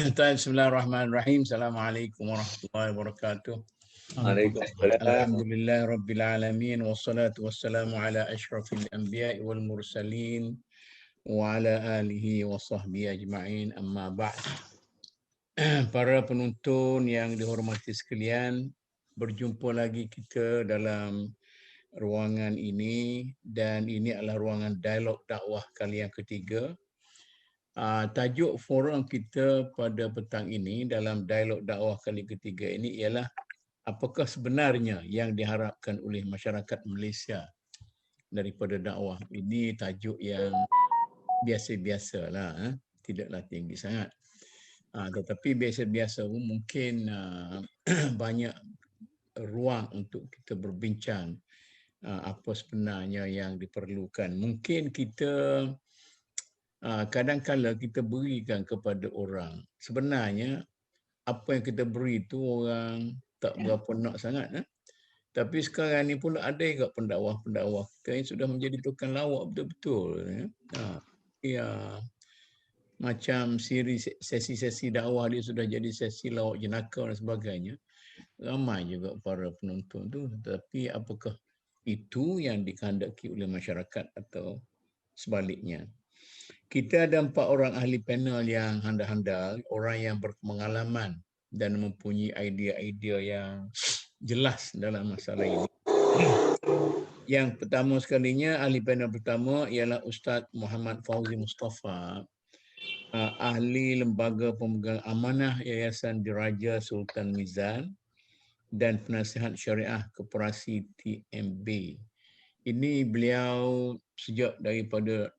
Bismillahirrahmanirrahim. Assalamualaikum warahmatullahi wabarakatuh. Waalaikumsalam. Alhamdulillah rabbil alamin wassalatu wassalamu ala asyrafil anbiya'i wal mursalin wa ala alihi wa sahbihi ajma'in, amma ba'd. Para penonton yang dihormati sekalian, berjumpa lagi kita dalam ruangan ini, dan ini adalah ruangan dialog dakwah kali yang ketiga. Tajuk forum kita pada petang ini dalam dialog dakwah kali ketiga ini ialah apakah sebenarnya yang diharapkan oleh masyarakat Malaysia daripada dakwah. Ini tajuk yang biasa-biasalah, tidaklah tinggi sangat. Tetapi biasa-biasa pun mungkin banyak ruang untuk kita berbincang apa sebenarnya yang diperlukan. Mungkin kita kadang-kala kita berikan kepada orang. Sebenarnya apa yang kita beri itu orang tak berapa nak sangat. Tapi sekarang ni pula ada juga pendakwah-pendakwah kita yang sudah menjadi tukang lawak betul-betul. Ya, macam sesi-sesi dakwah dia sudah jadi sesi lawak jenaka dan sebagainya. Ramai juga para penonton tu. Tapi apakah itu yang dikehendaki oleh masyarakat atau sebaliknya? Kita ada 4 orang ahli panel yang handal-handal, orang yang berpengalaman dan mempunyai idea-idea yang jelas dalam masalah ini. Yang pertama sekalinya, ahli panel pertama ialah Ustaz Muhammad Fauzi Mustafa, ahli Lembaga Pemegang Amanah Yayasan Diraja Sultan Mizan dan penasihat syariah Koperasi TMB. Ini beliau sejak daripada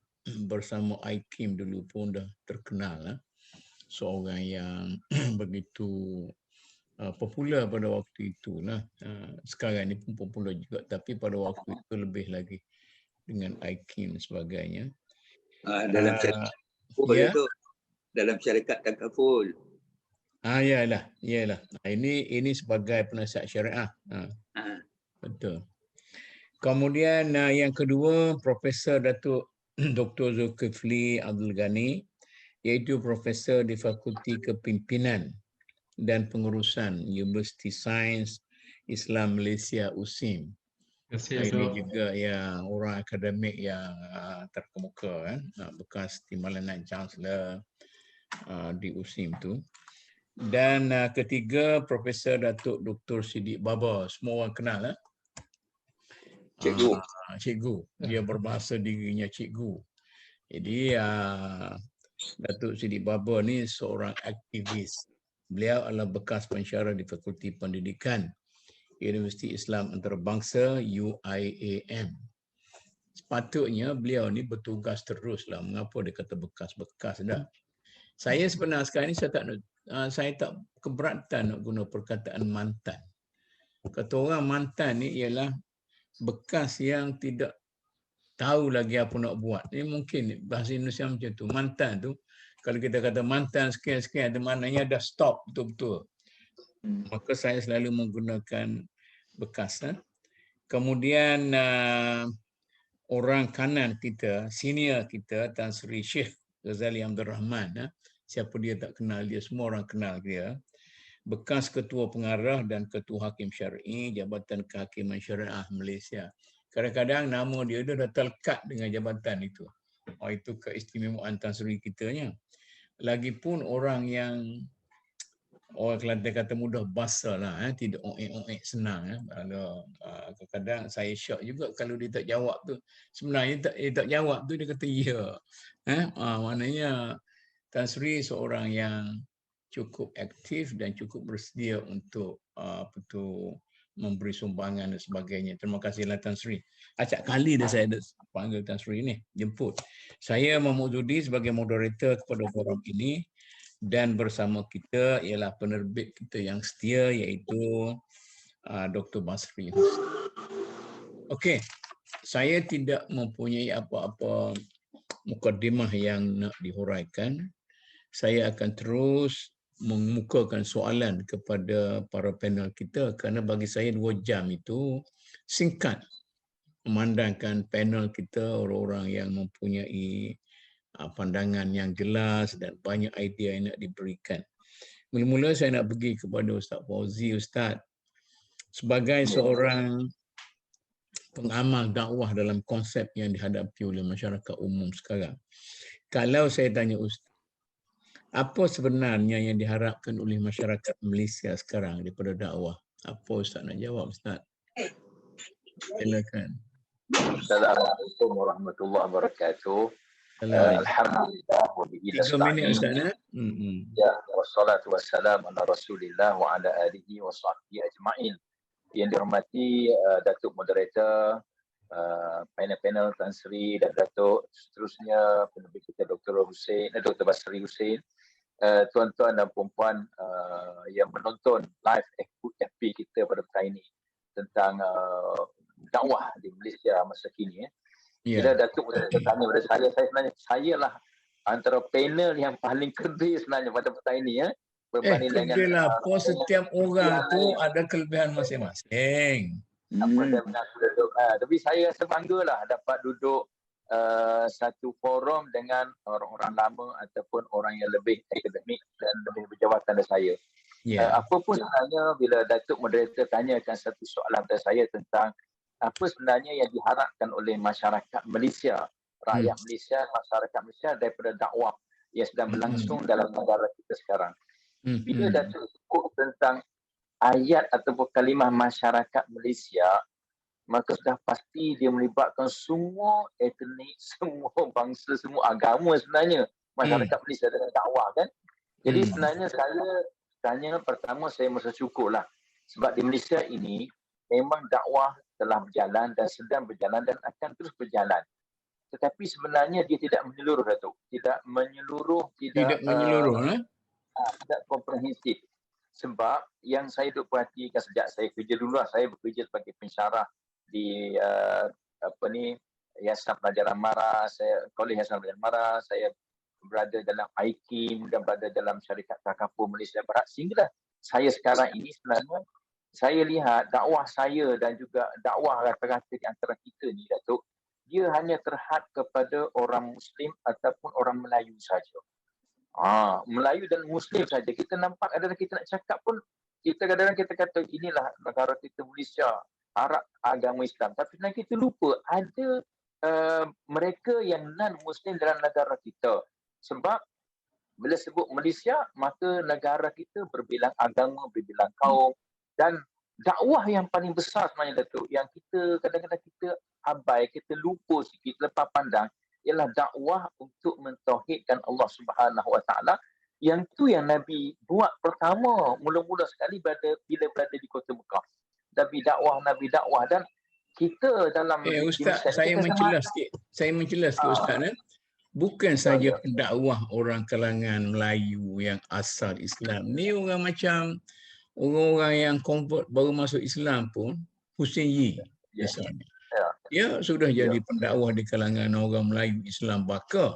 bersama IKIM dulu pun dah terkenal, seorang yang begitu popular pada waktu itu lah. Sekarang ni pun popular juga, tapi pada waktu itu lebih lagi dengan IKIM dan sebagainya. Dalam syarikat itu, dalam syarikat takaful. Yalah. Ini sebagai penasihat syariah. Betul. Kemudian yang kedua, Profesor Datuk Dr. Zulkifli Abdul Ghani, iaitu Profesor di Fakulti Kepimpinan dan Pengurusan Universiti Sains Islam Malaysia USIM. Ini juga yang orang akademik yang terkemuka, bekas Timbalan Chancellor di USIM tu. Dan ketiga, Profesor Datuk Dr. Siddiq Baba, semua orang kenal. Cikgu. Dia berbahasa dirinya cikgu. Jadi Datuk Siddiq Baba ni seorang aktivis. Beliau adalah bekas pensyarah di Fakulti Pendidikan Universiti Islam Antarabangsa UIAM. Sepatutnya beliau ni bertugas teruslah. Mengapa dia kata bekas-bekas dah? Saya sebenarnya sekarang ni saya tak keberatan nak guna perkataan mantan. Kata orang mantan ni ialah bekas yang tidak tahu lagi apa nak buat. Ini mungkin bahasa Indonesia macam tu. Mantan tu, kalau kita kata mantan sekian-sekian, itu maknanya dah stop betul-betul. Maka saya selalu menggunakan bekas. Kemudian orang kanan kita, senior kita, Tan Sri Syekh Ghazali Abdul Rahman. Siapa dia tak kenal dia, semua orang kenal dia. Bekas Ketua Pengarah dan Ketua Hakim Syar'i Jabatan Kehakiman Syariah Malaysia. Kadang-kadang nama dia dah terlekat dengan jabatan itu. Itu keistimewaan Tan Sri kitanya. Lagipun orang yang orang Kelantan kata mudah basa lah, tidak oek-oek senang. Kadang-kadang saya syok juga kalau dia tak jawab tu. Sebenarnya dia tak jawab tu, dia kata ya. Maknanya Tan Sri seorang yang cukup aktif dan cukup bersedia untuk memberi sumbangan dan sebagainya. Terima kasihlah Tan Sri. Acap kali dah saya panggil Tan Sri ni, jemput. Saya Mahmud Zudi sebagai moderator kepada forum ini, dan bersama kita ialah penerbit kita yang setia, iaitu Dr. Basri. Okey, saya tidak mempunyai apa-apa mukadimah yang nak dihuraikan. Saya akan terus mengemukakan soalan kepada para panel kita, kerana bagi saya 2 jam itu singkat memandangkan panel kita orang-orang yang mempunyai pandangan yang jelas dan banyak idea yang nak diberikan. mula-mula saya nak pergi kepada Ustaz Fauzi, Ustaz. Sebagai seorang pengamal dakwah dalam konsep yang dihadapi oleh masyarakat umum sekarang. Kalau saya tanya Ustaz, apa sebenarnya yang diharapkan oleh masyarakat Malaysia sekarang daripada dakwah? Apa Ustaz nak jawab, Ustaz? Silakan. Assalamualaikum warahmatullahi wabarakatuh. Alhamdulillah wa bihi 3 minit Ustaz nasta'in. ya. Ya, wassalatu wassalam ala Rasulillah wa ala alihi wa sahbihi ajma'in. Yang dihormati Datuk Moderator, panel-panel Tan Sri dan Datuk seterusnya, penerbit kita Dr. Dr. Basri Hussein, tuan-tuan dan puan-puan yang menonton live FB kita pada petang ini tentang dakwah di Malaysia masa kini. Bila Datuk bertanya pada saya sebenarnya saya lah antara panel yang paling kedai sebenarnya pada petang ini berbanding dengan setiap orang tu ada kelebihan masing-masing. Apa saya mengaku duduk. Tapi saya rasa banggalah dapat duduk satu forum dengan orang-orang lama ataupun orang yang lebih akademik dan lebih berjawatan dari saya. Apa pun sebenarnya bila Datuk Moderator tanyakan satu soalan kepada saya tentang apa sebenarnya yang diharapkan oleh masyarakat Malaysia, rakyat Malaysia, masyarakat Malaysia daripada dakwah yang sedang berlangsung dalam negara kita sekarang. Bila Datuk sebut tentang ayat ataupun kalimah masyarakat Malaysia, maka sudah pasti dia melibatkan semua etnik, semua bangsa, semua agama sebenarnya masyarakat Malaysia dalam dakwah kan. Jadi sebenarnya saya tanya pertama saya merasa syukurlah sebab di Malaysia ini memang dakwah telah berjalan dan sedang berjalan dan akan terus berjalan. Tetapi sebenarnya dia tidak menyeluruh Datuk. Tidak menyeluruh, tidak komprehensif. Sebab yang saya duk perhatikan sejak saya kerja dulu lah, saya bekerja sebagai pensyarah di Yayasan Pelajaran Mara, Kolej Yayasan Pelajaran Mara, saya berada dalam IKIM dan berada dalam syarikat Takaful Malaysia Barat. Sehinggalah saya sekarang ini sebenarnya saya lihat dakwah saya dan juga dakwah rata-rata di antara kita ni Datuk, dia hanya terhad kepada orang Muslim ataupun orang Melayu saja. Melayu dan Muslim saja. Kita nampak adalah kita nak cakap pun kita kadang-kadang kita kata inilah negara kita Malaysia, Arab agama Islam. Tapi sebenarnya kita lupa ada mereka yang non-Muslim dalam negara kita. Sebab bila sebut Malaysia, maka negara kita berbilang agama, berbilang kaum dan dakwah yang paling besar sebenarnya Datuk, yang kita kadang-kadang kita abai, kita lupa sikit, lepas pandang ialah dakwah untuk mentauhidkan Allah Subhanahu Wa Taala. Yang tu yang Nabi buat pertama mula-mula sekali bila berada di Kota Mekah. Nabi dakwah dan kita dalam Ustaz, saya mencelas sikit. Ustaz bukan saja pendakwah orang kalangan Melayu yang asal Islam. Ni orang macam orang-orang yang convert baru masuk Islam pun, Hussein Yi misalnya. Dia sudah jadi pendakwah di kalangan orang Melayu Islam Baka.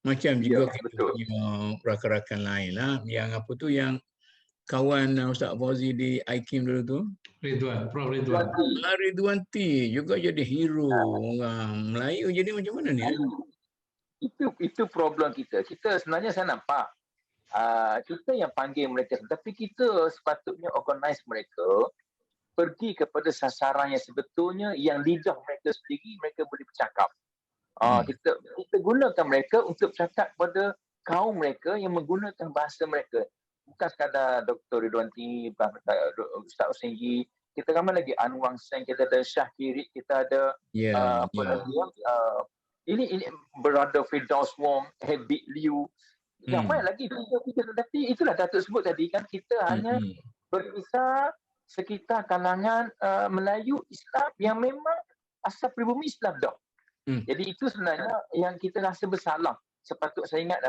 Macam juga kita punya rakan-rakan lain lah. Yang apa tu yang kawan Ustaz Fauzi di IKIM dulu tu. Prof Ridwan. Ridwan T juga jadi hero orang Melayu. Jadi macam mana ni? Itu problem kita. Kita sebenarnya saya nampak kita yang panggil mereka, tapi kita sepatutnya organize mereka pergi kepada sasaran yang sebetulnya yang lidah mereka sendiri mereka boleh bercakap. Kita gunakan mereka untuk bercakap kepada kaum mereka yang menggunakan bahasa mereka. Bukan sekadar Dr. Ridwan T, Ustaz Hussein Yi, kita ramai lagi Anwar Seng, kita ada Syah Kirit, kita ada ini Brother Firdaus Wong, Habib Liu, ramai lagi kita. Tapi itulah Datuk sebut tadi kan, kita hanya berkisar sekitar kalangan Melayu Islam yang memang asal pribumi Islam dah. Jadi itu sebenarnya yang kita rasa bersalah. Sepatutnya saya ingat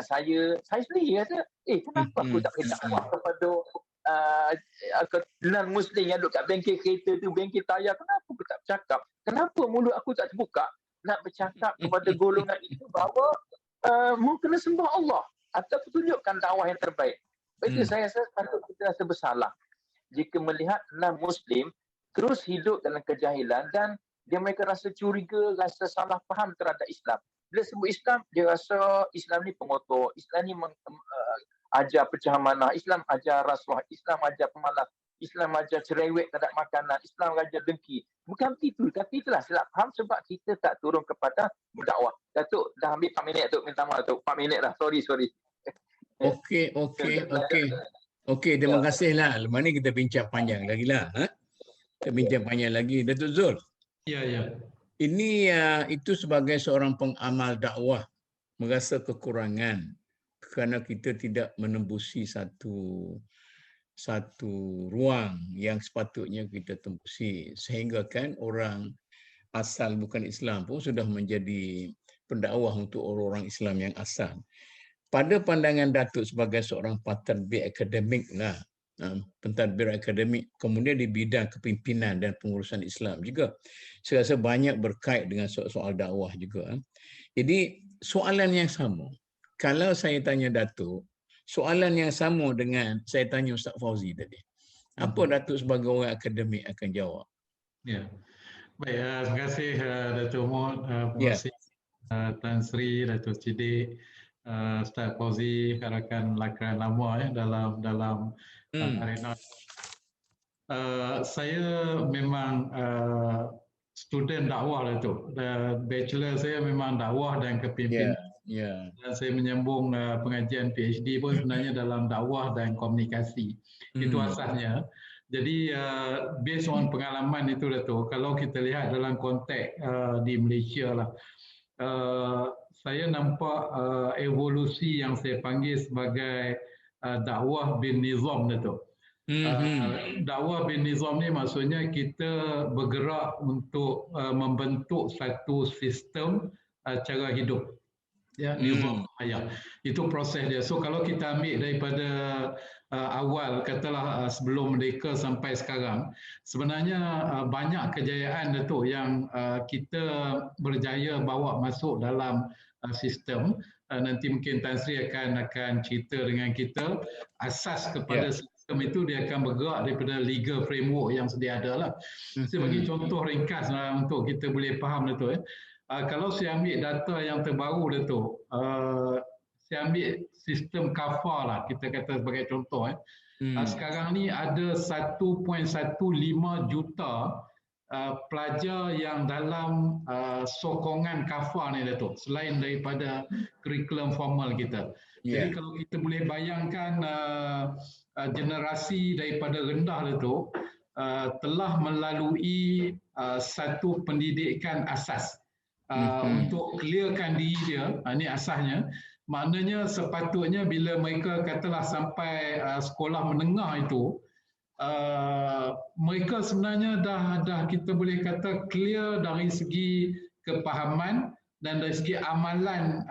saya sendiri rasa kenapa aku tak boleh dakwah kepada non-Muslim yang duduk kat bengkel kereta tu, bengkel tayar, kenapa aku tak bercakap? Kenapa mulut aku tak terbuka nak bercakap kepada golongan itu bahawa kena sembah Allah atau tunjukkan dakwah yang terbaik. Itu saya rasa patut kita rasa bersalah jika melihat non-Muslim terus hidup dalam kejahilan dan mereka rasa curiga, rasa salah faham terhadap Islam. Bila sebut Islam, dia rasa Islam ni pengotor, Islam ni ajar pecah manah, Islam ajar rasuah, Islam ajar pemalas, Islam ajar cerewet terhadap makanan, Islam ajar dengki. Bukan begitu, tapi itulah silap faham sebab kita tak turun kepada berdakwah. Datuk dah ambil 4 minit Datuk, minta maaf Datuk, 4 minit dah, sorry. Okey. Okey, terima kasihlah. Lepas ni kita bincang panjang lagi lah. Kita bincang panjang lagi. Datuk Zul, Ya. ini itu sebagai seorang pengamal dakwah merasa kekurangan kerana kita tidak menembusi satu ruang yang sepatutnya kita tembusi, sehingga kan orang asal bukan Islam pun sudah menjadi pendakwah untuk orang-orang Islam yang asal. Pada pandangan Datuk sebagai seorang pentadbir akademik lah, pentadbir akademik, kemudian di bidang kepimpinan dan pengurusan Islam juga, saya rasa banyak berkait dengan soal dakwah juga. Jadi soalan yang sama, kalau saya tanya Datuk, soalan yang sama dengan saya tanya Ustaz Fauzi tadi, apa Datuk sebagai orang akademik akan jawab? Ya. Baik, terima kasih Datuk Mohd, pengurusi Tan Sri, Datuk Siddiq, Ustaz Fauzi, rakan lakaran lama dalam arena. Saya memang student dakwah Datuk. Bachelor saya memang dakwah dan kepimpinan. Dan saya menyambung pengajian PhD pun sebenarnya dalam dakwah dan komunikasi. Itu asasnya. Jadi based on pengalaman itu Datuk, kalau kita lihat dalam konteks di Malaysia lah, saya nampak evolusi yang saya panggil sebagai dakwah bin nizam Datuk. Dakwah bin nizam ni maksudnya kita bergerak untuk membentuk satu sistem cara hidup. Ya, nizam hayat. Itu proses dia. So kalau kita ambil daripada awal, katalah sebelum merdeka sampai sekarang, sebenarnya banyak kejayaan Datuk yang kita berjaya bawa masuk dalam sistem. Nanti mungkin Tan Sri akan cerita dengan kita asas kepada sistem itu, dia akan bergerak daripada legal framework yang sedia ada lah. Saya bagi contoh ringkas untuk kita boleh faham Datuk. Kalau saya ambil data yang terbaru Datuk, saya ambil sistem kafar lah, kita kata sebagai contoh. Sekarang ni ada 1.15 juta pelajar yang dalam sokongan kafar ni Datuk, selain daripada kurikulum formal kita. Jadi kalau kita boleh bayangkan generasi daripada rendah Datuk telah melalui satu pendidikan asas untuk clearkan diri dia, ini asasnya. Maknanya sepatutnya bila mereka katalah sampai sekolah menengah itu, mereka sebenarnya dah kita boleh kata clear dari segi kepahaman dan dari segi amalan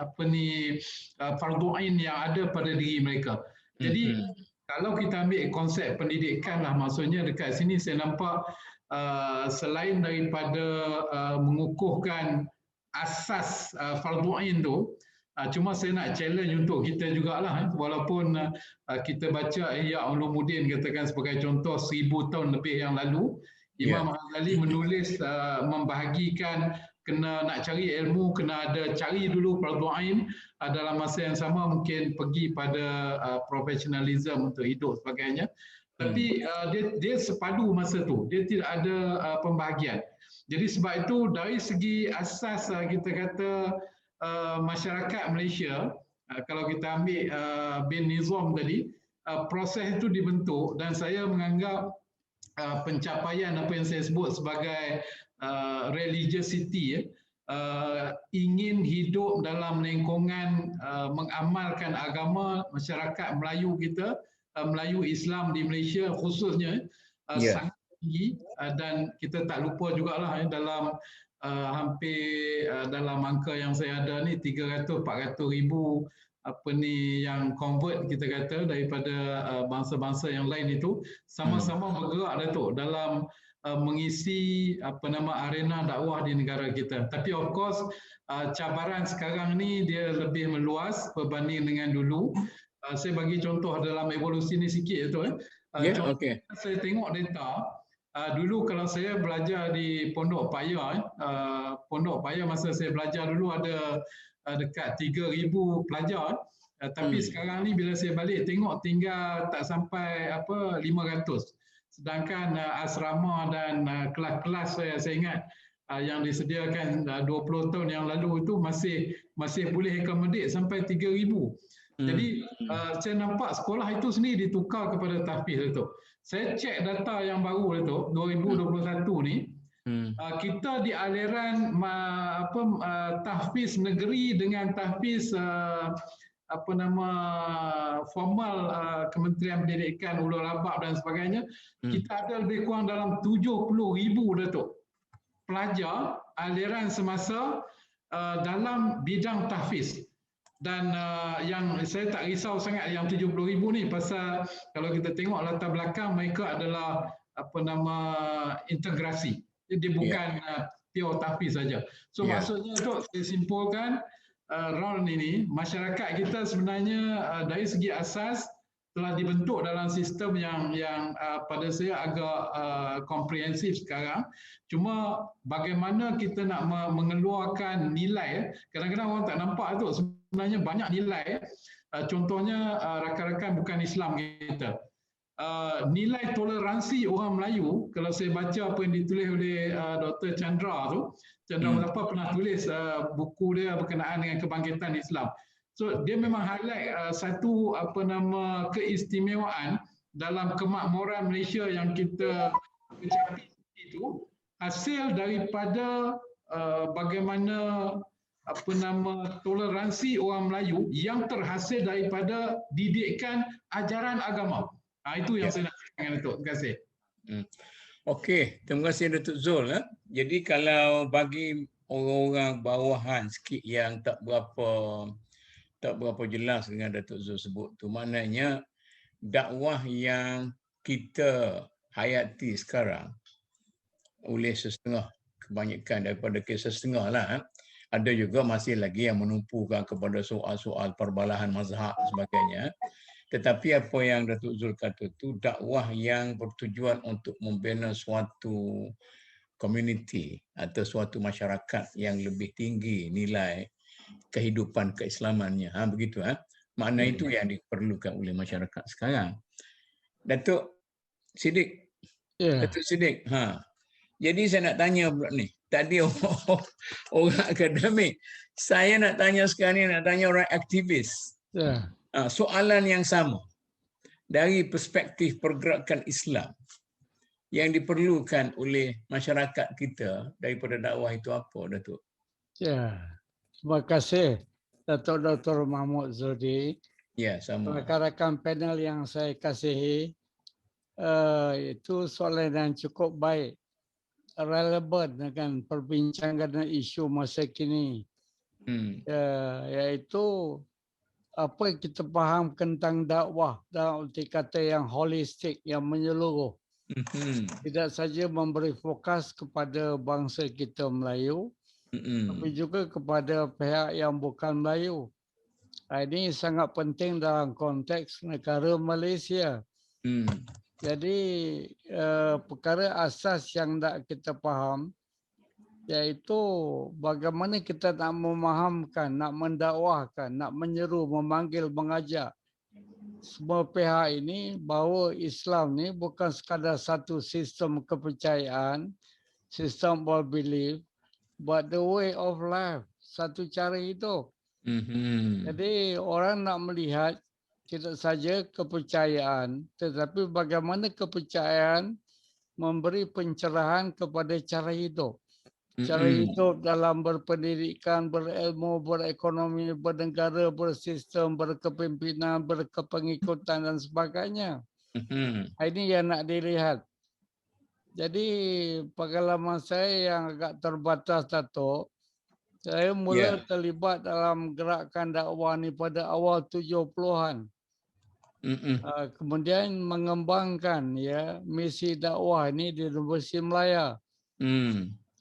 fardhu ain yang ada pada diri mereka. Jadi kalau kita ambil konsep pendidikan lah, maksudnya dekat sini saya nampak selain daripada mengukuhkan asas fardhu ain tu, cuma saya nak challenge untuk kita jugalah, walaupun kita baca Ihya Ulumuddin katakan sebagai contoh 1000 tahun lebih yang lalu, Imam Ghazali menulis membahagikan kena nak cari ilmu, kena ada cari dulu fardhu ain, dalam masa yang sama mungkin pergi pada profesionalism untuk hidup sebagainya. Tapi dia sepadu masa tu, dia tidak ada pembahagian. Jadi sebab itu dari segi asas kita kata masyarakat Malaysia, kalau kita ambil bin nizam tadi, proses itu dibentuk, dan saya menganggap pencapaian apa yang saya sebut sebagai religiosity, ingin hidup dalam lingkungan mengamalkan agama masyarakat Melayu kita, Melayu Islam di Malaysia khususnya, sangat tinggi, dan kita tak lupa jugalah dalam hampir dalam angka yang saya ada ni 300-400 ribu yang convert kita kata daripada bangsa-bangsa yang lain itu sama-sama bergerak Datuk dalam mengisi arena dakwah di negara kita. Tapi of course cabaran sekarang ni dia lebih meluas berbanding dengan dulu. Saya bagi contoh dalam evolusi ni sikit Datuk. Saya tengok data. Dulu kalau saya belajar di Pondok Paya, masa saya belajar dulu ada dekat 3,000 pelajar. Tapi sekarang ni bila saya balik tengok tinggal tak sampai 500. Sedangkan asrama dan kelas-kelas saya ingat yang disediakan 20 tahun yang lalu itu masih boleh accommodate sampai 3,000. Jadi saya nampak sekolah itu sendiri ditukar kepada tahfiz itu. Saya cek data yang baru itu 2021 ni, kita di aliran tahfiz negeri dengan tahfiz formal Kementerian Pendidikan, Ulul Albab dan sebagainya, kita ada lebih kurang dalam 70,000 Datuk pelajar aliran semasa dalam bidang tahfiz. Dan yang saya tak risau sangat yang 70,000 ni, pasal kalau kita tengok latar belakang mereka adalah integrasi. Dia bukan pure tahfiz saja. So maksudnya tu saya simpulkan round ini masyarakat kita sebenarnya dari segi asas telah dibentuk dalam sistem yang pada saya agak komprehensif sekarang. Cuma bagaimana kita nak mengeluarkan nilai, kadang-kadang orang tak nampak tu sebenarnya banyak nilai. Contohnya rakan-rakan bukan Islam kita. Nilai toleransi orang Melayu, kalau saya baca apa yang ditulis oleh Dr. Chandra tu, Chandra Mustafa pernah tulis buku dia berkenaan dengan kebangkitan Islam. So dia memang highlight satu keistimewaan dalam kemakmuran Malaysia yang kita capai itu hasil daripada bagaimana toleransi orang Melayu yang terhasil daripada didikan ajaran agama. Itu yang saya nak cakapkan, Datuk. Terima kasih. Okey, terima kasih Datuk Zul. Jadi kalau bagi orang-orang bawahan sikit yang tak berapa jelas dengan Datuk Zul sebut tu, maknanya dakwah yang kita hayati sekarang oleh setengah, kebanyakan daripada kes setengah lah, ada juga masih lagi yang menumpukan kepada soal-soal perbalahan mazhab dan sebagainya. Tetapi apa yang Datuk Zul kata tu, dakwah yang bertujuan untuk membina suatu komuniti atau suatu masyarakat yang lebih tinggi nilai kehidupan keislamannya. Begitu. Makna itu yang diperlukan oleh masyarakat sekarang. Datuk Siddiq. Datuk Siddiq. Jadi saya nak tanya pula ni. Tadi orang akademik. Saya nak tanya sekarang ni, nak tanya orang aktivis. Soalan yang sama. Dari perspektif pergerakan Islam yang diperlukan oleh masyarakat kita daripada dakwah itu apa, Datuk? Terima kasih Datuk Dr. Mahmud Zudi. Sama. Rakan-rakan panel yang saya kasihi, itu soalan yang cukup baik, relevan dengan perbincangan isu masa kini, iaitu apa yang kita faham tentang dakwah dalam arti kata yang holistik, yang menyeluruh. Tidak saja memberi fokus kepada bangsa kita Melayu, tapi juga kepada pihak yang bukan Melayu. Ini sangat penting dalam konteks negara Malaysia. Jadi perkara asas yang nak kita faham iaitu bagaimana kita nak memahamkan, nak mendakwahkan, nak menyeru, memanggil, mengajak semua pihak ini bahawa Islam ni bukan sekadar satu sistem kepercayaan, sistem of belief, but the way of life, satu cara hidup. Jadi orang nak melihat tidak saja kepercayaan, tetapi bagaimana kepercayaan memberi pencerahan kepada cara hidup. Cara hidup dalam berpendidikan, berilmu, berekonomi, bernegara, bersistem, berkepimpinan, berkepengikutan dan sebagainya. Ini yang nak dilihat. Jadi pengalaman saya yang agak terbatas, Datuk, saya mula terlibat dalam gerakan dakwah ni pada awal 70-an. Kemudian mengembangkan misi dakwah ini di Universiti Melaya.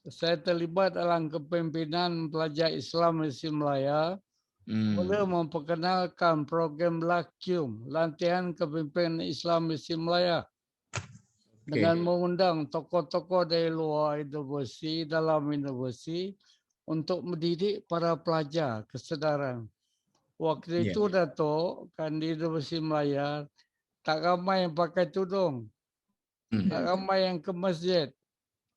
Saya terlibat dalam kepimpinan pelajar Islam Universiti Melaya. Mula memperkenalkan program LAKIUM, Latihan Kepimpinan Islam Universiti Melaya. Dengan mengundang tokoh-tokoh dari luar universiti, dalam universiti, untuk mendidik para pelajar kesedaran Waktu itu Datuk, kan di Universiti Melayu, tak ramai yang pakai tudung. Tak ramai yang ke masjid.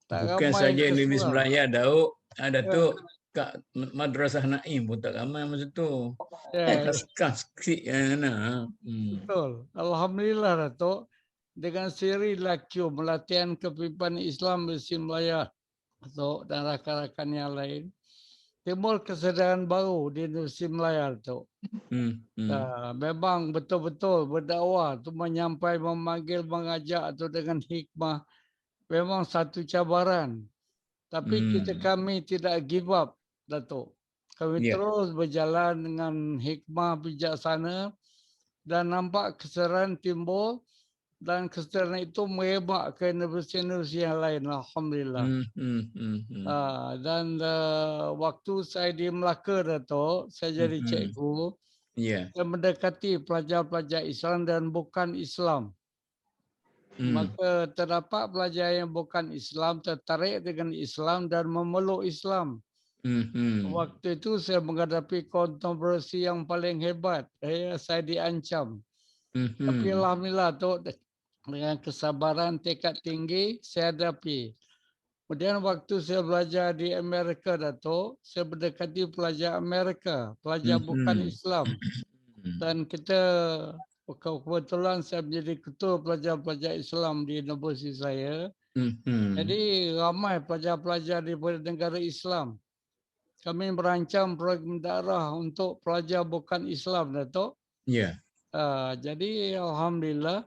Tak Bukan ramai saja yang ke Indonesia sekolah. Melayu, Datuk. Datuk, kat Madrasah Naim pun tak ramai masa tu. Ya, Kas sikit mana. betul. Alhamdulillah Datuk. Dengan siri laku melatihan kepimpinan Islam di Melayu Datuk dan rakan-rakan yang lain. Timbul kesedaran baru di Universiti Melayu Datuk. Memang betul-betul berdakwah tu menyampai, memanggil, mengajak tu dengan hikmah memang satu cabaran. Tapi kami tidak give up, Datuk. Kami terus berjalan dengan hikmah bijaksana dan nampak kesedaran timbul dan kesedaran itu merebak ke universiti-universiti yang lain. Alhamdulillah. Dan waktu saya di Melaka, Datuk, saya jadi cikgu. Saya mendekati pelajar-pelajar Islam dan bukan Islam. Maka terdapat pelajar yang bukan Islam tertarik dengan Islam dan memeluk Islam. Waktu itu saya menghadapi kontroversi yang paling hebat. Saya diancam. Tapi alhamdulillah tu dengan kesabaran, tekad tinggi saya hadapi. Kemudian waktu saya belajar di Amerika, Datuk, saya mendekati pelajar Amerika, pelajar bukan Islam. Dan kita kebetulan saya menjadi ketua pelajar-pelajar Islam di universiti saya. Jadi ramai pelajar-pelajar daripada negara Islam. Kami merancang program dakwah untuk pelajar bukan Islam, Datuk. Jadi alhamdulillah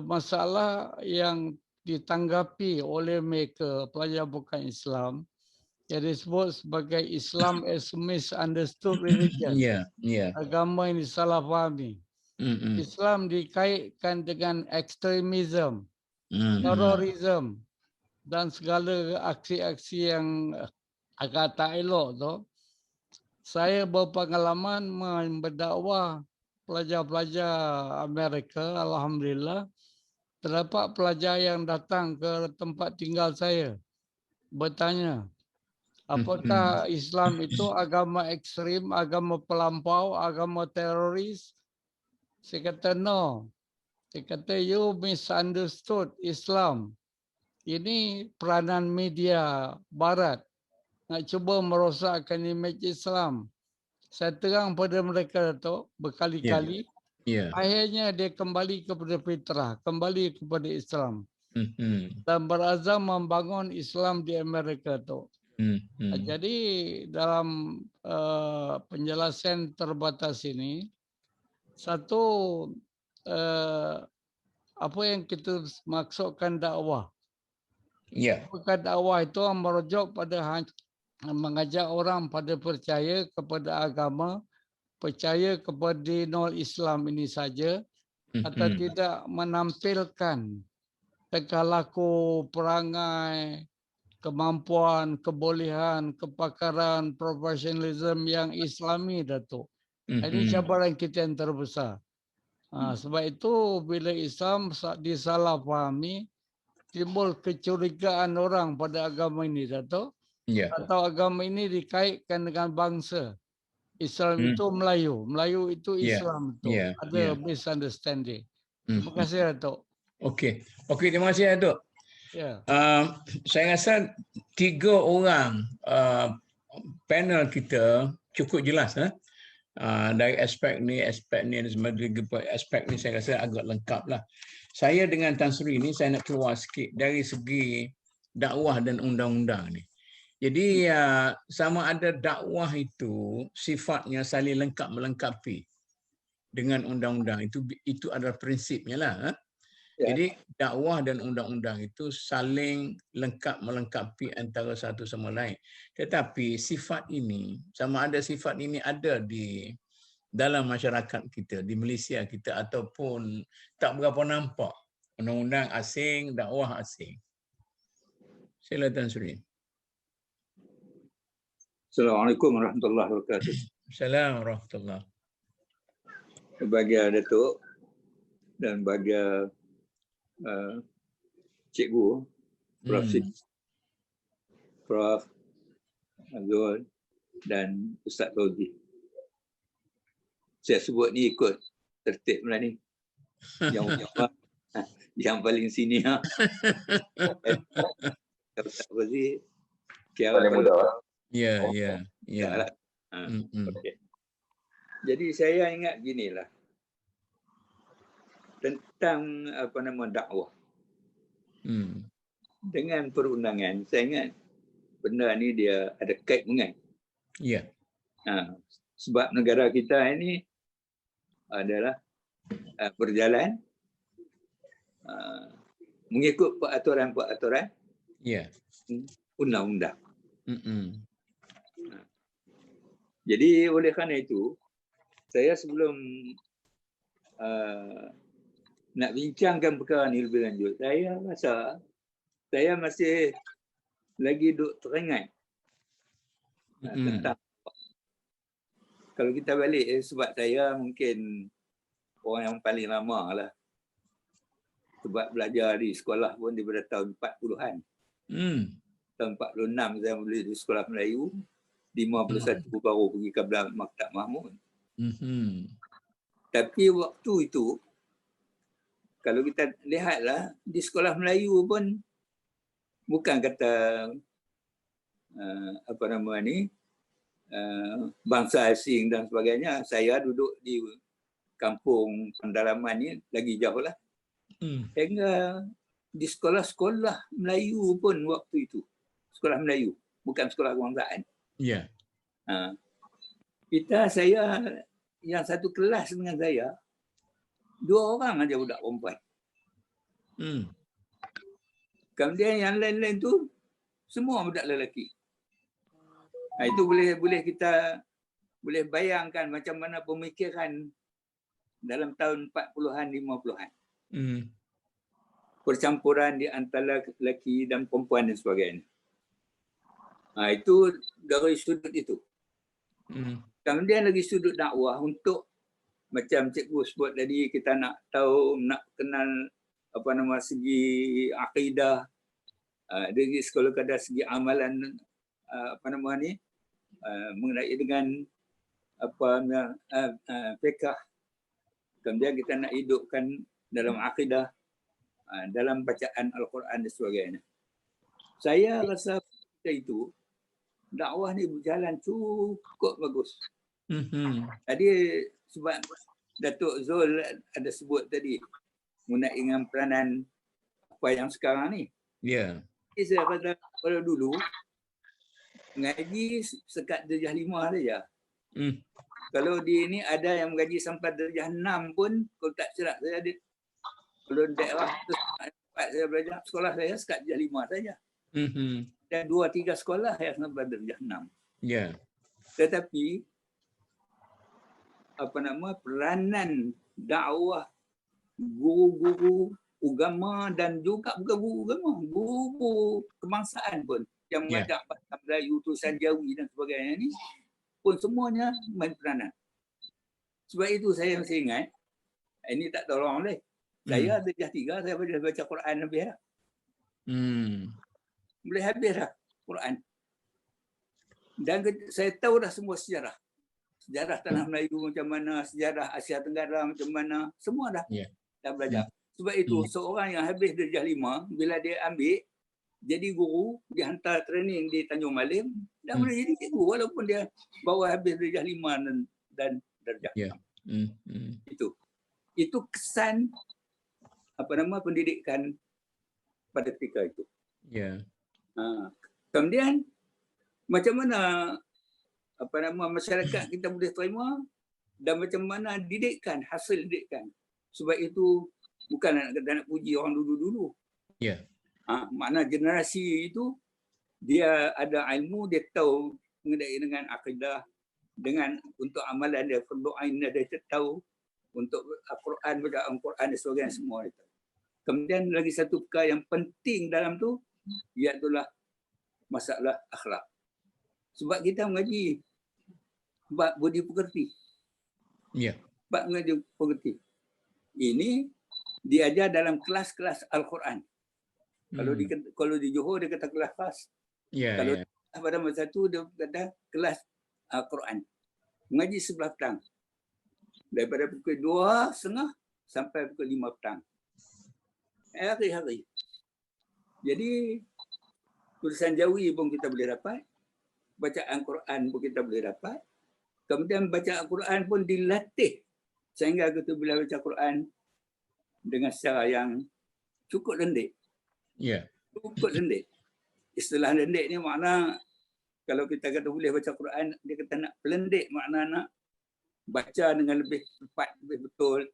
masalah yang ditanggapi oleh mereka pelajar bukan Islam yang disebut sebagai Islam as misunderstood religion. Agama yang disalahfahami. Islam dikaitkan dengan ekstremisme, terorisme dan segala aksi-aksi yang agak tak elok tu. Saya berpengalaman berdakwah pelajar-pelajar Amerika, alhamdulillah. Terdapat pelajar yang datang ke tempat tinggal saya bertanya, apakah Islam itu agama ekstrim, agama pelampau, agama teroris? Saya kata no. Saya kata you misunderstood Islam. Ini peranan media barat nak cuba merosakkan imej Islam. Saya terang pada mereka tu berkali-kali. Akhirnya dia kembali kepada fitrah, kembali kepada Islam. Dan berazam membangun Islam di Amerika tu. Jadi dalam penjelasan terbatas ini, satu apa yang kita maksudkan dakwah. Bukan dakwah itu merujuk pada mengajak orang pada percaya kepada agama, percaya kepada non Islam ini saja, atau tidak menampilkan tingkah laku, perangai, kemampuan, kebolehan, kepakaran, profesionalisme yang Islami, Datuk. Ini cabaran kita yang terbesar. Sebab itu bila Islam disalahfahami, timbul kecurigaan orang pada agama ini, Datuk. Atau agama ini dikaitkan dengan bangsa. Islam itu Melayu, Melayu itu Islam itu. Ada misunderstanding. Terima kasih, Datuk. Okey, terima kasih, Datuk. Saya rasa 3 orang panel kita cukup jelas. Dari aspek ni dan aspek ni saya rasa agak lengkap lah. Saya dengan Tan Sri ni saya nak keluar sikit dari segi dakwah dan undang-undang ni. Jadi sama ada dakwah itu sifatnya saling lengkap melengkapi dengan undang-undang, itu adalah prinsipnya lah. Jadi dakwah dan undang-undang itu saling lengkap melengkapi antara satu sama lain. Tetapi sifat ini, sama ada sifat ini ada di dalam masyarakat kita, di Malaysia kita, ataupun tak berapa nampak. Undang-undang asing, dakwah asing. Silakan Tan Sri. Assalamualaikum warahmatullahi wabarakatuh. Assalamualaikum warahmatullahi. Bahagia Datuk dan bahagia Cikgu, Prof. Azul dan Ustaz Fauzi. saya sebut ni ikut tertib pula ni. Yang paling senior. Kalau tak bersih, Paling muda. Ya, Oh. ya, ya. lah. Mm-mm. Okay. Jadi saya ingat ginilah tentang dakwah dengan perundangan. Saya ingat benda ni dia ada kait mengai. Ya. Sebab negara kita ini adalah berjalan mengikut peraturan-peraturan Ya. undang-undang. Mm-mm. Jadi oleh kerana itu, saya sebelum nak bincangkan perkara ni lebih lanjut, saya rasa saya masih lagi duk teringat tentang kalau kita balik sebab saya mungkin orang yang paling lama lah. Sebab belajar di sekolah pun daripada tahun 40-an. Tahun 46 saya boleh di sekolah Melayu. 51 baru pergi ke Maktab Mahmud. Tapi waktu itu, kalau kita lihatlah, di sekolah Melayu pun bukan kata bangsa asing dan sebagainya. Saya duduk di kampung pendalaman ni lagi jauh lah. Hingga di sekolah-sekolah Melayu pun waktu itu, sekolah Melayu, bukan sekolah kebangsaan. Ya. Saya yang satu kelas dengan saya, 2 orang aja budak perempuan. Kemudian yang lain-lain tu semua budak lelaki. Itu boleh kita boleh bayangkan macam mana pemikiran dalam tahun 40-an 50-an. Percampuran di antara lelaki dan perempuan dan sebagainya. Itu dari sudut itu. Kemudian lagi sudut dakwah untuk macam cikgu sebut tadi, kita nak tahu, nak kenal segi akidah, dari sekolah kadar segi amalan mengenai dengan fiqh. Kemudian kita nak hidupkan dalam akidah, dalam bacaan Al-Quran dan sebagainya. Saya rasa itu dakwah ni berjalan cukup bagus. Tadi sebab Datuk Zul ada sebut tadi mengenai dengan peranan apa yang sekarang ni. Ya. Saya kata pada dulu mengaji sekat darjah 5 saja. Kalau di ini ada yang mengaji sampai darjah 6 pun, kalau tak silap saya ada. Kalau daerah tempat saya belajar, sekolah saya sekat darjah 5 saja. Dan 2-3 sekolah yang sampai darjah 6. Ya. Tetapi peranan dakwah guru-guru agama dan juga bukan guru agama, guru kebangsaan pun yang mengajar bahasa Melayu, tulisan Jawi dan sebagainya ni pun semuanya main peranan. Sebab itu saya masih ingat, ini tak tolong boleh. Saya darjah 3, saya boleh baca Quran lebih dah. Boleh habis dah Quran. Dan saya tahu dah semua sejarah. Sejarah Tanah Melayu macam mana, sejarah Asia Tenggara macam mana, semua dah dah belajar. Sebab itu seorang yang habis darjah 5, bila dia ambil jadi guru, dia hantar training di Tanjung Malim, dah boleh jadi cikgu walaupun dia bawa habis darjah 5 dan darjah 6. Itu kesan pendidikan pada ketika itu. Kemudian macam mana masyarakat kita boleh terima dan macam mana didikan, hasil didikan. Sebab itu bukan nak puji orang dulu-dulu. Makna generasi itu dia ada ilmu, dia tahu mengenai dengan akidah, dengan untuk amalan dia, fardu ain dia tahu, untuk Al-Quran, baca Al-Quran dan sebagainya semua itu. Kemudian lagi satu perkara yang penting dalam tu, iaitu masalah akhlak. Sebab kita mengaji bab budi pekerti. Bab mengaji pekerti. Ini diajar dalam kelas-kelas Al-Quran. Kalau di Johor dia kata kelas khas. Kalau pada masa tu dia kata kelas Al-Quran. Mengaji sebelah petang. daripada pukul 2.30 sampai pukul 5 petang. Hari-hari. Jadi tulisan Jawi pun kita boleh dapat, bacaan Quran pun kita boleh dapat. Kemudian bacaan Quran pun dilatih sehingga kita boleh baca Quran dengan secara yang cukup lendik. Ya. Cukup lendik. Istilah lendik ni makna kalau kita kata boleh baca Quran, dia kata nak pelendik, makna nak baca dengan lebih tepat, lebih betul,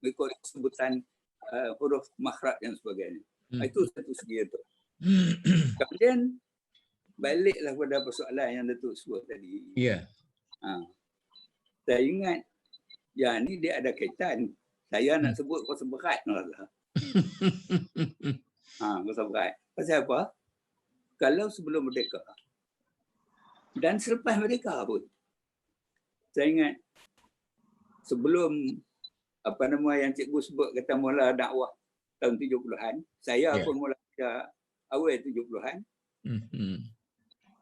mengikut sebutan huruf makhraj dan sebagainya. Itu satu segi itu. Kemudian baliklah pada persoalan yang Datuk sebut tadi. Ya. Saya ingat yang ni dia ada kaitan. Saya nak sebut pasal berat lah. Pasal berat. Pasal apa? Kalau sebelum merdeka dan selepas merdeka pun, saya ingat sebelum yang cikgu sebut kata mula dakwah tahun 70-an, saya pun mula awal 70-an.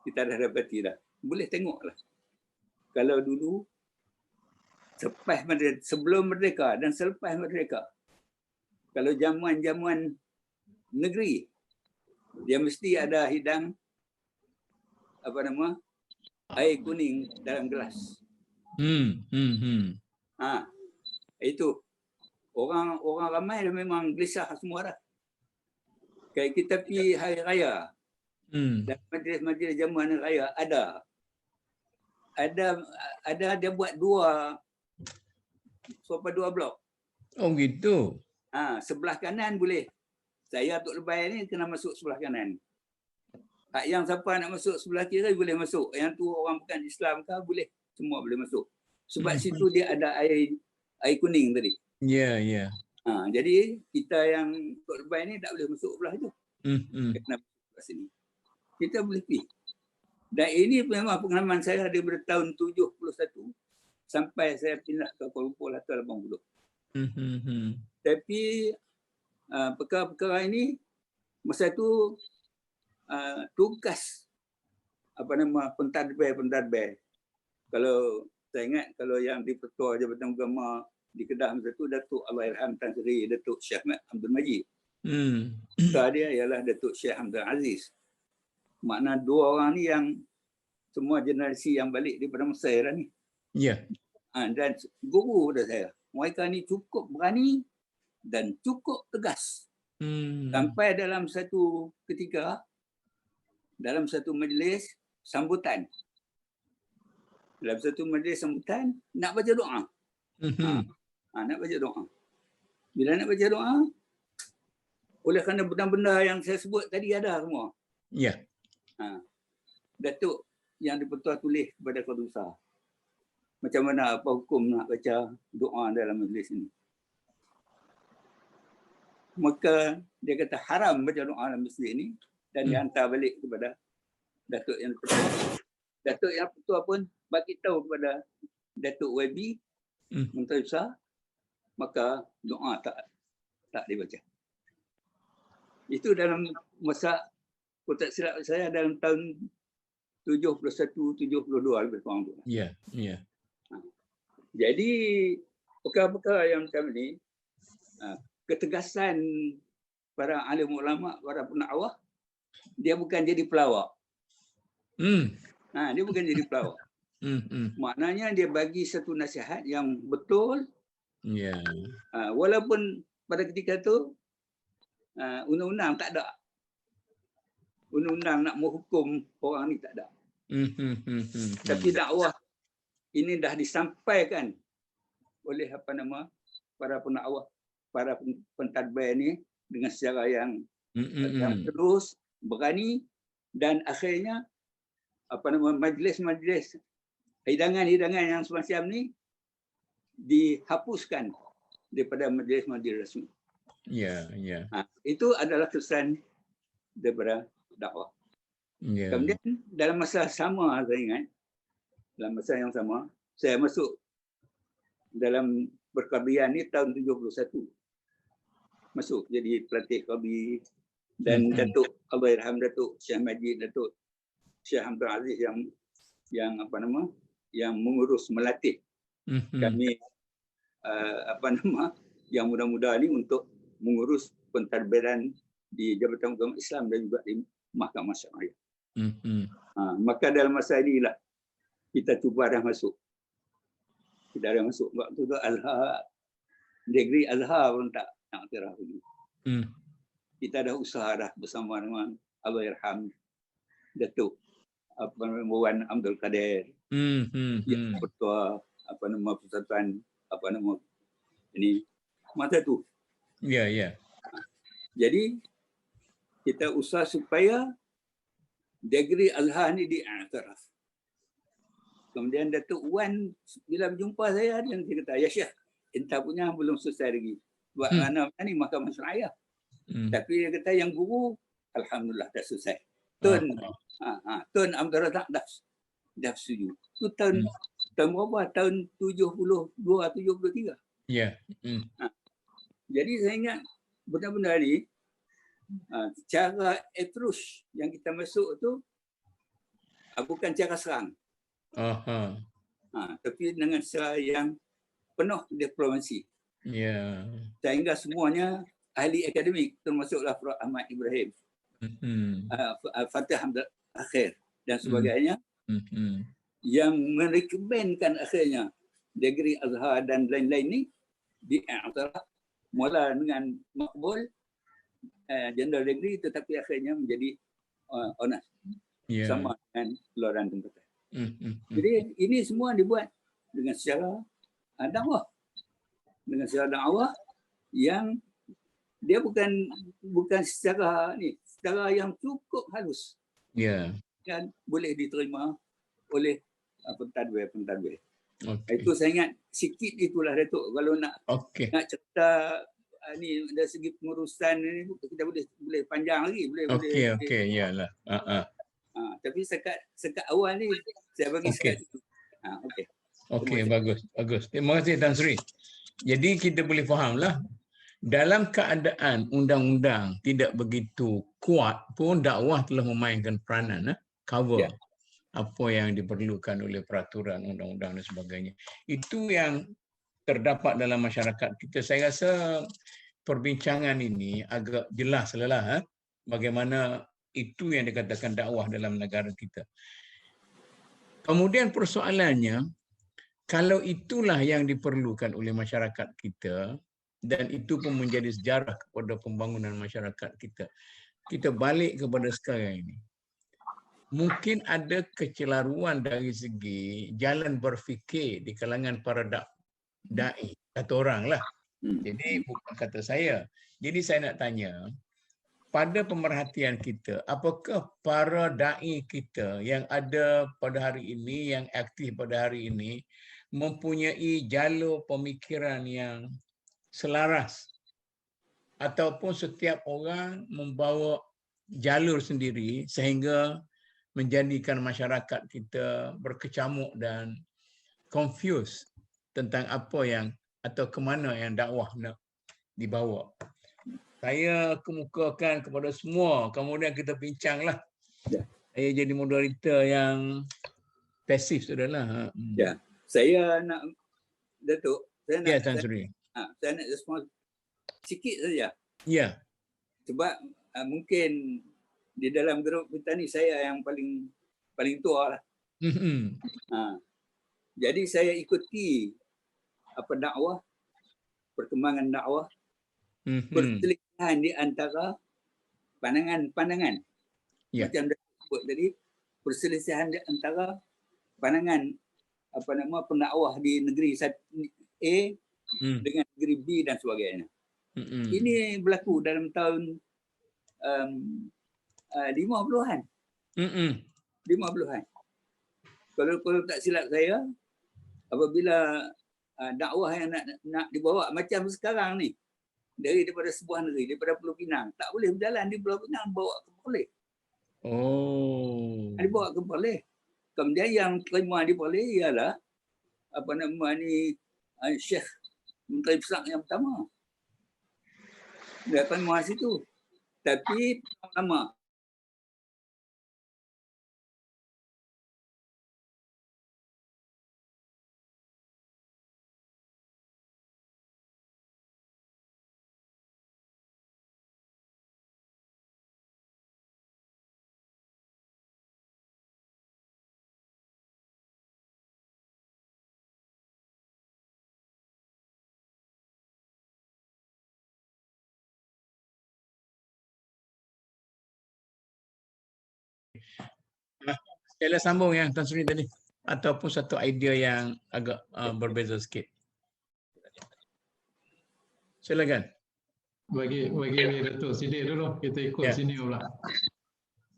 Kita dah dapati dah. Boleh tengoklah. Kalau dulu sebelum merdeka dan selepas merdeka, kalau jamuan-jamuan negeri, dia mesti ada hidang air kuning dalam gelas. Itu orang ramai dah memang gelisah semua dah. Kayak kita pergi hari raya, dan majlis-majlis jamuan hari raya ada dia buat dua blok. Oh gitu. Sebelah kanan boleh. Saya Tok Lebay ni kena masuk sebelah kanan. Hak yang siapa nak masuk sebelah kiri boleh masuk. Yang tu orang bukan Islam ke boleh. Semua boleh masuk. Sebab situ dia ada air kuning tadi. Ya. Jadi kita yang Tok Lebay ni tak boleh masuk sebelah tu. Kena masuk sini. Kita boleh pergi. Dan ini memang pengalaman saya daripada tahun 71 sampai saya pindah ke Kuala Lumpur tahun 80. Tapi perkara-perkara ini masa itu tugas pentadbir. Kalau saya ingat kalau yang di Pertua Jabatan Agama di Kedah masa itu Datuk Allahyarham Tan Sri Datuk Syekh Abdul Majid. Dia ialah Datuk Syekh Hamdan Aziz. Makna dua orang ni yang semua generasi yang balik daripada Mesir ni. Ya. Dan guru dah saya. Mereka ni cukup berani dan cukup tegas. Sampai dalam satu ketika, dalam satu majlis sambutan. Nak baca doa. Nak baca doa. Bila nak baca doa, oleh kerana benda-benda yang saya sebut tadi ada semua. Ya. Datuk yang di-Pertua tulis kepada Kedudukan. Macam mana apa hukum nak baca doa dalam majlis ini. Maka dia kata haram baca doa dalam majlis ini dan dihantar balik kepada Datuk yang di-Pertua. Datuk yang di-Pertua pun bagi tahu kepada Datuk YB Menteri Besar, maka doa tak dibaca. Itu dalam masa, kalau tak silap saya, dalam tahun 71-72 lebih kurang tu. Ya. Jadi perkara-perkara yang macam ni, ketegasan para alim ulama, para pendakwah, dia bukan jadi pelawak. Dia bukan jadi pelawak. Maknanya dia bagi satu nasihat yang betul. Walaupun pada ketika tu undang-undang tak ada. Undang-undang nak menghukum orang ni tak ada. Tapi dakwah ini dah disampaikan oleh para pendakwah, para pentadbir ni dengan secara yang terus berani, dan akhirnya majlis-majlis hidangan-hidangan yang semacam ni dihapuskan daripada majlis-majlis rasmi. Itu adalah kesan daripada dakwah. Kemudian dalam masa sama, saya ingat dalam masa yang sama saya masuk dalam perqadian ni tahun 71. Masuk jadi pelatih qadi, dan Datuk Allahyarham Datuk Syekh Majid, Datuk Syekh Hamdan Aziz yang mengurus melatih Kami yang muda-muda ni untuk mengurus pentadbiran di Jabatan Agama Islam dan juga di Mahkamah Syariah. Maka dalam masa inilah kita cuba dah masuk. Kita dah masuk waktu tu Azhar, degree Azhar pun tak nak kira lagi. Kita dah usaha dah bersama dengan Allahyarham Datuk Wan Abdul Kadir, yang ketua persatuan ini masa tu. Ya. Jadi kita usaha supaya degree Azhar ni diiktiraf. Kemudian Datuk Wan bila berjumpa saya, dia kata, ya Syekh, entah punya belum selesai lagi. Sebab anak ni Mahkamah Syariah. Tapi dia kata yang guru, alhamdulillah dah selesai. Tun Abdul Razak dah setuju. Itu tahun berapa? Tahun 72, 73. Ya. Jadi saya ingat benar-benar ni cara approach yang kita masuk tu bukan cara serang. Tapi dengan cara yang penuh diplomasi. Sehingga semuanya ahli akademik, termasuklah Prof. Ahmad Ibrahim, Fatih Hamdul Akhir dan sebagainya, yang merekomenkan akhirnya degree Azhar dan lain-lain ni diiktiraf mula dengan makbul general degree, tetapi akhirnya menjadi honors sama dengan keluaran tempatan. Jadi ini semua dibuat dengan secara dakwah, dengan secara dakwah yang dia bukan secara yang cukup halus, dan boleh diterima oleh pentadbir. Itu saya ingat sikit itulah Datuk. Kalau nak cerita ni dari segi pengurusan ni kita boleh panjang lagi, Iyalah. Tapi sekat awal ni saya bagi sekat itu. Bagus. Terima kasih Tan Sri. Jadi kita boleh fahamlah, dalam keadaan undang-undang tidak begitu kuat pun dakwah telah memainkan peranan cover apa yang diperlukan oleh peraturan undang-undang dan sebagainya. Itu yang terdapat dalam masyarakat kita. Saya rasa perbincangan ini agak jelas lah bagaimana itu yang dikatakan dakwah dalam negara kita. Kemudian persoalannya, kalau itulah yang diperlukan oleh masyarakat kita dan itu pun menjadi sejarah kepada pembangunan masyarakat kita, kita balik kepada sekarang ini. Mungkin ada kecelaruan dari segi jalan berfikir di kalangan para da'i, kata orang lah. Jadi bukan kata saya. Jadi saya nak tanya, pada pemerhatian kita, apakah para da'i kita yang ada pada hari ini, yang aktif pada hari ini, mempunyai jalur pemikiran yang selaras? Ataupun setiap orang membawa jalur sendiri sehingga menjadikan masyarakat kita berkecamuk dan confused tentang apa yang atau ke mana yang dakwah nak dibawa. Saya kemukakan kepada semua, kemudian kita bincanglah. Saya jadi moderator yang pasif sudahlah. Saya nak Datuk, saya nak respon sikit saja. Sebab mungkin di dalam grup kita ni saya yang paling tua lah. Jadi saya ikuti dakwah, perkembangan dakwah, perselisihan di antara pandangan-pandangan. Macam dah sebut tadi, perselisihan di antara pandangan pendakwah di negeri A dengan negeri B dan sebagainya. Ini berlaku dalam tahun 50-an. 50-an. Kalau tak silap saya, apabila dakwah yang nak dibawa macam sekarang ni, daripada sebuah negeri, daripada Pulau Pinang, tak boleh berjalan di Pulau Pinang, bawa ke Perlis. Dibawa ke Perlis. Kemudian yang terima di Perlis ialah Syekh Menteri Besar yang pertama. Dia terima situ. Tapi lama Saya sambung yang Tan Sri tadi ataupun satu idea yang agak berbeza sikit. Silakan. Bagi Datuk Siddiq dulu, kita ikut sini pula.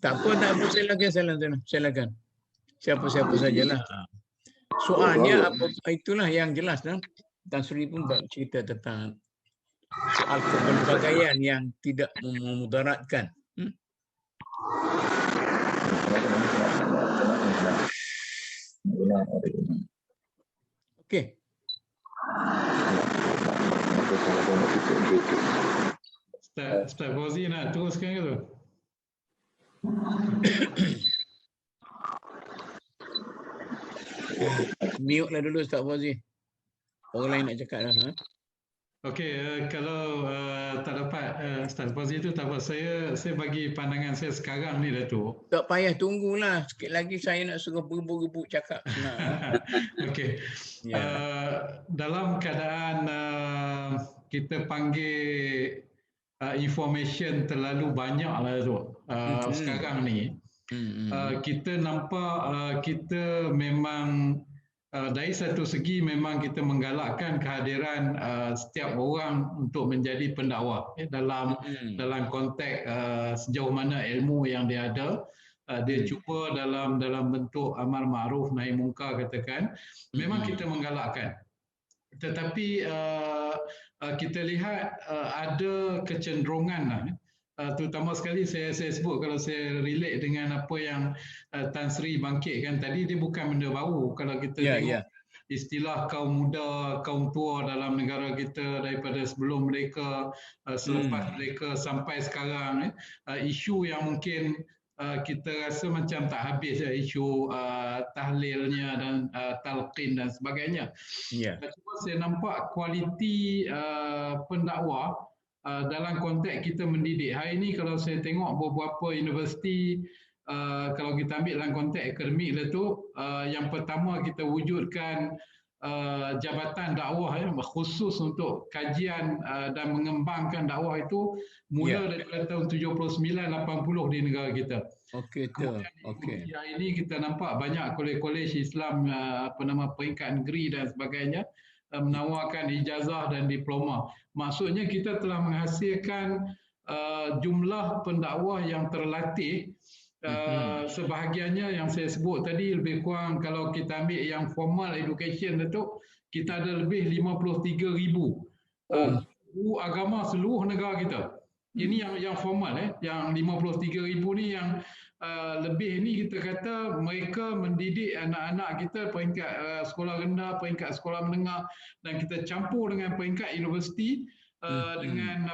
Tak apa, silakan. Siapa-siapa sajalah. Soalnya apa itulah yang jelas kan. Tan Sri pun cerita tentang soal kepelbagaian yang tidak memudaratkan. Okey. Ustaz Fauzi nak teruskan ke tu? Mute lah dulu Ustaz Fauzi. Orang lain nak cakap dah. Okey, kalau tak dapat Ustaz Fauzi tu tak apa. Saya bagi pandangan saya sekarang ni Datuk. Tak payah tunggulah. Sikit lagi saya nak suruh berebut-rebut cakap. Okey. Dalam keadaan kita panggil information terlalu banyak lah Datuk. Sekarang ni kita nampak kita memang dari satu segi memang kita menggalakkan kehadiran setiap orang untuk menjadi pendakwa dalam konteks sejauh mana ilmu yang dia ada, dia cuba dalam bentuk amar ma'ruf nahi munkar katakan, memang kita menggalakkan. Tetapi kita lihat ada kecenderungan terutama sekali saya sebut kalau saya relate dengan apa yang Tan Sri bangkitkan tadi, dia bukan benda baru. Kalau kita tengok istilah kaum muda, kaum tua dalam negara kita daripada sebelum mereka, selepas mereka sampai sekarang, isu yang mungkin kita rasa macam tak habis, isu tahlilnya dan talqin dan sebagainya. Cuma saya nampak kualiti pendakwa dalam konteks kita mendidik. Hari ini kalau saya tengok beberapa universiti, kalau kita ambil dalam konteks akademik lah tu, yang pertama kita wujudkan jabatan dakwah khusus untuk kajian dan mengembangkan dakwah itu mula daripada tahun 79-80 di negara kita. Okey tu. Okey. Hari ini kita nampak banyak kolej-kolej Islam peringkat negeri dan sebagainya menawarkan ijazah dan diploma. Maksudnya kita telah menghasilkan jumlah pendakwah yang terlatih. Sebahagiannya yang saya sebut tadi lebih kurang, kalau kita ambil yang formal education itu, kita ada lebih 53,000 guru agama seluruh negara kita. Ini yang formal, yang 53,000 ni yang lebih ni kita kata mereka mendidik anak-anak kita peringkat sekolah rendah, peringkat sekolah menengah, dan kita campur dengan peringkat universiti dengan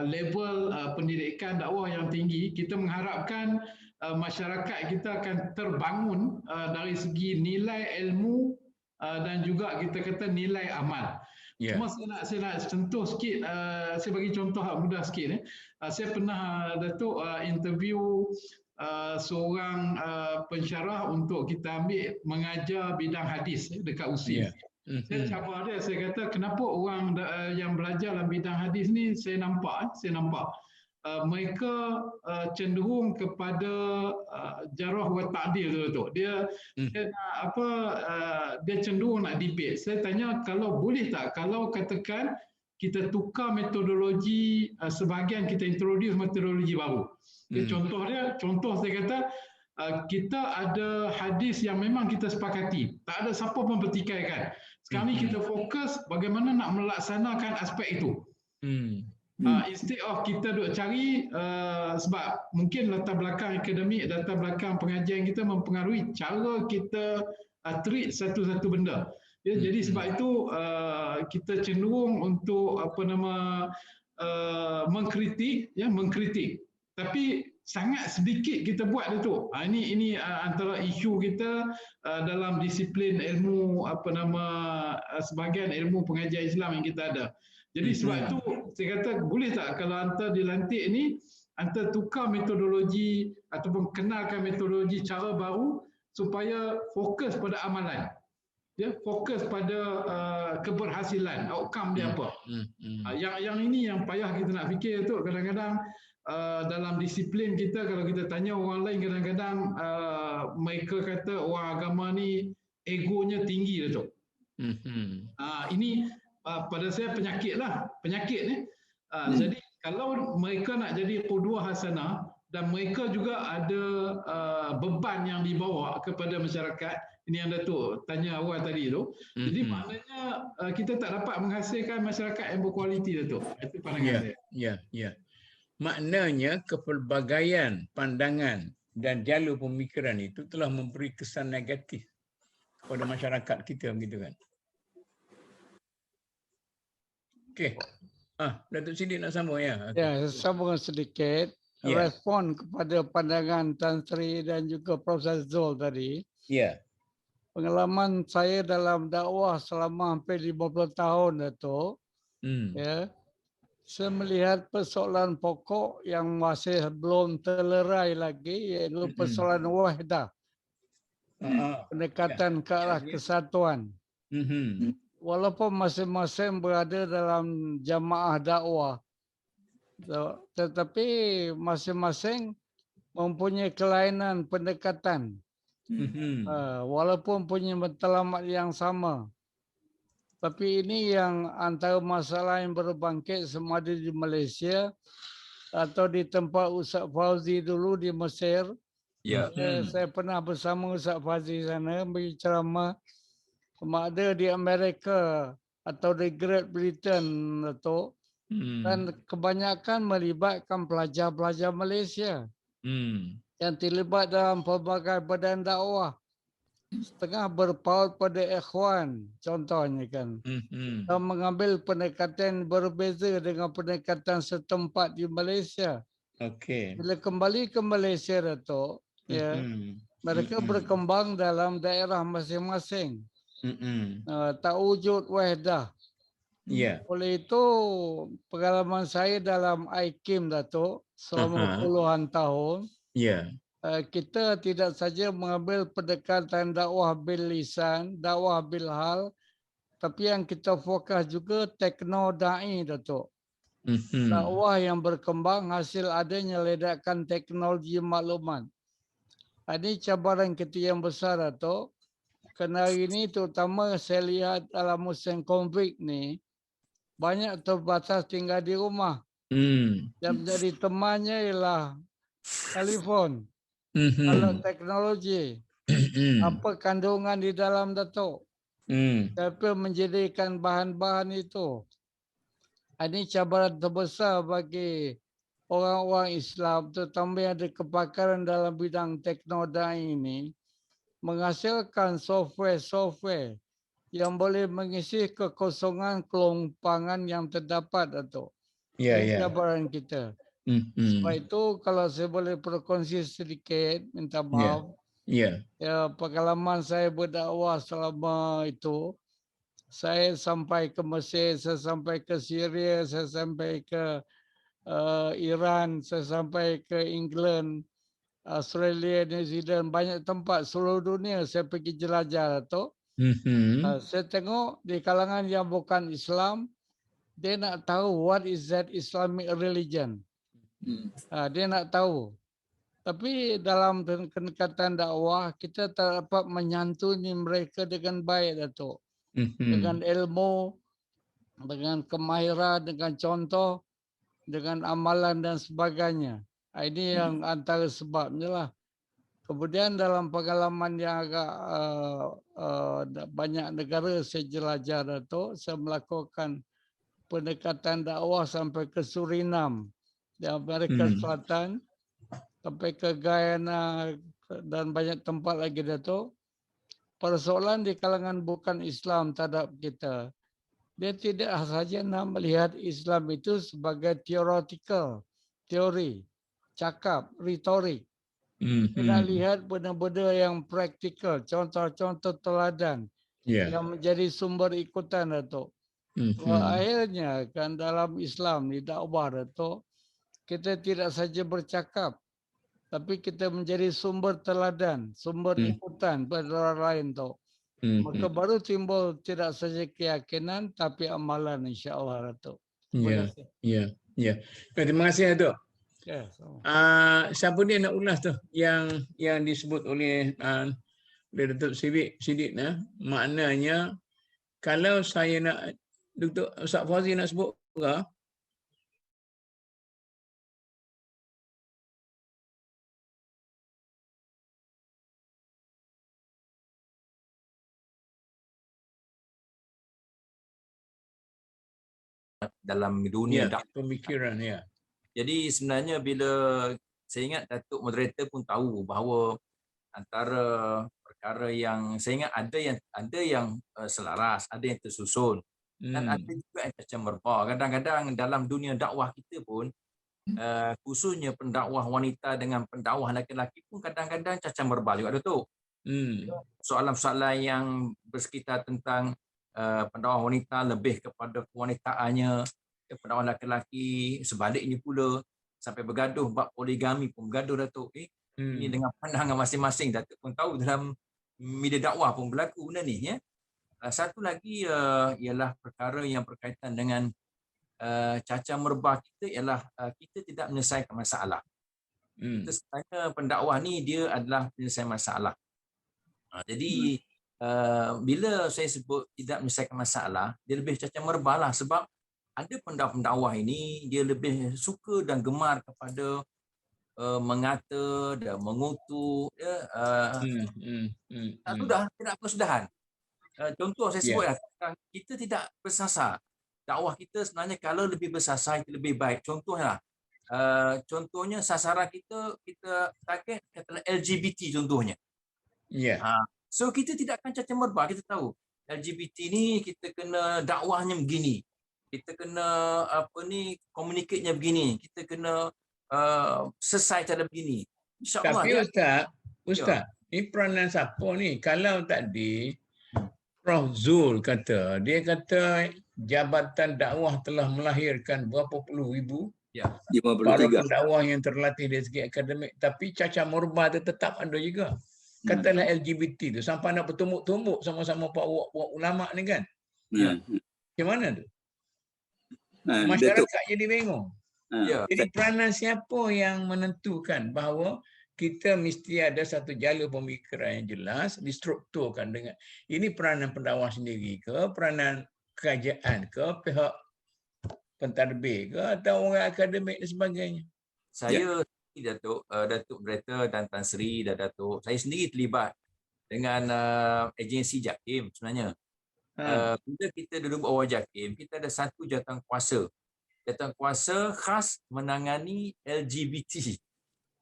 level pendidikan dakwah yang tinggi. Kita mengharapkan masyarakat kita akan terbangun dari segi nilai ilmu dan juga kita kata nilai amal. Cuma saya nak sentuh sikit, saya bagi contoh mudah sikit. Saya pernah Datuk interview seorang pensyarah untuk kita ambil mengajar bidang hadis dekat USIM. Saya cabar dia, saya kata kenapa orang yang belajar dalam bidang hadis ni saya nampak mereka cenderung kepada jarah wa ta'dil tu. Dia nak dia cenderung nak debate. Saya tanya, kalau boleh tak kalau katakan kita tukar metodologi, sebahagian kita introduce metodologi baru. Contoh saya kata kita ada hadis yang memang kita sepakati, tak ada siapa pun bertikaikan. Sekarang ni kita fokus bagaimana nak melaksanakan aspek itu. Instead of kita duk cari, sebab mungkin latar belakang akademik, latar belakang pengajian kita mempengaruhi cara kita treat satu-satu benda. Jadi sebab itu kita cenderung untuk mengkritik. Tapi sangat sedikit kita buat itu. Ini antara isu kita dalam disiplin ilmu sebahagian ilmu pengajian Islam yang kita ada. Jadi sebab itu saya kata boleh tak kalau anta dilantik ni, anta tukar metodologi ataupun kenalkan metodologi cara baru supaya fokus pada amalan. Fokus pada keberhasilan, outcome dia apa. Yang ini yang payah kita nak fikir tu. Kadang-kadang dalam disiplin kita, kalau kita tanya orang lain, kadang-kadang mereka kata orang agama ni egonya tinggi, Datuk. Ini pada saya penyakit ni. Jadi kalau mereka nak jadi qudwah hasanah dan mereka juga ada beban yang dibawa kepada masyarakat, ini yang Datuk tanya awal tadi tu. Jadi maknanya kita tak dapat menghasilkan masyarakat yang berkualiti, Datuk. Itu pandangan saya. Ya. Maknanya kepelbagaian pandangan dan jalur pemikiran itu telah memberi kesan negatif kepada masyarakat kita, begitu kan? Okey. Datuk Siddiq nak sambung ya? Okay. Ya, sambung sedikit. Respon kepada pandangan Tan Sri dan juga Prof. Zul tadi. Ya. Pengalaman saya dalam dakwah selama hampir 50 tahun, Datuk. Ya. Saya melihat persoalan pokok yang masih belum terlerai lagi, iaitu persoalan wahdah. Pendekatan ke arah kesatuan. Walaupun masing-masing berada dalam jamaah dakwah, tetapi masing-masing mempunyai kelainan pendekatan. Walaupun punya matlamat yang sama. Tapi ini yang antara masalah yang berbangkit sama ada di Malaysia atau di tempat Ustaz Fauzi dulu di Mesir. Saya pernah bersama Ustaz Fauzi sana berceramah. Sama ada di Amerika atau di Great Britain, Datuk. Dan kebanyakan melibatkan pelajar-pelajar Malaysia yang terlibat dalam pelbagai badan dakwah. Setengah berpaut pada ikhwan, contohnya kan. Dan mengambil pendekatan berbeza dengan pendekatan setempat di Malaysia. Bila kembali ke Malaysia, Datuk, mereka berkembang dalam daerah masing-masing. Tak wujud wahdah. Oleh itu, pengalaman saya dalam IKIM, Datuk, selama puluhan tahun, kita tidak saja mengambil pendekatan dakwah bil lisan, dakwah bil hal, tapi yang kita fokus juga tekno-da'i, Datuk. Dakwah yang berkembang hasil adanya ledakan teknologi maklumat. Ini cabaran kita yang besar, Datuk. Kerana hari ini terutama saya lihat dalam musim konflik ni, banyak terbatas tinggal di rumah. Yang menjadi temannya ialah telefon. Kalau teknologi, apa kandungan di dalam, Datuk? Siapa menjadikan bahan-bahan itu? Ini cabaran terbesar bagi orang-orang Islam, terutama yang ada kepakaran dalam bidang teknologi ini, menghasilkan software yang boleh mengisi kekosongan kelompangan yang terdapat, Datuk. Ini cabaran kita. Sebab itu kalau saya boleh berkongsi sedikit, minta maaf. Ya, pengalaman saya berdakwah selama itu, saya sampai ke Mesir, saya sampai ke Syria, saya sampai ke Iran, saya sampai ke England, Australia, New Zealand, banyak tempat seluruh dunia saya pergi jelajah, Datuk. Saya tengok di kalangan yang bukan Islam, dia nak tahu what is that Islamic religion. Dia nak tahu. Tapi dalam pendekatan dakwah, kita tak dapat menyantuni mereka dengan baik, Datuk. Dengan ilmu, dengan kemahiran, dengan contoh, dengan amalan dan sebagainya. Ini yang antara sebabnya lah. Kemudian dalam pengalaman yang agak banyak negara saya jelajah, Datuk, saya melakukan pendekatan dakwah sampai ke Suriname di Amerika Selatan, sampai ke Guyana dan banyak tempat lagi, Datuk. Persoalan di kalangan bukan Islam terhadap kita, dia tidak saja nak melihat Islam itu sebagai theoretical, teori, cakap, retorik. Dia nak lihat benda-benda yang praktikal, contoh-contoh teladan yang menjadi sumber ikutan, Datuk. Akhirnya kan dalam Islam ni dakwah, Datuk, kita tidak saja bercakap, tapi kita menjadi sumber teladan, sumber ikutan pada orang lain, tu. Maka baru timbul tidak saja keyakinan tapi amalan, insya-Allah, Datuk. Ya. Terima kasih, Datuk. Siapa dia nak ulas tu yang disebut oleh Datuk Siddiq maknanya kalau saya nak Dr. Ustaz Fauzi nak sebut ke? Dalam dunia pemikiran ya. Jadi sebenarnya bila saya ingat Datuk Moderator pun tahu bahawa antara perkara yang saya ingat ada yang selaras, ada yang tersusun dan ada juga yang cacah merbau. Kadang-kadang dalam dunia dakwah kita pun khususnya pendakwah wanita dengan pendakwah lelaki pun kadang-kadang cacah merbau juga Datuk. Soalan-soalan yang bersekitar tentang pendakwah wanita lebih kepada kewanitaannya, pendakwah lelaki sebaliknya pula sampai bergaduh bab poligami pun bergaduh Datuk. Ini dengan pandangan masing-masing. Datuk pun tahu dalam media dakwah pun berlaku benda ni ya. Satu lagi ialah perkara yang berkaitan dengan cacah merbau kita ialah kita tidak menyelesaikan masalah. Kita sebenarnya pendakwah ni dia adalah penyelesaian masalah. Jadi bila saya sebut tidak menyelesaikan masalah, dia lebih cacah merbau lah sebab ada pendakwah ini dia lebih suka dan gemar kepada mengata dan mengutuk tak sudah, tidak kesudahan. Contoh saya sebutlah, kita tidak bersasar. Dakwah kita sebenarnya kalau lebih bersasar itu lebih baik. Contohnya sasaran kita target katalah LGBT contohnya. So kita tidak akan cacah merbau. Kita tahu LGBT ni kita kena dakwahnya begini. Kita kena communicate-nya begini. Kita kena selesai cara begini. InsyaAllah. Tapi Ustaz, ni peranan siapa ni? Kalau tadi Prof. Zul kata, dia kata Jabatan Dakwah telah melahirkan berapa puluh ribu para pendakwah yang terlatih dari segi akademik, tapi cacah merbau itu tetap ada juga. Katalah LGBT tu sampai nak bertumbuk-tumbuk sama-sama pak ulama ni kan. Macam mana tu? Masyarakat jadi bingung. Jadi peranan siapa yang menentukan bahawa kita mesti ada satu jalur pemikiran yang jelas, distrukturkan dengan ini peranan pendakwah sendiri ke, peranan kerajaan ke, pihak pentadbir ke, atau orang akademik dan sebagainya. Saya Datuk Moderator dan Tan Sri dan Datuk, saya sendiri terlibat dengan agensi JAKIM sebenarnya. Bila kita duduk bawah JAKIM, kita ada satu jawatankuasa khas menangani LGBT.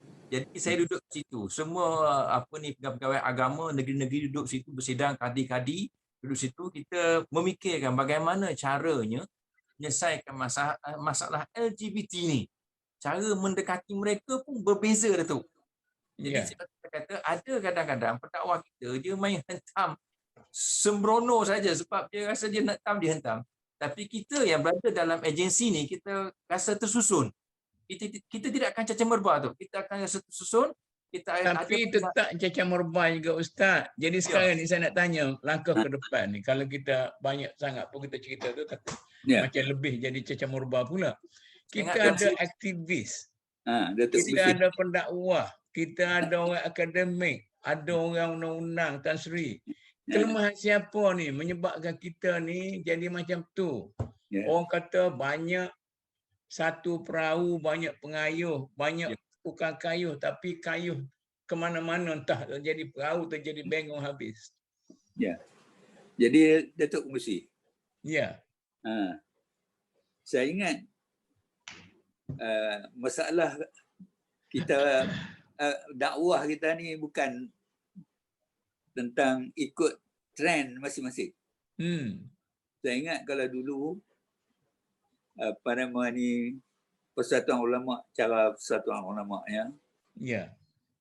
Jadi saya duduk di situ. Semua pegawai agama negeri-negeri duduk situ bersidang, kadi-kadi duduk situ. Kita memikirkan bagaimana caranya menyelesaikan masalah LGBT ni. Cara mendekati mereka pun berbeza Datuk. Jadi saya kata ada kadang-kadang pendakwah kita dia main hentam sembrono saja sebab dia rasa dia nak hentam, dia hentam. Tapi kita yang berada dalam agensi ni kita rasa tersusun. Kita tidak akan cacah merbau tu. Kita akan rasa tersusun. Tapi tetap cacah merbau juga Ustaz. Jadi sekarang ni saya nak tanya langkah ke depan ni. Kalau kita banyak sangat pun kita cerita tu takut macam lebih jadi cacah merbau pula. Kita ada aktivis. Kita ada pendakwah. Kita ada orang akademik. Ada orang undang-undang, Tan Sri. Kelemahan siapa ni menyebabkan kita ni jadi macam tu? Orang kata banyak satu perahu, banyak pengayuh, banyak tukang kayuh, tapi kayuh ke mana-mana entah jadi perahu terjadi bengong habis. Jadi Datuk Pengerusi. Saya ingat masalah kita dakwah kita ni bukan tentang ikut trend masing-masing. Saya ingat kalau dulu Persatuan Ulama, cara Persatuan Ulama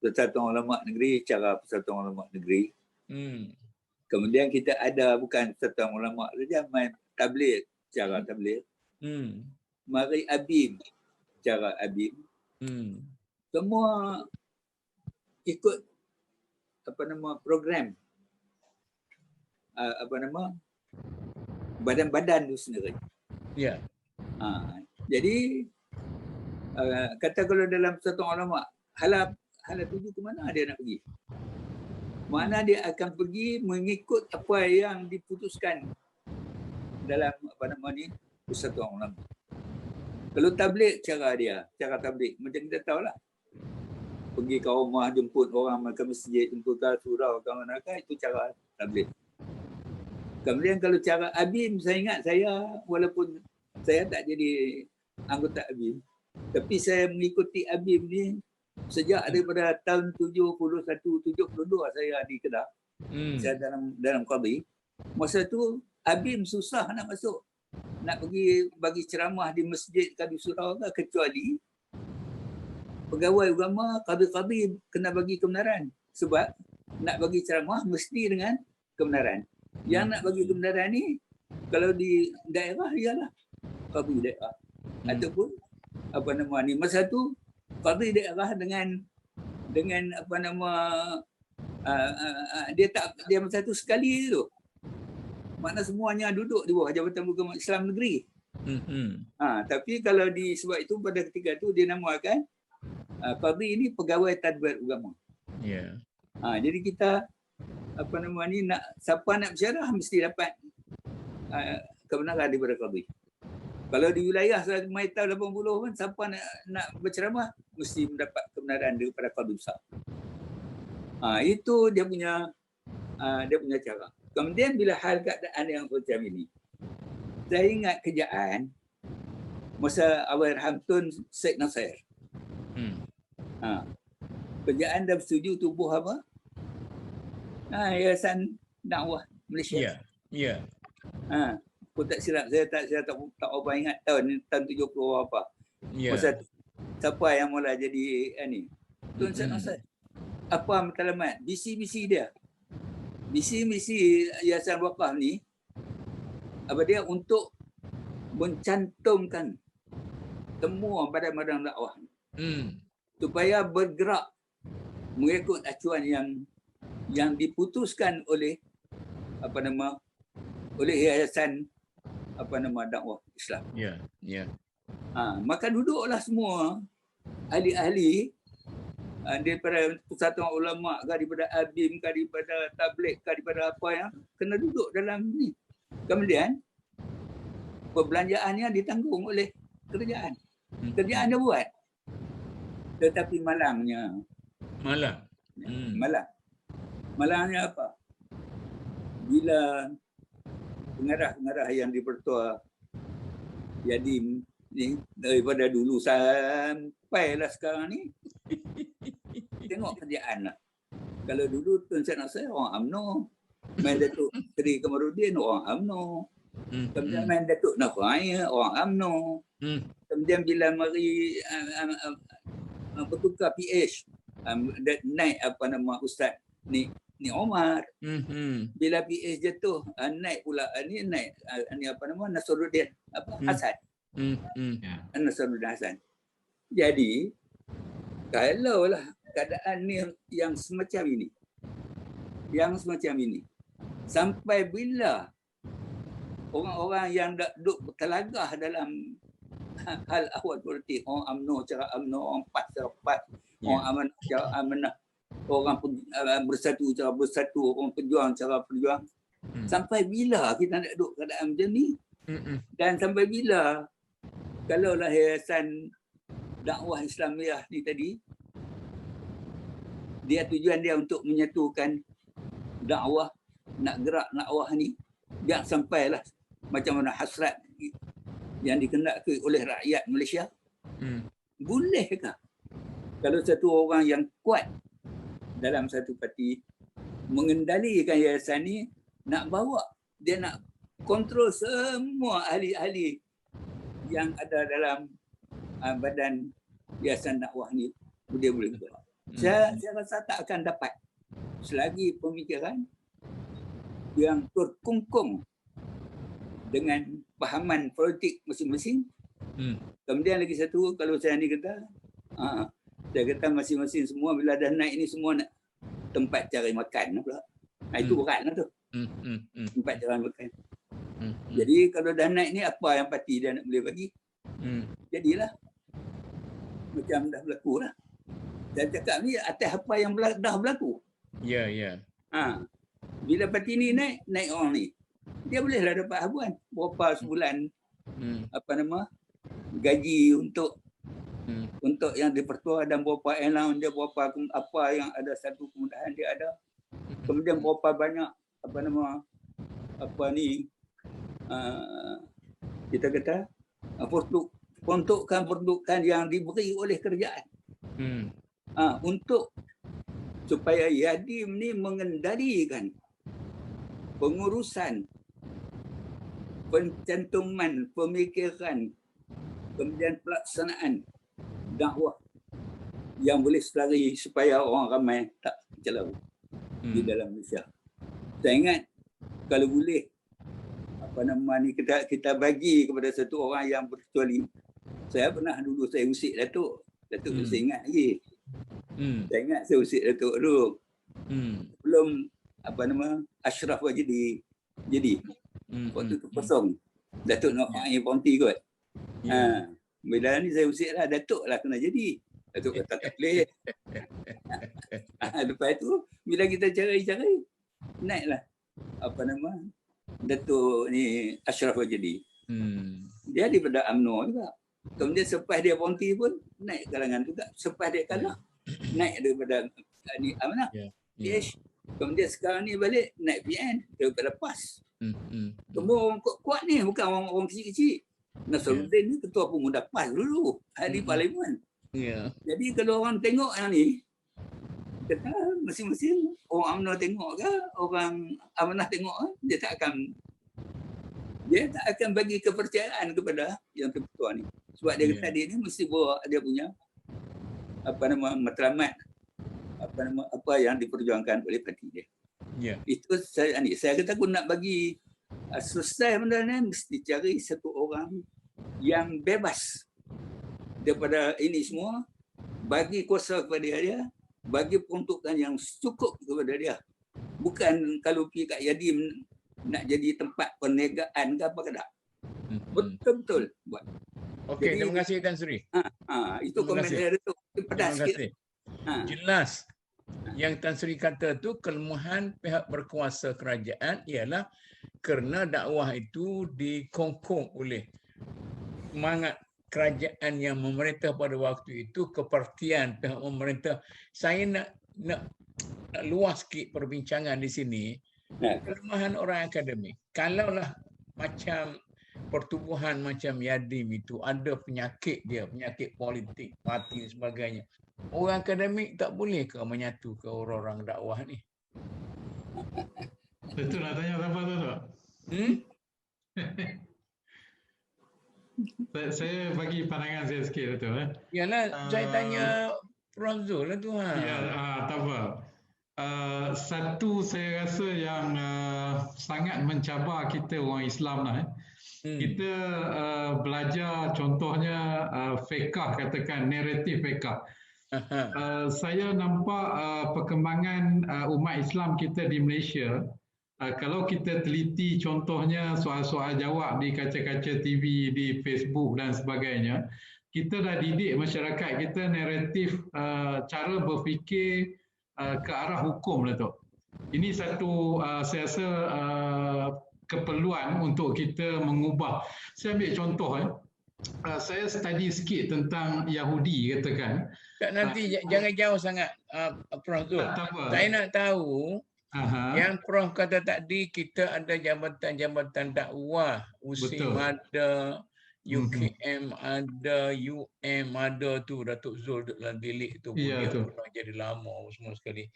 Persatuan Ulama Negeri, cara Persatuan Ulama Negeri. Kemudian kita ada bukan Persatuan Ulama saja, main tabligh, cara tabligh. Mari Abim, cara Abim. Semua ikut program badan-badan itu sendiri. Jadi kata kalau dalam satu ulama, hala tuju ke mana dia nak pergi? Mana dia akan pergi mengikut apa yang diputuskan dalam persatuan ulama. Kalau tabligh cara tabligh macam kita tahulah. Pergi ke rumah, jemput orang ke masjid, jemput ke surau, ke mana-mana, itu cara tabligh. Kemudian kalau cara ABIM, saya ingat saya, walaupun saya tak jadi anggota ABIM, tapi saya mengikuti ABIM ni sejak daripada tahun 71-72 saya di Kedah. Saya dalam qadhi. Masa tu ABIM susah nak masuk. Nak pergi bagi ceramah di masjid ke di surau kecuali pegawai agama, qadhi-qadhi kena bagi kebenaran. Sebab nak bagi ceramah mesti dengan kebenaran. Yang nak bagi kebenaran ni kalau di daerah ialah qadhi daerah. Ataupun masa tu qadhi daerah dengan dia masa tu sekali tu. Makna semuanya duduk di bawah Jabatan Agama Islam Negeri. Tapi kalau sebab itu pada ketika tu dia namakan qadhi ini pegawai tadbir agama. Jadi kita siapa nak bersyarah mesti dapat kebenaran daripada qadhi. Kalau di wilayah Maitau 80 pun siapa nak berceramah mesti mendapat kebenaran daripada qadhi besar. Itu dia punya cara. Kemudian bila hal keadaan yang macam ini, saya ingat kejayaan masa Allahyarham Tun Syed Nasir. Kerajaan dah bersetuju tubuh apa? Yayasan Dakwah Malaysia. Ya. Aku tak silap, saya tak apa ingat tahun 70 apa. Masa tu, siapa yang mula jadi Tun Syed Nasir. Apa matlamat? Misi dia. Misi Yayasan Wakaf ni dia untuk mencantumkan semua badan-badan dakwah supaya bergerak mengikut acuan yang diputuskan oleh oleh Yayasan Dakwah Islam. Maka duduklah semua ahli-ahli daripada persatuan ulama, daripada ABIM, daripada tabligh, daripada apa yang kena duduk dalam ni. Kemudian perbelanjaannya ditanggung oleh kerajaan. Kerajaan dia buat. Tetapi malangnya. Malangnya apa? Bila pengarah-pengarah yang dipertua Yadim ni daripada dulu sampailah sekarang ni tengok kerjaan lah. Kalau dulu Tun Syed Nasir orang UMNO, main Datuk Seri Kamarudin orang UMNO, kemudian main Datuk Nafaya orang UMNO, kemudian bila mari bertukar PH naik Ustaz ni Omar, bila PH jatuh naik pula naik Nasruddin Hasan. Nasruddin Hasan. Jadi kalaulah keadaan ni yang semacam ini sampai bila orang-orang yang duduk bertelagah dalam hal ahwal politik, orang UMNO cara UMNO, orang PAS cara PAS, orang Amanah cara Amanah, orang bersatu cara bersatu, orang pejuang cara pejuang, sampai bila kita nak duduk keadaan macam ni? Dan sampai bila kalaulah Yayasan Dakwah Islamiah ni tadi dia tujuan dia untuk menyatukan dakwah, nak gerak dakwah ni, jangan sampailah macam mana hasrat yang dikendaki oleh rakyat Malaysia. Bolehkah kalau satu orang yang kuat dalam satu parti mengendalikan yayasan ni, nak bawa dia nak kontrol semua ahli-ahli yang ada dalam badan yayasan dakwah ni, dia boleh buat. Saya rasa tak akan dapat selagi pemikiran yang terkungkung dengan fahaman politik masing-masing. Kemudian lagi satu, kalau saya ni kata, saya kata masing-masing semua bila dah naik ni semua nak tempat cari makan pula. Itu berat lah tu. Tempat cari makan. Jadi kalau dah naik ni apa yang parti dia nak boleh bagi? Jadilah macam dah berlaku lah. Saya cakap ni atas apa yang dah berlaku. Ya, ya. Bila parti ni naik orang ni, dia bolehlah dapat habuan berapa sebulan gaji untuk yang dipertua dan berapa allowance dia, berapa apa yang ada satu kemudahan dia ada. Kemudian berapa banyak kita kata peruntukan yang diberi oleh kerajaan untuk supaya Yadim ni mengendalikan pengurusan, pencantuman, pemikiran, kemudian pelaksanaan dakwah yang boleh selari supaya orang ramai tak celau di dalam Malaysia. Saya ingat kalau boleh kita bagi kepada satu orang yang berkecuali. Saya pernah dulu saya usik Datuk saya ingat lagi. Saya ingat saya usik Datuk dulu. Belum Ashraf jadi. Waktu tu kosong. Datuk nak bounty kot. Bila ni saya usik lah, Datuk lah kena jadi. Datuk kata tak boleh. Lepas tu bila kita cari naiklah Datuk ni Ashraf jadi. Dia daripada UMNO juga. Kemudian selepas dia bounty pun naik kalangan juga. Selepas dia kalah naik daripada ni amanah. PH. Kemudian sekarang ni balik naik PN daripada PAS. Semua orang kuat ni, bukan orang kecil-kecil. Nasruddin ni ketua pemuda PAS dulu, ahli parlimen. Jadi kalau orang tengok yang ni, kata masing-masing orang UMNO tengok ke, orang amanah tengok ke, dia tak akan bagi kepercayaan kepada yang terketua ni. Sebab dia kata dia ni mesti bawa dia punya matlamat apa yang diperjuangkan oleh parti dia. Itu saya kata aku nak bagi selesai benda ni, mesti cari satu orang yang bebas daripada ini semua, bagi kuasa kepada dia, bagi peruntukan yang cukup kepada dia. Bukan kalau pergi kat Yadim nak jadi tempat perniagaan ke apa ke tak. Betul-betul buat. Okey, terima kasih Tan Sri. Itu komen saya tu pedas sikit. Jelas. Yang Tan Sri kata tu kelemahan pihak berkuasa kerajaan ialah kerana dakwah itu dikongkong oleh semangat kerajaan yang memerintah pada waktu itu, kepartian pihak memerintah. Saya nak luas sikit perbincangan di sini. Kelemahan orang akademik. Kalaulah macam pertubuhan macam Yadim itu ada penyakit dia, penyakit politik, parti dan sebagainya. Orang akademik tak boleh ke menyatu ke orang-orang dakwah ni? Itu nak tanya siapa tu? Saya bagi pandangan saya sikit tu. Yalah, saya tanya Prof. Zul lah tu. Tak apa. Satu saya rasa yang sangat mencabar kita orang Islam lah. Kita belajar contohnya fiqh, katakan naratif fiqh. Saya nampak perkembangan umat Islam kita di Malaysia, kalau kita teliti contohnya soal-soal jawab di kaca-kaca TV, di Facebook dan sebagainya, kita dah didik masyarakat kita naratif cara berfikir ke arah hukum lah tu. Ini satu saya rasa keperluan untuk kita mengubah. Saya ambil contoh saya study sikit tentang Yahudi katakan. Nanti jangan jauh sangat Prof. Zul. Saya nak tahu yang Prof kata tadi kita ada jabatan-jabatan dakwah, USIM ada, UKM ada, UM ada tu, Datuk Zul dalam bilik tu pun dia pernah jadi lama semua sekali.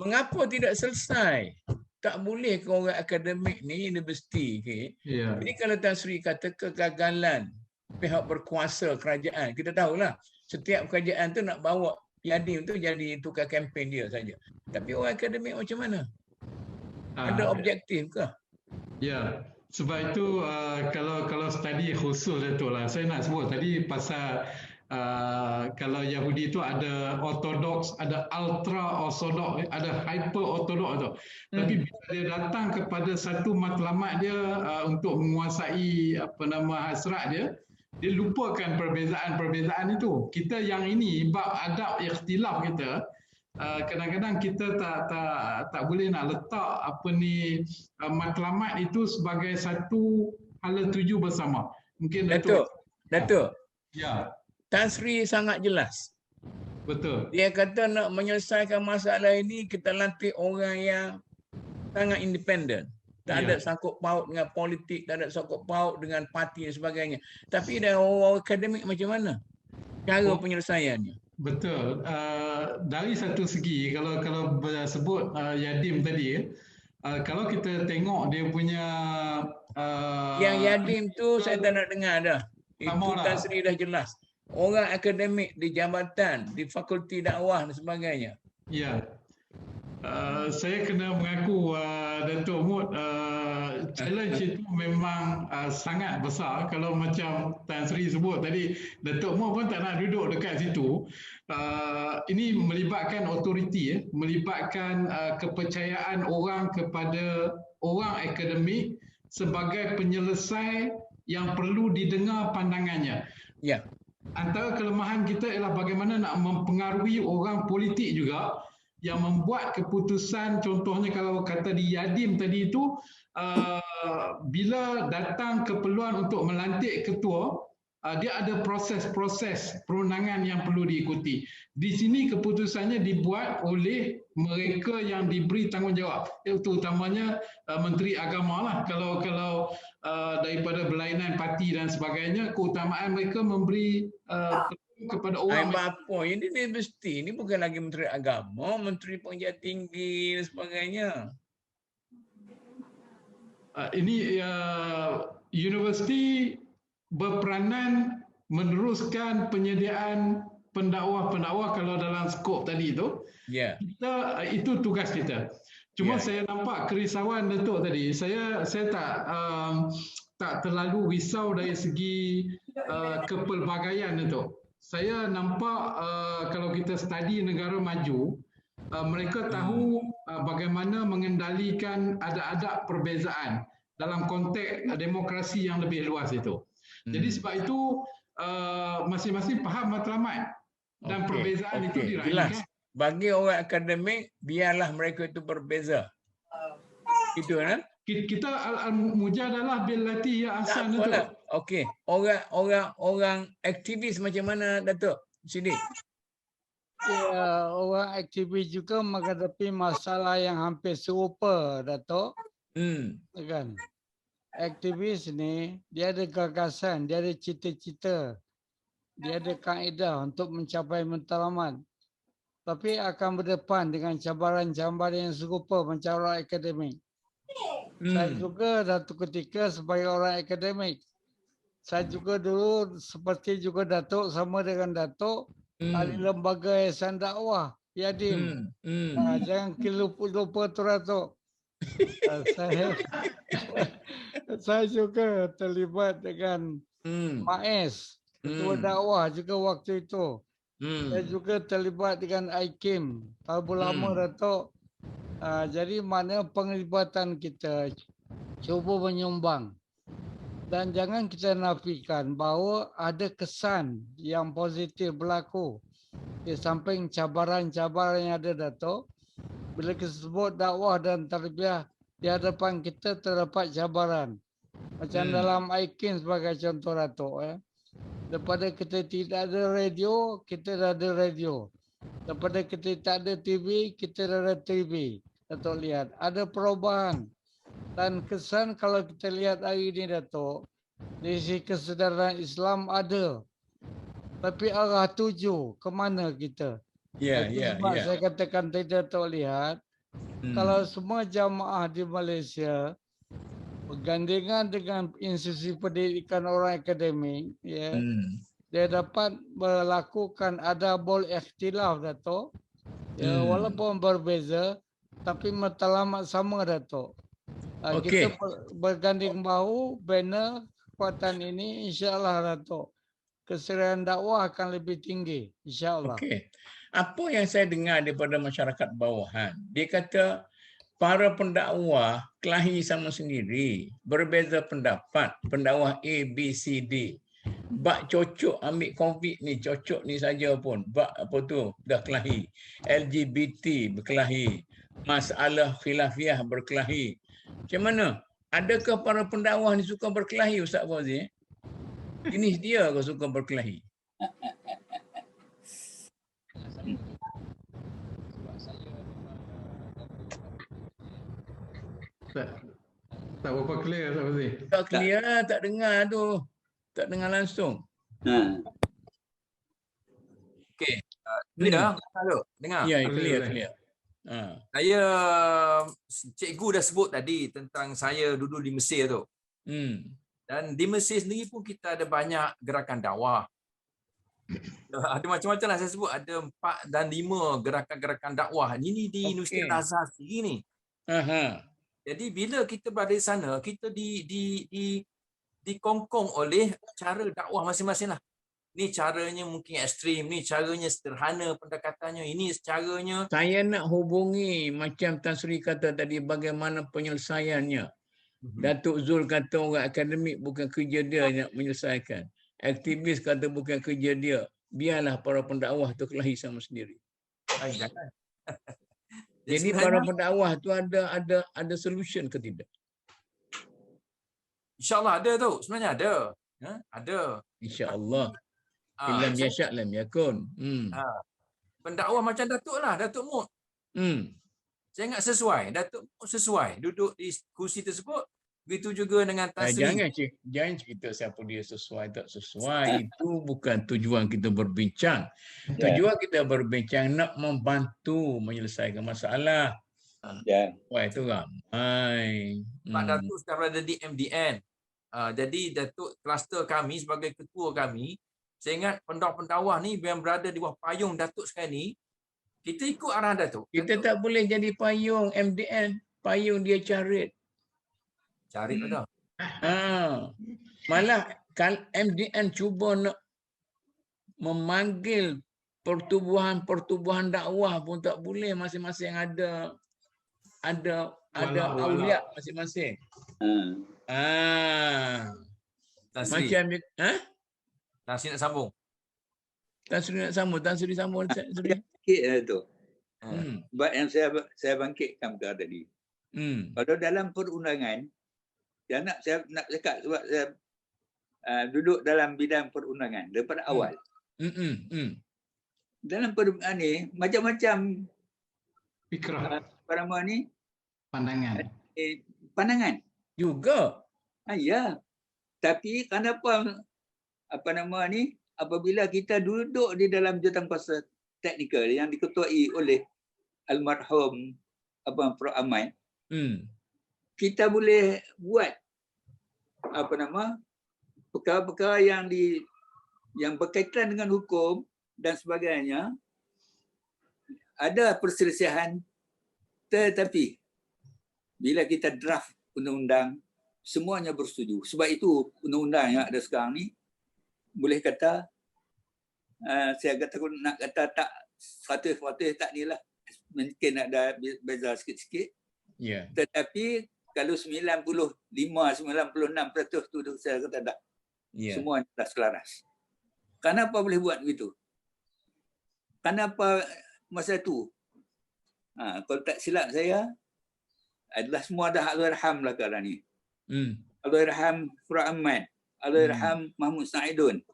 Mengapa tidak selesai? Tak boleh ke orang akademik ni universiti Jadi kalau Tan Sri kata kegagalan pihak berkuasa kerajaan, kita tahulah setiap kerajaan tu nak bawa Yadim tu jadi tukar kempen dia saja. Tapi orang akademik macam mana? Ada objektif ke? Ya, sebab itu kalau study khusus itu lah, saya nak sebut tadi pasal kalau Yahudi itu ada ortodoks, ada ultra ortodoks, ada hyper ortodoks tu. Tapi bila dia datang kepada satu matlamat dia untuk menguasai hasrat dia, dia lupakan perbezaan-perbezaan itu. Kita yang ini bab adab ikhtilaf kita, kadang-kadang kita tak boleh nak letak matlamat itu sebagai satu hala tuju bersama. Mungkin Datuk. Ya. Tan Sri sangat jelas. Betul. Dia kata nak menyelesaikan masalah ini kita latih orang yang sangat independen. Tak ada sangkut paut dengan politik, tak ada sangkut paut dengan parti dan sebagainya. Tapi dah orang akademik macam mana cara penyelesaiannya? Betul. Dari satu segi, kalau sebut Yadim tadi, kalau kita tengok dia punya yang Yadim tu saya tak nak dengar dah. Itu Tan Sri dah jelas. Orang akademik di jabatan, di fakulti dakwah dan sebagainya. Ya. Saya kena mengaku Datuk Mut, challenge itu memang sangat besar. Kalau macam Tan Sri sebut tadi, Datuk Mut pun tak nak duduk dekat situ. Ini melibatkan autoriti, melibatkan kepercayaan orang kepada orang akademik sebagai penyelesai yang perlu didengar pandangannya. Ya. Antara kelemahan kita ialah bagaimana nak mempengaruhi orang politik juga yang membuat keputusan. Contohnya kalau kata di Yadim tadi itu, bila datang keperluan untuk melantik ketua, dia ada proses-proses perundangan yang perlu diikuti. Di sini keputusannya dibuat oleh mereka yang diberi tanggungjawab, terutamanya Menteri Agama lah. Kalau daripada berlainan parti dan sebagainya, keutamaan mereka memberi kepada orang. Apa ini universiti, ini bukan lagi Menteri Agama, Menteri Pengajian Tinggi dan sebagainya. Ini universiti berperanan meneruskan penyediaan pendakwah kalau dalam skop tadi itu. Ya. Itu tugas kita. Cuma saya nampak kerisauan Datuk tadi. Saya tak terlalu risau dari segi kepelbagaian Datuk. Saya nampak kalau kita study negara maju, mereka tahu bagaimana mengendalikan adab-adab perbezaan dalam konteks demokrasi yang lebih luas itu. Jadi sebab itu masing-masing faham matlamat dan perbezaan itu diraihkan. Jelas. Bagi orang akademik, biarlah mereka itu berbeza. Itu kan? Kita al-mujadalah billati ya ahsan itu. Okey, orang aktivis macam mana Datuk? Sini. Ya, orang aktivis juga menghadapi masalah yang hampir serupa, Datuk. Kan? Aktivis ni dia ada gagasan, dia ada cita-cita, dia ada kaedah untuk mencapai matlamat. Tapi akan berdepan dengan cabaran-cabaran yang serupa macam orang akademik. Saya juga satu ketika sebagai orang akademik, saya juga dulu seperti juga Datuk, sama dengan Datuk, ahli lembaga yayasan dakwah, Yadim. Jangan lupa tu Datuk. Saya juga terlibat dengan MAES, ketua dakwah juga waktu itu. Saya juga terlibat dengan IKIM, tahun lama Datuk. Jadi mana penglibatan kita cuba menyumbang. Dan jangan kita nafikan bahawa ada kesan yang positif berlaku di samping cabaran-cabaran yang ada Datuk. Bila kita sebut dakwah dan tarbiyah, di hadapan kita terdapat cabaran. Macam dalam IKIM sebagai contoh Datuk. Daripada kita tidak ada radio, kita dah ada radio. Daripada kita tak ada TV, kita dah ada TV. Datuk lihat, ada perubahan. Dan kesan kalau kita lihat hari ini Datuk, di sisi kesedaran Islam ada. Tapi arah tuju ke mana kita? Sebab saya katakan tadi Datuk lihat, kalau semua jamaah di Malaysia bergandengan dengan institusi pendidikan orang akademik, dia dapat melakukan adabul ikhtilaf Datuk. Walaupun berbeza, tapi matlamat sama Datuk. Kita berganding bahu, bina kekuatan ini, insyaAllah Datuk. Keserian dakwah akan lebih tinggi, insyaAllah. Apa yang saya dengar daripada masyarakat bawahan, dia kata para pendakwah kelahi sama sendiri, berbeza pendapat, pendakwah A, B, C, D. Bak cocok ambil COVID ni, cocok ni saja pun. Bak apa tu, dah kelahi. LGBT berkelahi. Masalah khilafiah berkelahi. Macam mana? Adakah para pendakwah ni suka berkelahi, Ustaz Fauzi? Jenis dia ke suka berkelahi? Tak berapa clear, Ustaz Fauzi. Tak clear, tak dengar tu. Tak dengar langsung. Okey. Clear? Dengar? Ya, Clear. clear. Saya, cikgu dah sebut tadi tentang saya dulu di Mesir tu. Dan di Mesir sendiri pun kita ada banyak gerakan dakwah. Ada macam-macam lah saya sebut. Ada 4 dan 5 gerakan-gerakan dakwah. Ini di Universiti Al-Azhar sendiri ni. Jadi bila kita berada di sana, kita dikongkong oleh cara dakwah masing-masing lah. Ni caranya mungkin ekstrim, ni caranya sederhana pendekatannya, ini caranya. Saya nak hubungi macam Tan Sri kata tadi, bagaimana penyelesaiannya. Datuk Zul kata orang akademik bukan kerja dia nak menyelesaikan. Aktivis kata bukan kerja dia. Biarlah para pendakwah tu kelahi sama sendiri. Jangan. Jadi para pendakwah tu ada solution ke tidak? InsyaAllah ada tu. Sebenarnya ada. Ada. InsyaAllah. Ilam yasyak lam yakun. Pendakwah macam Datuk lah. Datuk Mut. Saya ingat sesuai. Datuk Mut sesuai. Duduk di kursi tersebut. Begitu juga dengan Tan Sri. Jangan cerita siapa dia sesuai tak sesuai. Itu bukan tujuan kita berbincang. Tujuan kita berbincang nak membantu menyelesaikan masalah. Wah, itu ramai. Pak Datuk sudah berada di MDN. Jadi Datuk kluster kami sebagai ketua kami, saya ingat pendakwah ni yang berada di bawah payung Datuk sekarang ni, kita ikut arah Datuk. Kita tak boleh jadi payung MDN. Payung dia carit. Carit dah. Malah MDN cuba nak memanggil pertubuhan dakwah pun tak boleh. Masing-masing ada aulia masing-masing. Macam Tan Sri nak sambung. Tan Sri sambung. Sikit tu. Sebab yang saya bangkitkan tadi. Kalau dalam perundangan, saya nak cakap sebab saya duduk dalam bidang perundangan daripada awal. Dalam perundangan ni macam-macam fikrah. Pandangan. Juga. Ya. Tapi kenapa apabila kita duduk di dalam jawatankuasa teknikal yang diketuai oleh almarhum Prof Ahmad, kita boleh buat perkara-perkara yang berkaitan dengan hukum dan sebagainya. Ada perselisihan, tetapi bila kita draft undang-undang, semuanya bersetuju. Sebab itu undang-undang yang ada sekarang ni, boleh kata, saya nak kata tak 100% tak ni lah. Mungkin ada beza sikit-sikit. Tetapi kalau 95-96% tu saya kata dah. Semua dah selaras. Kenapa boleh buat begitu? Kenapa masa tu? Kalau tak silap saya, adalah semua dah Allahyarham lah sekarang ni. Allahyarham Prof Ahmad, Allahyarham Mahmud Sa'idun.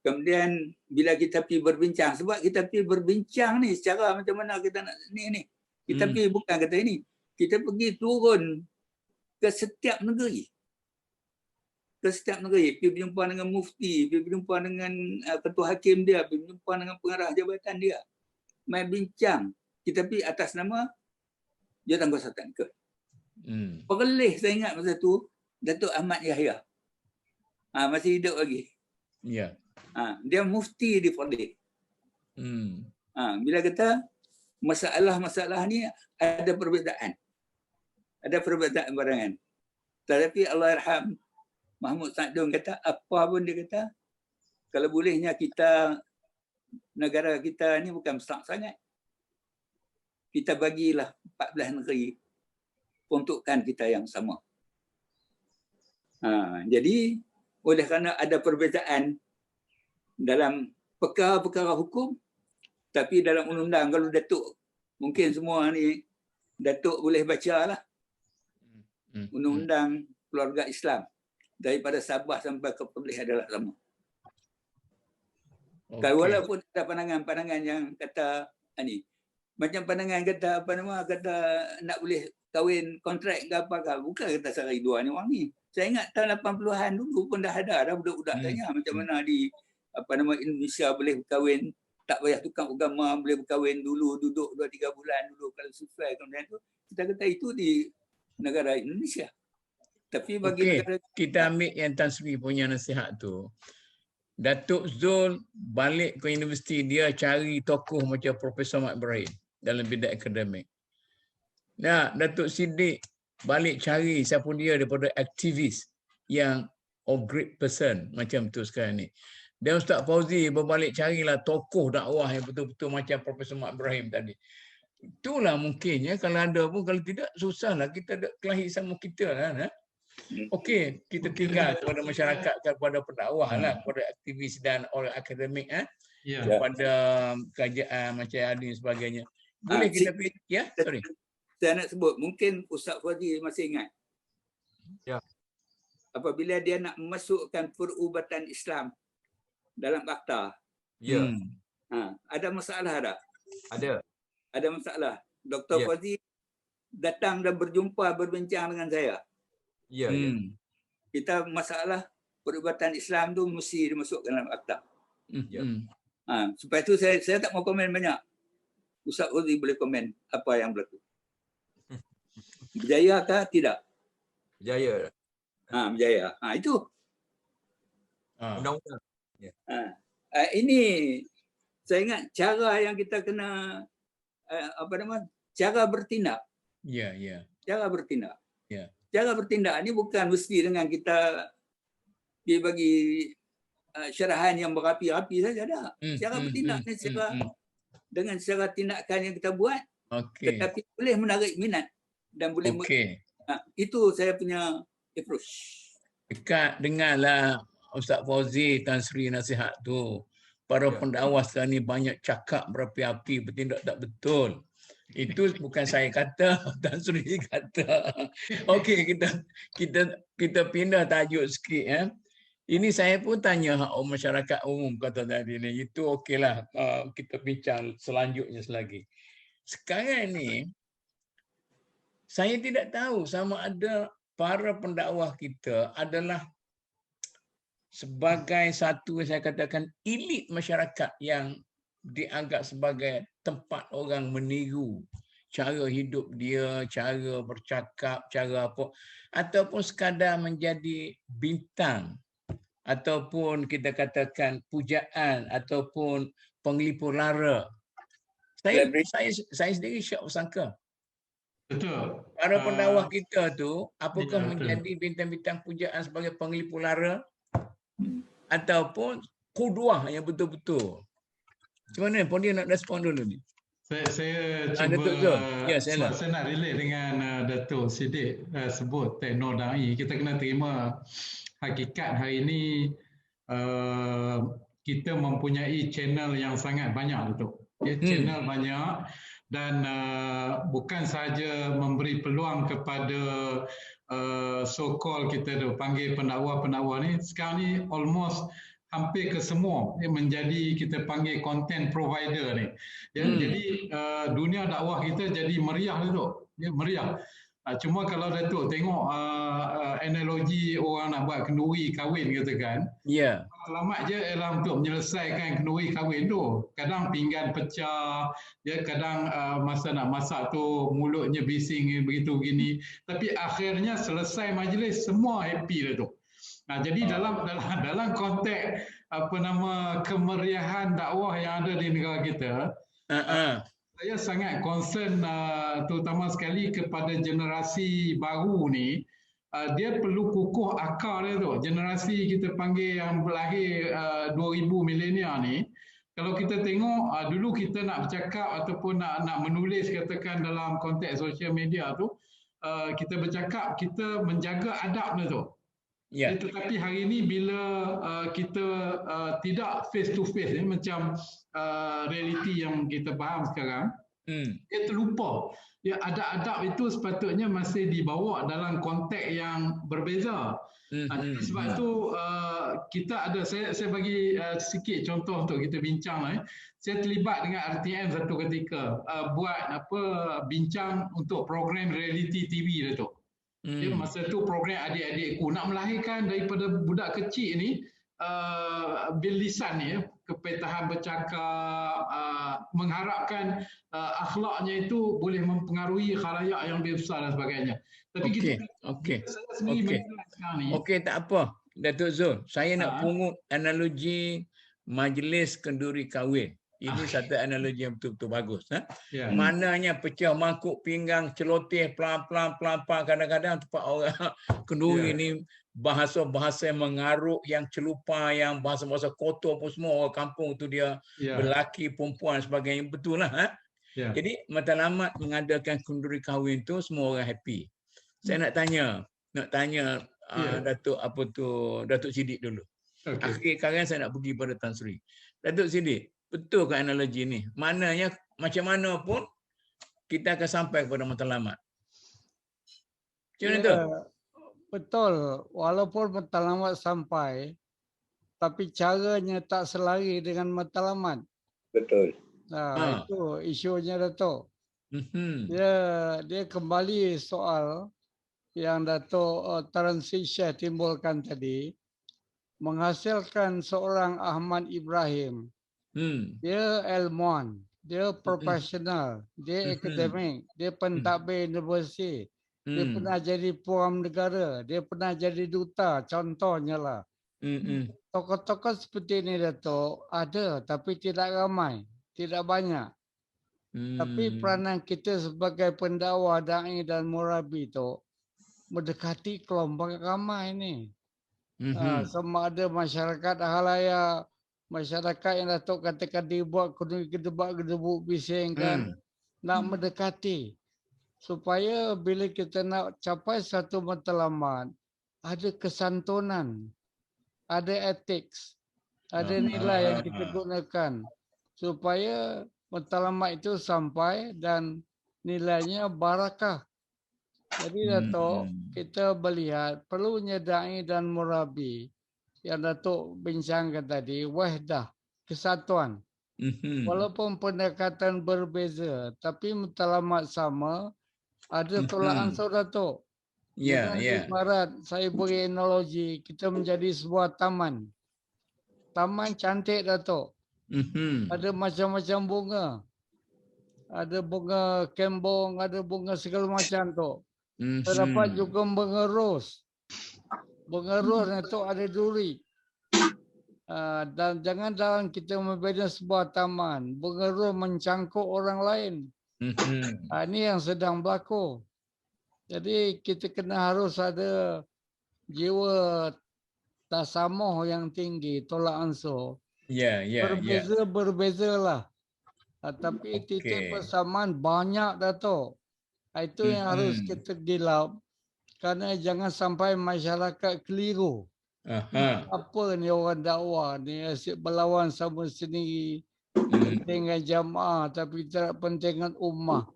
Kemudian bila kita pergi berbincang, sebab kita pergi berbincang ni secara macam mana kita nak ni. Kita pergi bukan kata ini. Kita pergi turun ke setiap negeri. Pergi berjumpa dengan mufti, pergi berjumpa dengan ketua hakim dia, pergi berjumpa dengan pengarah jabatan dia. Main bincang. Kita pergi atas nama Jawatankuasa Teknikal. Perleh saya ingat masa tu Datuk Ahmad Yahya. Masih hidup lagi. Dia mufti di Perleh. Bila kata masalah-masalah ni ada perbezaan. Ada perbezaan barangan. Tetapi Allahyarham Mahmud Sa'idun kata, apa pun dia kata, kalau bolehnya kita, negara kita ni bukan besar sangat. Kita bagilah 14 negeri peruntukan kita yang sama. Jadi oleh kerana ada perbezaan dalam perkara-perkara hukum, tapi dalam undang-undang, kalau Datuk, mungkin semua ni Datuk boleh baca lah undang-undang keluarga Islam daripada Sabah sampai ke Perlis adalah sama. Okay. Walaupun ada pandangan-pandangan yang kata ni, macam pandangan kata kata nak boleh kahwin kontrak ke apa ke, bukan kata sehari dua ni orang ni. Saya ingat tahun 80-an dulu pun dah ada budak-budak tanya macam mana di Indonesia boleh berkahwin tak payah tukang agama, boleh berkahwin dulu, duduk 2-3 bulan dulu kalau sesuai kemudian tu. Kita kata itu di negara Indonesia. Tapi bagi negara kita ambil yang Tan Sri punya nasihat tu. Datuk Zul balik ke universiti, dia cari tokoh macam Profesor Mat Ibrahim dalam bidang akademik. Nah, Datuk Siddiq balik cari siapa dia daripada aktivis yang of great person macam tu sekarang ni. Dan Ustaz Fauzi berbalik carilah tokoh dakwah yang betul-betul macam Profesor Mat Ibrahim tadi. Itulah mungkinnya, kalau ada pun, kalau tidak susahlah kita kelahi sama kita lah. Okey, kita tinggal kepada masyarakat, kepada pendakwah lah, kepada aktivis dan orang akademik kepada kerajaan macam ini sebagainya. Boleh kita sorry. Saya nak sebut, mungkin Ustaz Fauzi masih ingat. Ya. Apabila dia nak memasukkan perubatan Islam dalam akta. Ya. Ada masalah tak? Ada masalah. Dr. Fauzi datang dan berbincang dengan saya. Ya. Kita masalah perubatan Islam tu mesti dimasukkan dalam akta. Supaya tu saya tak mau komen banyak. Ustaz Fauzi boleh komen apa yang berlaku. Berjaya ke tidak? Berjaya. Berjaya. Itu. Undang-undang. Ini saya ingat cara yang kita kena cara bertindak. Cara bertindak. Cara bertindak ni bukan mesti dengan kita bagi syarahan yang berapi-api saja dah. Cara bertindak ni dengan cara tindakan yang kita buat, tetapi boleh menarik minat dan boleh itu saya punya approach. Dekat dengarlah Ustaz Fauzi Tan Sri nasihat tu. Para pendakwah sekarang ni banyak cakap berapi-api, bertindak tak betul. Itu bukan saya kata, Tan Sri kata. Okey, kita pindah tajuk sikit. Ini saya pun tanya masyarakat umum kata tadi ni. Itu okeylah, kita bincang selanjutnya selagi. Sekarang ni saya tidak tahu sama ada para pendakwah kita adalah sebagai satu, saya katakan, elit masyarakat yang dianggap sebagai tempat orang meniru cara hidup dia, cara bercakap, cara apa, ataupun sekadar menjadi bintang, ataupun kita katakan pujaan, ataupun penglipur lara. Saya sendiri syak bersangka. Betul. Para pendakwah kita tu apakah menjadi bintang-bintang pujaan sebagai penglipur lara ataupun kuduah yang betul-betul. Macam mana pun dia nak respon dulu ni? Saya cuba saya nak relate dengan Datuk Siddiq sebut tekno da'i. Kita kena terima hakikat hari ini kita mempunyai channel yang sangat banyak, Datuk. Channel banyak dan bukan sahaja memberi peluang kepada so-called kita panggil pendakwa-pendakwa ni, sekarang ni almost hampir ke semua menjadi kita panggil content provider ni. Jadi dunia dakwah kita jadi meriah tu, meriah. Cuma kalau Datuk tengok analogi orang nak buat kenduri kahwin katakan, selamat je ialah untuk menyelesaikan kenduri kahwin tu. Kadang pinggan pecah, kadang masa nak masak tu mulutnya bising begitu gini. Tapi akhirnya selesai majlis semua happy tu. Jadi dalam konteks kemeriahan dakwah yang ada di negara kita, saya sangat concern terutama sekali kepada generasi baru ni. Dia perlu kukuh akal dia tu. Generasi kita panggil yang berlahir 2000 milenial ni, kalau kita tengok dulu kita nak bercakap ataupun nak menulis katakan dalam konteks sosial media tu, kita bercakap, kita menjaga adab dia tu. Ya. Tetapi hari ini bila kita tidak face to face macam realiti yang kita faham sekarang, dia terlupa. Ya, adab-adab itu sepatutnya masih dibawa dalam konteks yang berbeza. Jadi sebab itu kita ada, saya bagi sikit contoh untuk kita bincang lah. Saya terlibat dengan RTM satu ketika buat bincang untuk program reality TV Datuk. Ya, masa tu program adik-adikku nak melahirkan daripada budak kecil ni bil lisan ni, kepetahan bercakap, mengharapkan akhlaknya itu boleh mempengaruhi khalayak yang lebih besar dan sebagainya. Tapi saya sendiri menjelaskan ni. Okey, tak apa. Datuk Zul, saya nak pungut analogi majlis kenduri kahwin. Ini satu analogi yang betul-betul bagus. Maknanya pecah mangkuk pinggang, celoteh, pelan-pelan, kadang-kadang tempat orang kenduri ni bahasa-bahasa yang mengaruk, yang celupa, yang bahasa-bahasa kotor pun semua orang kampung tu dia berlaki, perempuan sebagainya. Betul lah. Jadi matlamat mengadakan kenduri kahwin tu semua orang happy. Saya nak tanya Datuk Siddiq dulu. Akhir sekarang saya nak pergi pada Tan Sri. Datuk Siddiq, betul ke analogi ni? Maknanya macam mana pun kita akan sampai kepada matlamat. Macam mana tu? Betul. Walaupun matlamat sampai, tapi caranya tak selari dengan matlamat. Betul. Itu isunya Datuk. Dia kembali soal yang Datuk Tan Sri Syekh timbulkan tadi, menghasilkan seorang Ahmad Ibrahim. Dia ilmuwan, dia profesional, dia akademik, dia pentadbir universiti, dia pernah jadi Puan Negara, dia pernah jadi duta, contohnya lah. Tokoh-tokoh seperti ini Datuk ada, tapi tidak ramai, tidak banyak. Tapi peranan kita sebagai pendakwa, dai dan murabi itu mendekati kelompok ramai ni. Sama ada masyarakat halayak, masyarakat yang Datuk katakan dibuat gedebak-gedebuk bising kan, nak mendekati supaya bila kita nak capai satu matlamat, ada kesantunan, ada etik, ada nilai yang kita gunakan supaya matlamat itu sampai dan nilainya barakah. Jadi Datuk, kita melihat perlunya dai dan murabi yang Datuk bincangkan tadi, wahdah, kesatuan. Walaupun pendekatan berbeza, tapi matlamat sama, ada tolak ansur Datuk. Ibarat saya beri analogi, kita menjadi sebuah taman. Taman cantik Datuk. Ada macam-macam bunga. Ada bunga kembung, ada bunga segala macam tu. Terdapat juga bunga ros. Bunga ros itu ada duri. Dan jangan dalam kita membina sebuah taman, bunga ros mencangkuk orang lain. Ini yang sedang berlaku. Jadi kita kena harus ada jiwa tasamuh yang tinggi, tolak ansur. Berbeza-lah. Tapi titik persamaan banyak Datuk. Itu yang harus kita gilap. Kerana jangan sampai masyarakat keliru. Apa ni orang dakwah ni asyik berlawan sama sendiri. Pentingan jamaah tapi tidak pentingan ummah.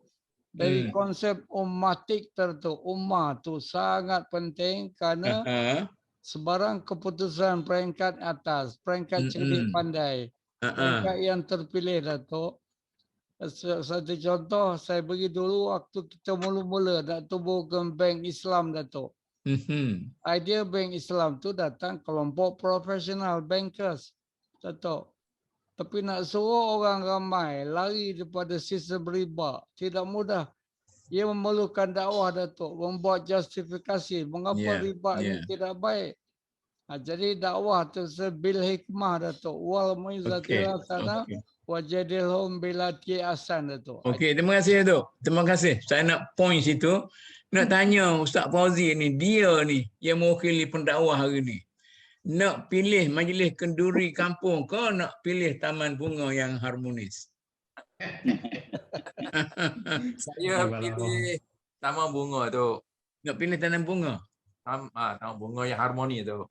Dari konsep ummatik tertentu, ummah tu sangat penting kerana sebarang keputusan peringkat atas, peringkat cerdik pandai, peringkat yang terpilih Datuk. Satu contoh saya bagi dulu waktu kita mula-mula nak tubuhkan bank Islam Datuk. Idea bank Islam tu datang kelompok profesional bankers Datuk. Tapi nak suruh orang ramai lari daripada sistem riba tidak mudah. Ia memerlukan dakwah Datuk, membuat justifikasi mengapa riba ini tidak baik. Jadi dakwah tu bil hikmah Datuk. Wal muizatil hasanah wajadilhum bilati asan Datuk. Okey, terima kasih Datuk. Terima kasih. Saya nak point situ. Nak tanya Ustaz Fauzi ni, dia ni yang mewakili pendakwah hari ni. Nak pilih majlis kenduri kampung ke nak pilih taman bunga yang harmonis? Saya pilih taman bunga tu. Nak pilih taman bunga? taman bunga yang harmoni tu.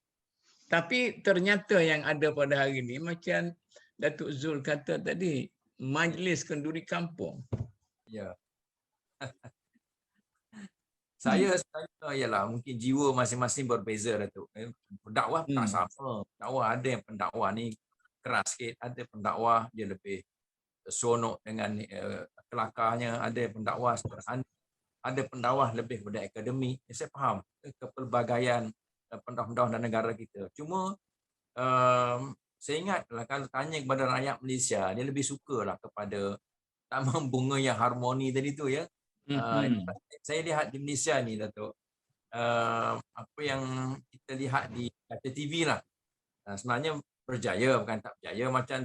Tapi ternyata yang ada pada hari ini macam Datuk Zul kata tadi, majlis kenduri kampung. Ya. Saya ialah mungkin jiwa masing-masing berbeza, Datuk. Pendakwah tak sama. Pendakwah ada yang pendakwah ni keras sikit, ada pendakwah dia lebih seronok dengan kelakarnya, ada pendakwah sederhana, ada pendakwah lebih pada akademik. Saya faham kepelbagaian pendakwah-pendakwah dan negara kita. Cuma saya ingatlah kalau tanya kepada rakyat Malaysia, dia lebih sukalah kepada taman bunga yang harmoni tadi tu ya. Saya lihat di Malaysia ni, Datuk, apa yang kita lihat di kaca TV lah, sebenarnya berjaya, bukan tak berjaya. Macam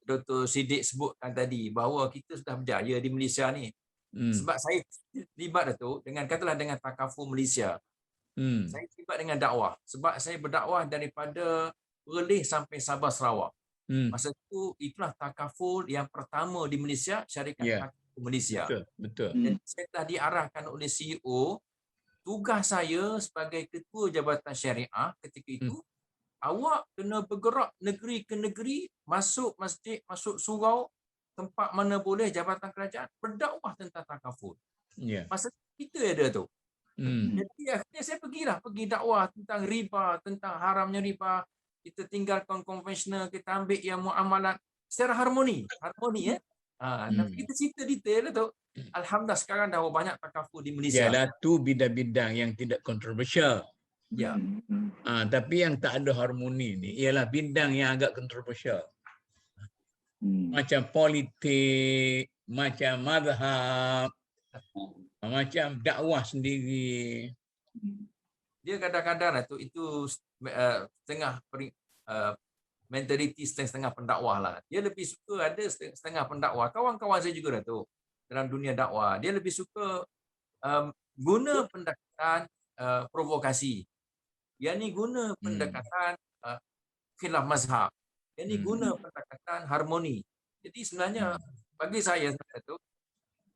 Dr. Siddiq sebutkan tadi, bahawa kita sudah berjaya di Malaysia ni. Sebab saya terlibat, Datuk, katalah dengan Takaful Malaysia. Saya terlibat dengan dakwah. Sebab saya berdakwah daripada Perlis sampai Sabah Sarawak. Masa itu, itulah Takaful yang pertama di Malaysia, syarikat Takaful Malaysia. Betul. Dan saya telah diarahkan oleh CEO, tugas saya sebagai ketua Jabatan Syariah ketika itu, awak kena bergerak negeri ke negeri, masuk masjid, masuk surau, tempat mana boleh jabatan kerajaan, berdakwah tentang takaful. Masa kita ada tu. Jadi akhirnya saya pergi dakwah tentang riba, tentang haramnya riba. Kita tinggalkan konvensional, kita ambil yang muamalat secara harmoni ya. Kita cerita detail tu. Alhamdulillah sekarang dah banyak takaful di Malaysia. Yalah, tu bidang-bidang yang tidak kontroversial. Ya. Tapi yang tak ada harmoni ni ialah bidang yang agak kontroversial. Macam politik, macam mazhab, macam dakwah sendiri. Dia kadang-kadang itu setengah mentaliti setengah pendakwah lah. Dia lebih suka ada setengah pendakwah. Kawan-kawan saya juga tu dalam dunia dakwah. Dia lebih suka guna pendekatan provokasi. Yang ni guna pendekatan khilaf mazhab. Yang ni guna pendekatan harmoni. Jadi sebenarnya bagi saya tu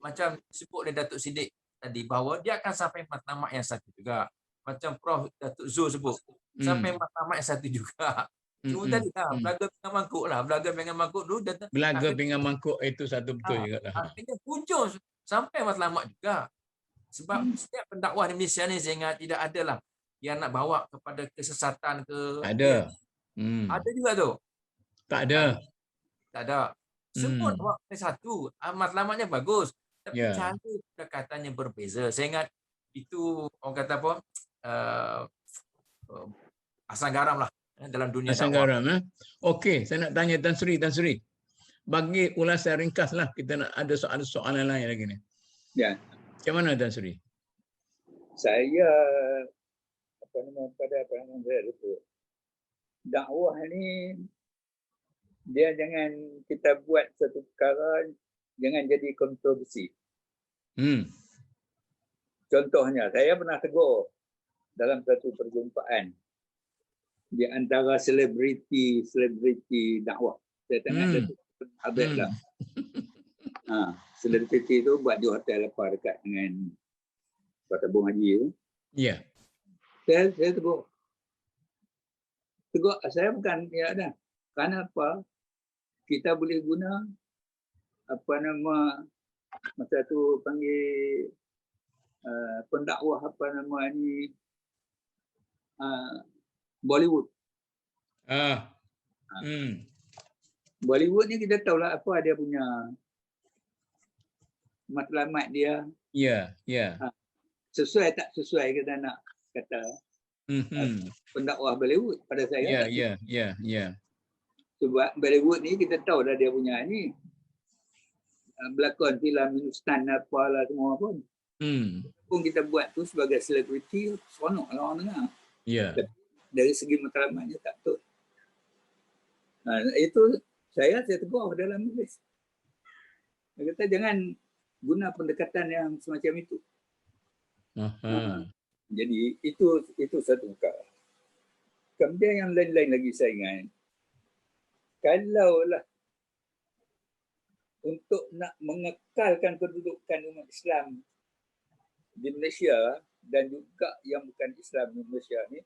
macam sebut oleh Datuk Siddiq tadi, bahawa dia akan sampai matlamat yang satu juga. Macam Prof Datuk Zul sebut, sampai matlamat yang satu juga. Cuma tadi belaga pinggan mangkuk lah. Belaga pinggan mangkuk dulu. Belaga pinggan mangkuk itu satu betul juga lah. Akhirnya hujung sampai matlamat juga. Sebab setiap pendakwah di Malaysia ni saya ingat tidak ada lah yang nak bawa kepada kesesatan ke. Ada. Ada juga tu. Tak ada. Tak ada. Semua bawa satu. Matlamatnya bagus. Tapi cara pendekatannya berbeza. Saya ingat itu orang kata apa? Asam garam lah dalam dunia asam dakwah. garam. Okey, saya nak tanya Tan Sri. Bagi ulasan ringkas lah, kita nak ada soalan lain lagi ni. Ya. Macam mana Tan Sri? Saya pada pandangan saya itu, dakwah ni dia jangan kita buat satu perkara jangan jadi kontroversi. Contohnya, saya pernah tegur dalam satu perjumpaan di antara selebriti dakwah. Saya tengok Datuk Habib lah. Selebriti itu buat di hotel apa dekat dengan Kota Bung Haji tu. Ya. Saya tegur. Saya bukan kerana apa? Kita boleh guna masa tu panggil pendakwah Bollywood. Bollywood ni kita tahulah apa dia punya matlamat dia. Ya. Sesuai tak sesuai kita nak kata pendakwah Bollywood pada saya. Ya. Sebab Bollywood ni kita tahu dah dia punya ni berlakon filem Hindustan apalah semua pun. Pun kita buat tu sebagai selebriti, seronok lah orang dengar. Ya. Dari segi matlamatnya tak betul. Itu saya tegur dalam majlis. Dia kata jangan guna pendekatan yang semacam itu. Jadi itu satu perkara. Kemudian yang lain-lain lagi saya ingat, kalaulah untuk nak mengekalkan kedudukan umat Islam di Malaysia, dan juga yang bukan Islam di Malaysia ni,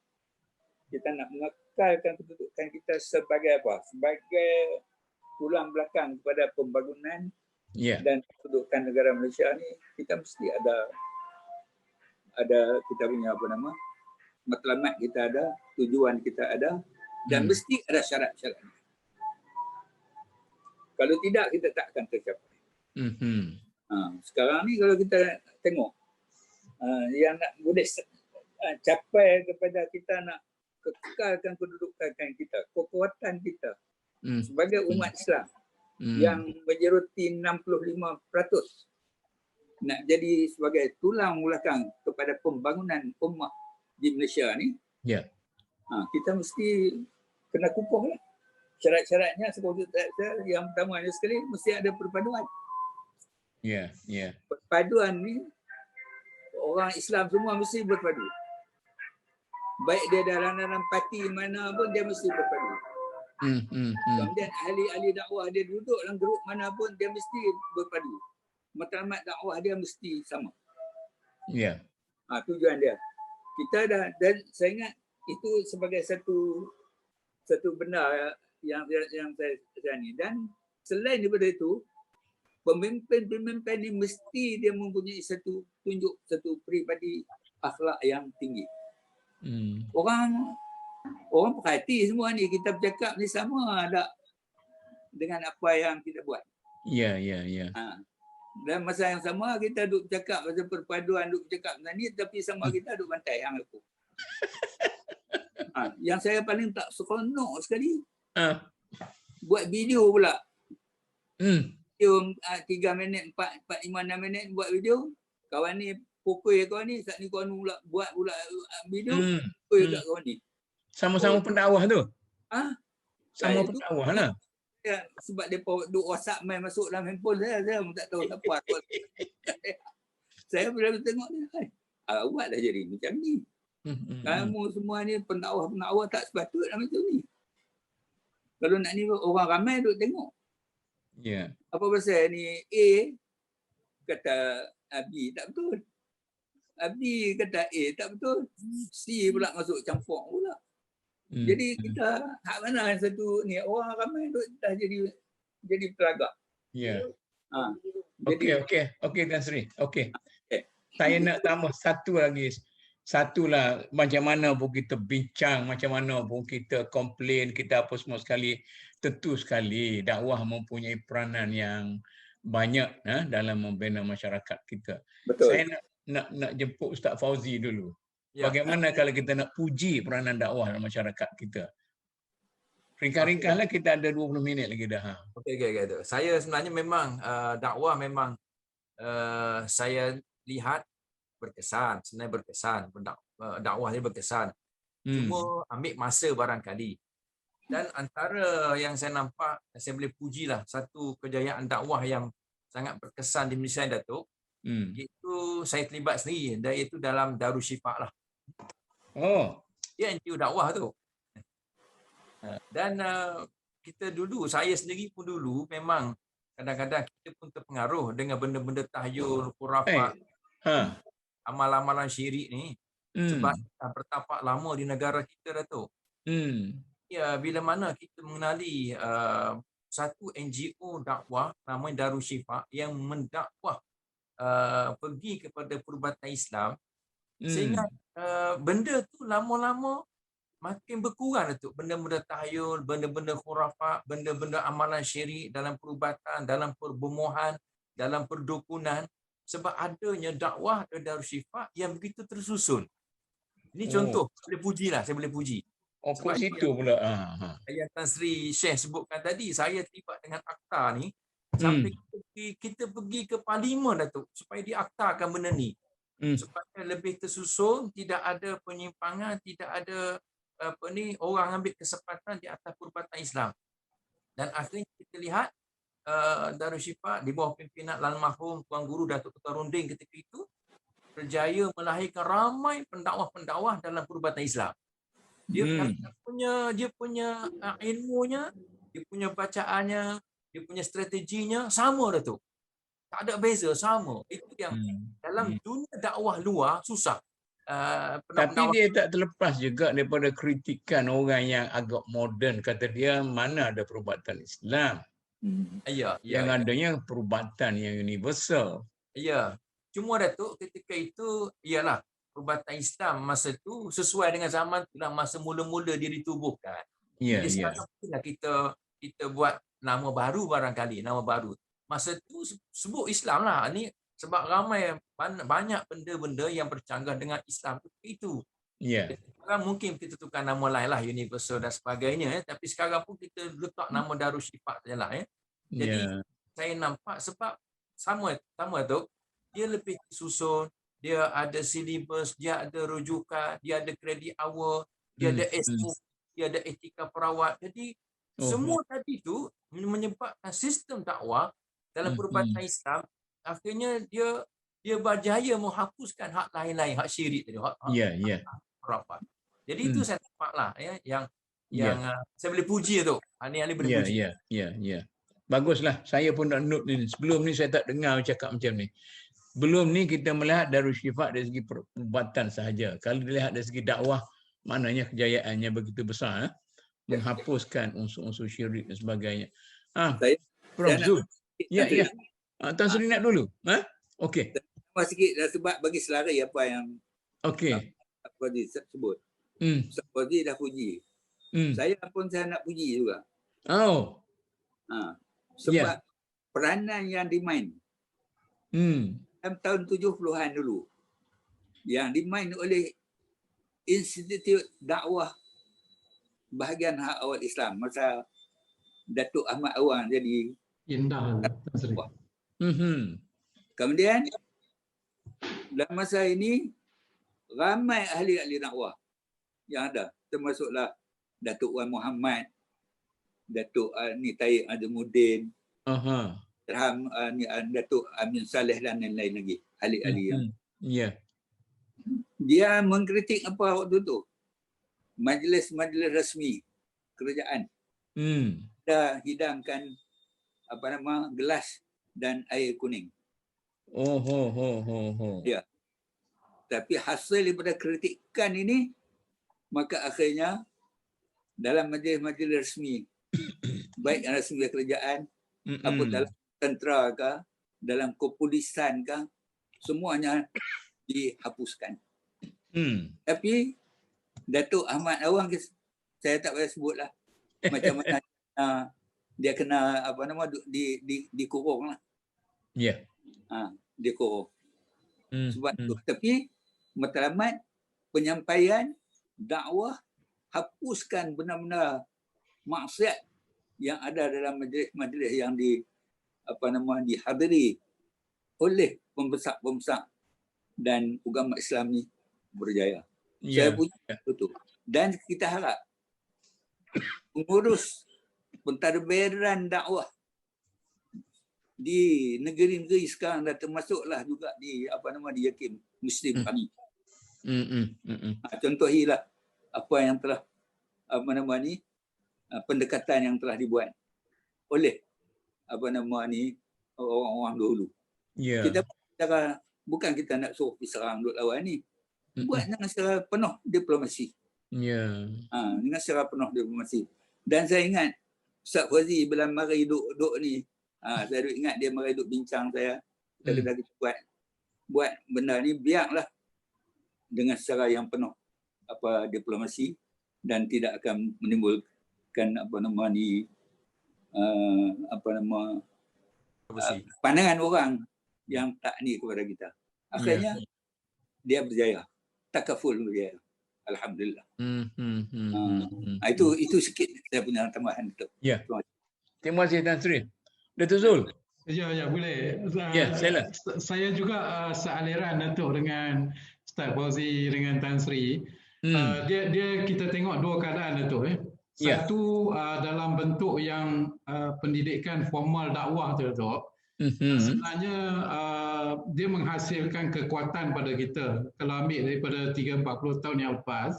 kita nak mengekalkan kedudukan kita sebagai apa? Sebagai tulang belakang kepada pembangunan dan kedudukan negara Malaysia ni, kita mesti ada kita punya apa nama, matlamat kita ada, tujuan kita ada, dan mesti ada syarat-syarat. Kalau tidak, kita tak akan tercapai. Sekarang ni kalau kita tengok yang nak boleh capai kepada kita nak kekalkan kedudukan kita, kekuatan kita sebagai umat Islam yang majoriti 65% nak jadi sebagai tulang belakang kepada pembangunan ummah di Malaysia ni, kita mesti kena kukuh lah. Syarat-syaratnya seperti yang pertama sekali mesti ada perpaduan. Perpaduan ni orang Islam semua mesti berpadu. Baik dia dalam parti mana pun dia mesti berpadu. Kemudian ahli-ahli dakwah dia duduk dalam grup mana pun dia mesti berpadu. Matlamat dakwah dia mesti sama. Tujuan dia. Kita dah, dan saya ingat itu sebagai satu benda yang saya ni. Dan selain daripada itu, pemimpin-pemimpin ni mesti dia mempunyai satu peribadi akhlak yang tinggi. Orang perhati semua ni, kita bercakap ni sama ada dengan apa yang kita buat. Dan masa yang sama kita duk bercakap pasal perpaduan, duk bercakap macam ni, tapi sama kita duk bantai hang aku. Yang saya paling tak seronok sekali, buat video pula. Video 3 minit, 4, 5, 6 minit buat video. Kawan ni pukul kawan ni, saat ni kawan pula buat pula video, pukul kat kawan ni. Sama-sama pendakwah tu? Sama pendakwah lah. Sebab dia duk WhatsApp main masuk dalam handphone saya pun tak tahu apa. Saya bila tengok ni, awak dah jadi macam ni. Kamu semua ni pendakwah tak sepatutnya macam ni. Kalau nak ni orang ramai duk tengok. Apa pasal ni A kata B tak betul. B kata A tak betul. C pula masuk campur pula. Jadi kita hak mana satu ni orang ramai duk dah jadi pelagak. Okey Tan Sri. Saya nak tambah satulah macam mana pun kita bincang, macam mana pun kita komplain, kita apa semua sekali, tentu sekali dakwah mempunyai peranan yang banyak dalam membina masyarakat kita. Betul. Saya nak jemput Ustaz Fauzi dulu. Bagaimana kalau kita nak puji peranan dakwah dalam masyarakat kita? Ringkas-ringkaslah, kita ada 20 minit lagi dah. Okey. Saya sebenarnya memang dakwah memang saya lihat berkesan, sebenarnya berkesan, dakwah dia berkesan. Cuma ambil masa barangkali. Dan antara yang saya nampak, saya boleh pujilah satu kejayaan dakwah yang sangat berkesan di Malaysia, Datuk. Itu saya terlibat sendiri, dan itu dalam Darushifa lah. Dia NGO dakwah tu. Dan kita dulu, saya sendiri pun dulu memang kadang-kadang kita pun terpengaruh dengan benda-benda tahyul, khurafat, amalan-amalan syirik ni. Sebab dah bertapak lama di negara kita, Datuk. Bila mana kita mengenali satu NGO dakwah namanya Darushifa yang mendakwah pergi kepada perubatan Islam, sehingga benda tu lama-lama makin berkurang, Datuk. Benda-benda tahyul, benda-benda khurafat, benda-benda amalan syirik dalam perubatan, dalam perbomohan, dalam perdukunan, sebab adanya dakwah Darushifa yang begitu tersusun. Ini contoh, saya boleh puji. Kat situ pula. Yang Tan Sri Syekh sebutkan tadi, saya terlibat dengan akta ni sampai kita pergi ke parlimen, Datuk, supaya diaktakan benda ni. Supaya lebih tersusun, tidak ada penyimpangan, tidak ada orang ambil kesempatan di atas perubatan Islam. Dan akhirnya kita lihat Darushifa di bawah pimpinan almarhum Tuan Guru Datuk Ketua Runding ketika itu berjaya melahirkan ramai pendakwah-pendakwah dalam perubatan Islam. Dia punya ilmunya, dia punya bacaannya, dia punya strateginya sama, Datuk. Tak ada beza, sama. Itu yang dalam dunia dakwah luar susah. Tapi dia tak terlepas juga daripada kritikan orang yang agak moden, kata dia mana ada perubatan Islam. Yang adanya perubatan yang universal. Ya. Cuma Datuk ketika itu ialah perubatan Islam masa tu sesuai dengan zaman itulah masa mula-mula dia ditubuhkan. Jadi sekarang kita buat nama baru barangkali, nama baru. Masa tu sebut Islam lah ni sebab ramai banyak benda-benda yang bercanggah dengan Islam itu. Sekarang mungkin kita tukar nama lain lah, universal dan sebagainya. Tapi sekarang pun kita letak nama Darussyifaa sajalah. Jadi saya nampak sebab sama tu, dia lebih susun, dia ada silibus, dia ada rujukan, dia ada kredit awal, dia ada SO, dia ada etika perawat. Jadi semua tadi tu menyebabkan sistem dakwah dalam perubatan Islam akhirnya dia berjaya menghapuskan hak lain-lain, hak syirik tadi, hak rapat. Jadi itu saya nampaklah yang saya boleh puji tu. Ahli-ahli boleh puji. Baguslah. Saya pun nak note ni. Sebelum ni saya tak dengar cakap macam ni. Belum ni kita melihat Darussyifaa dari segi perubatan sahaja. Kalau dilihat dari segi dakwah, maknanya kejayaannya begitu besar. Menghapuskan unsur-unsur syirik dan sebagainya. Prof. Zul. Ya. Tuan Sri nak dulu? Okey. Sikit sebab bagi selari apa yang Fauzi sebut. Fauzi dah puji. Saya pun saya nak puji juga. Sebab peranan yang dimain dalam tahun 70-an dulu yang dimain oleh Institut Dakwah Bahagian Hak Awal Islam masa Datuk Ahmad Awang jadi indah. Kemudian dalam masa ini ramai ahli-ahli dakwah yang ada, termasuklah Datuk Wan Muhammad, Datuk Tayyib Azimuddin, Datuk Amin Saleh dan lain-lain lagi ahli-ahli yang dia mengkritik apa waktu tu majlis-majlis rasmi kerajaan dah hidangkan gelas dan air kuning. Ya. Tapi hasil daripada kritikan ini maka akhirnya dalam majlis-majlis rasmi baik rasmi kerajaan apa dalam tentera ke dalam kepolisian ke semuanya dihapuskan. Tapi Datuk Ahmad Awang saya tak payah sebutlah macam mana dia kena dikurung lah. Dikurung. Sebab tu. Tapi matlamat penyampaian dakwah hapuskan benar-benar maksiat yang ada dalam majlis-majlis yang dihadiri oleh pembesar-pembesar dan agama Islam ni berjaya. Saya puji betul. Dan kita harap pengurus pentadbiran dakwah di negeri-negeri sekarang dah termasuklah juga di di Yakin Muslim kami. Contohilah apa yang telah pendekatan yang telah dibuat oleh orang-orang dahulu. Kita bukan kita nak suruh pergi serang duk lawan ni. Buat dengan secara penuh diplomasi. Dengan secara penuh diplomasi. Dan saya ingat Ustaz Fauzi bila mari duk ni, saya ingat dia mari duk bincang saya. Kita buat benda ni biarlah dengan secara yang penuh diplomasi dan tidak akan menimbulkan pandangan orang yang tak ni kepada kita. Akhirnya dia berjaya. Takaful berjaya. Alhamdulillah. Itu sikit saya punya tambahan itu. Terima kasih Tan Sri. Datuk Zul. Ya, boleh. Sila. Saya juga sealiran Datuk dengan Ustaz Fauzi dengan Tan Sri. Dia kita tengok dua keadaan Datuk. Satu dalam bentuk yang pendidikan formal dakwah tu Datuk. Sebenarnya dia menghasilkan kekuatan pada kita. Kalau ambil daripada 30-40 tahun yang lepas,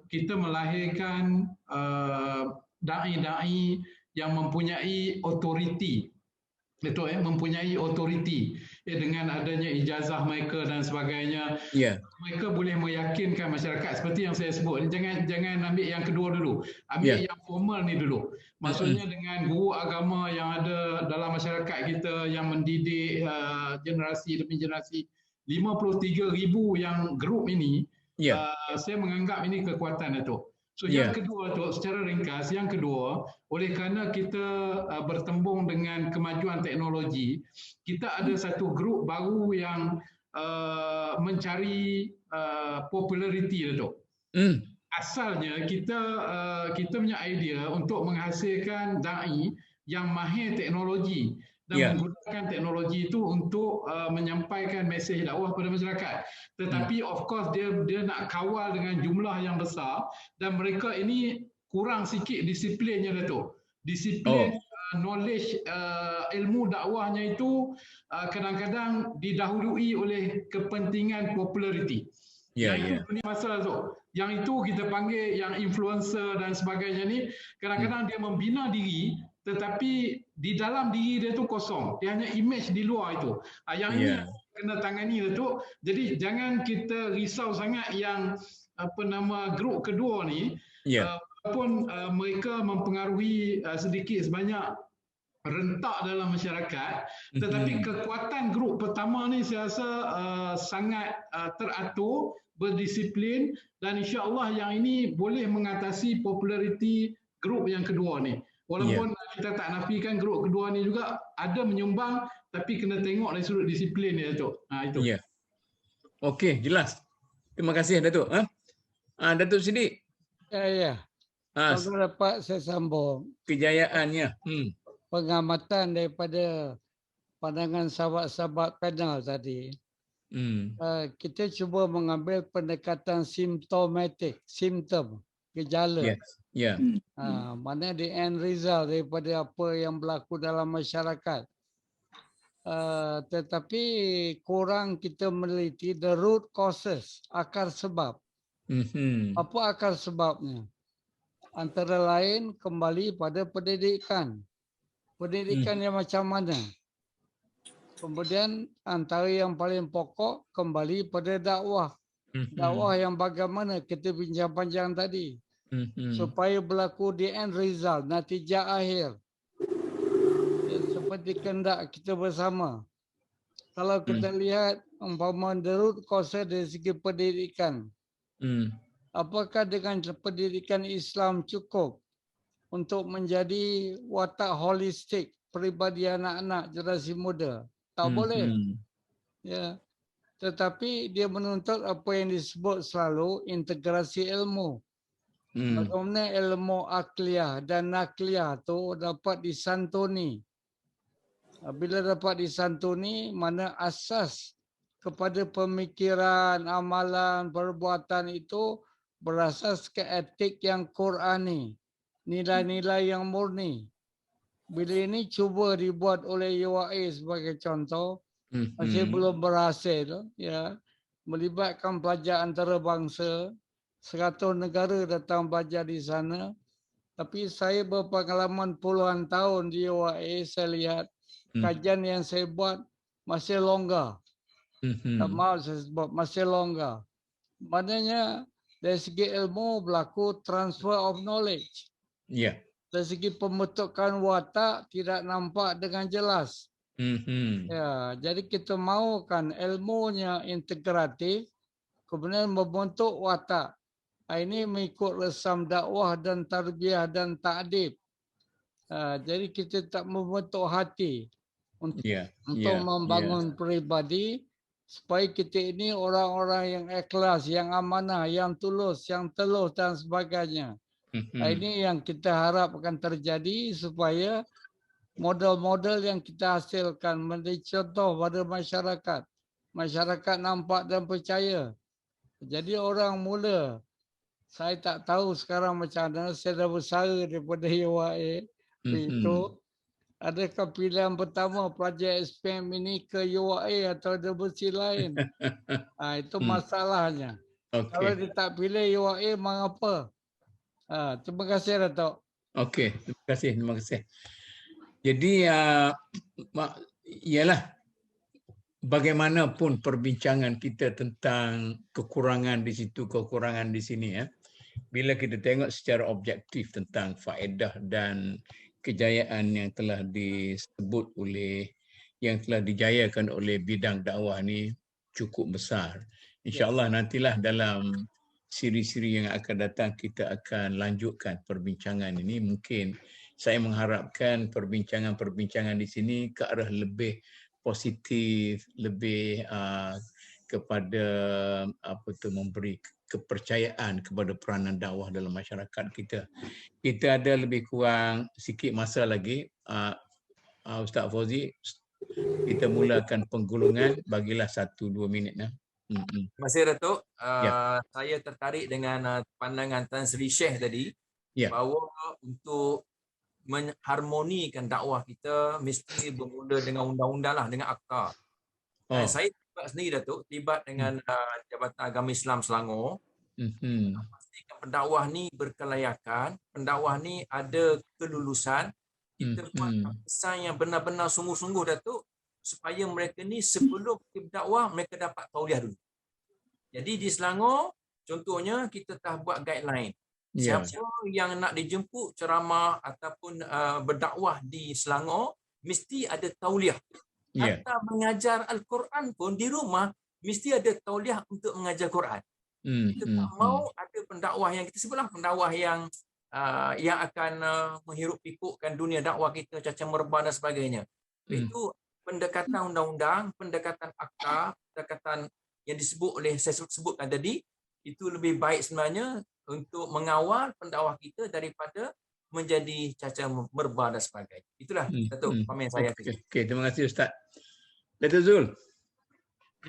kita melahirkan da'i-da'i yang mempunyai autoriti Datuk, mempunyai otoriti dengan adanya ijazah mereka dan sebagainya. Mereka boleh meyakinkan masyarakat seperti yang saya sebut. Jangan ambil yang kedua dulu. Ambil yang formal ni dulu. Maksudnya dengan guru agama yang ada dalam masyarakat kita yang mendidik generasi demi generasi, 53,000 yang grup ini, saya menganggap ini kekuatan, Datuk. So yang kedua tu, secara ringkas, yang kedua, oleh kerana kita bertembung dengan kemajuan teknologi, kita ada satu grup baru yang mencari populariti, Datuk. Asalnya kita punya idea untuk menghasilkan dai yang mahir teknologi dan menggunakan teknologi itu untuk menyampaikan mesej dakwah kepada masyarakat. Tetapi of course dia nak kawal dengan jumlah yang besar dan mereka ini kurang sikit disiplinnya, Datuk. Disiplin knowledge ilmu dakwahnya itu kadang-kadang didahului oleh kepentingan populariti. Itu masalah tu. Yang itu kita panggil yang influencer dan sebagainya ni, kadang-kadang dia membina diri tetapi di dalam diri dia tu kosong. Dia hanya image di luar itu. Yang ini kena tangani, Datuk. Jadi jangan kita risau sangat yang grup kedua ni, walaupun mereka mempengaruhi sedikit sebanyak rentak dalam masyarakat, tetapi kekuatan grup pertama ni saya rasa sangat teratur, berdisiplin, dan insya-Allah yang ini boleh mengatasi populariti grup yang kedua ni. Walaupun kita tak nafikan grup kedua ni juga ada menyumbang, tapi kena tengok dari sudut disiplin ni, Datuk. Itu. Okey, jelas. Terima kasih, Datuk. Datuk Siddiq. Kalau dapat saya sambung. Kejayaannya. Pengamatan daripada pandangan sahabat-sahabat panel tadi. Kita cuba mengambil pendekatan simptomatik, simptom, gejala. Mana the end result daripada apa yang berlaku dalam masyarakat. Tetapi kurang kita meneliti the root causes, akar sebab. Apa akar sebabnya? Antara lain kembali pada pendidikan. Pendidikan yang macam mana? Kemudian antara yang paling pokok kembali pada dakwah. Dakwah yang bagaimana kita bincang panjang tadi. Supaya berlaku the end result, natijah akhir. Seperti kehendak kita bersama. Kalau kita lihat umpama the root cause dari segi pendidikan. Apakah dengan pendidikan Islam cukup untuk menjadi watak holistik peribadi anak-anak generasi muda? Tak boleh. Tetapi dia menuntut apa yang disebut selalu integrasi ilmu. Bagaimana ilmu akliyah dan nakliyah tu dapat disantuni. Bila dapat disantuni, mana asas kepada pemikiran, amalan, perbuatan itu berasas ke etik yang Qurani, nilai-nilai yang murni. Bila ini cuba dibuat oleh UAE sebagai contoh, masih belum berhasil, melibatkan pelajar antarabangsa, 100 negara datang belajar di sana. Tapi saya berpengalaman puluhan tahun di UAE, saya lihat kajian yang saya buat masih longgar. Maaf saya sebut, masih longgar. Maknanya dari segi ilmu berlaku transfer of knowledge. Dari segi pembentukan watak tidak nampak dengan jelas. Jadi kita mahukan ilmunya integratif, kemudian membentuk watak. Ini mengikut resam dakwah dan tarbiyah dan ta'dib. Jadi kita tak membentuk hati untuk membangun peribadi supaya kita ini orang-orang yang ikhlas, yang amanah, yang tulus, yang teluh dan sebagainya. Ini yang kita harap akan terjadi supaya model-model yang kita hasilkan menjadi contoh pada masyarakat. Masyarakat nampak dan percaya. Jadi orang mula, saya tak tahu sekarang macam mana, saya dah bersara daripada UAE. Itu, adakah pilihan pertama pelajar SPM ini ke UAE atau universiti lain? Itu masalahnya. Kalau dia tak pilih UAE, mengapa? Terima kasih, Datuk. Okey, terima kasih. Jadi ialah bagaimanapun perbincangan kita tentang kekurangan di situ, kekurangan di sini ya. Bila kita tengok secara objektif tentang faedah dan kejayaan yang telah disebut oleh, yang telah dijayakan oleh bidang dakwah ni cukup besar. InsyaAllah nantilah dalam siri-siri yang akan datang kita akan lanjutkan perbincangan ini. Mungkin saya mengharapkan perbincangan-perbincangan di sini ke arah lebih positif, lebih kepada memberi kepercayaan kepada peranan dakwah dalam masyarakat kita. Kita ada lebih kurang sikit masa lagi. Ustaz Fauzi, kita mulakan penggulungan, bagilah 1-2 minit. Terima kasih Datuk. Saya tertarik dengan pandangan Tan Sri Sheikh tadi, bahawa untuk mengharmonikan dakwah kita mesti bermula dengan undang-undang lah, dengan akta. Saya sendiri Datuk terlibat dengan Jabatan Agama Islam Selangor. Pastikan pendakwah ni berkelayakan, pendakwah ni ada kelulusan. Kita buat pesan yang benar-benar sungguh-sungguh Datuk, supaya mereka ni sebelum berdakwah mereka dapat tauliah dulu. Jadi di Selangor contohnya kita telah buat guideline. Siapa yang nak dijemput ceramah ataupun berdakwah di Selangor mesti ada tauliah. Hatta mengajar Al-Quran pun di rumah mesti ada tauliah untuk mengajar Quran. Kita tak mau ada pendakwah yang kita sebutlah pendakwah yang akan menghirup pikukkan dunia dakwah kita, cacat merebah dan sebagainya. Itu pendekatan undang-undang, pendekatan akta, pendekatan yang disebut oleh saya sebutkan tadi, itu lebih baik sebenarnya untuk mengawal pendakwah kita daripada menjadi cacat merebah dan sebagainya. Itulah Datuk komen saya. Okey, terima kasih Ustaz. Datuk Zul.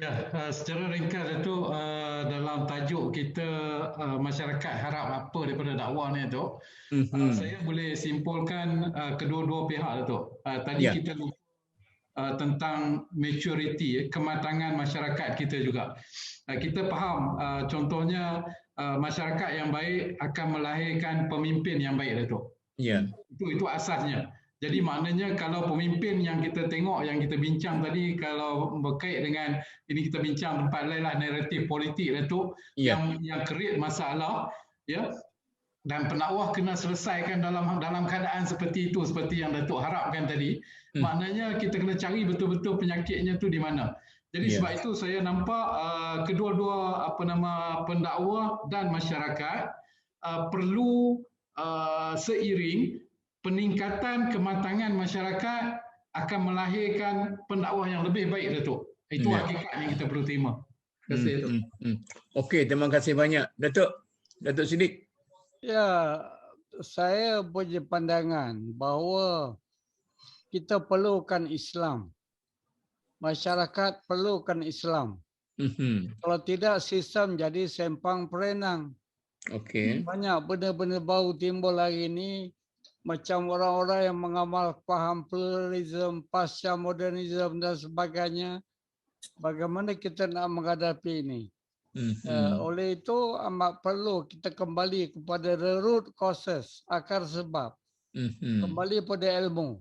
Ya, secara ringkas Datuk, dalam tajuk kita masyarakat harap apa daripada dakwah ni Datuk, saya boleh simpulkan kedua-dua pihak Datuk. Tadi kita tentang maturity, kematangan masyarakat kita juga. Kita faham contohnya masyarakat yang baik akan melahirkan pemimpin yang baik Datuk. Itu asasnya. Jadi maknanya kalau pemimpin yang kita tengok, yang kita bincang tadi, kalau berkait dengan ini kita bincang tempat lain lah, naratif politik Datuk, yang create masalah, dan pendakwah kena selesaikan dalam keadaan seperti itu, seperti yang Datuk harapkan tadi. Maknanya kita kena cari betul-betul penyakitnya tu di mana. Jadi sebab itu saya nampak kedua-dua pendakwah dan masyarakat perlu seiring peningkatan kematangan masyarakat akan melahirkan pendakwah yang lebih baik Datuk. Itu hakikat yang kita perlu terima. Terima kasih Datuk. Okey, terima kasih banyak Datuk Siddiq. Ya, saya punya pandangan bahawa kita perlukan Islam. Masyarakat perlukan Islam. Kalau tidak, sistem jadi sempang perenang. Banyak benda-benda baru timbul hari ini, macam orang-orang yang mengamal faham pluralism, pasca modernism dan sebagainya. Bagaimana kita nak menghadapi ini? Oleh itu amat perlu kita kembali kepada the root causes, akar sebab. Kembali pada ilmu.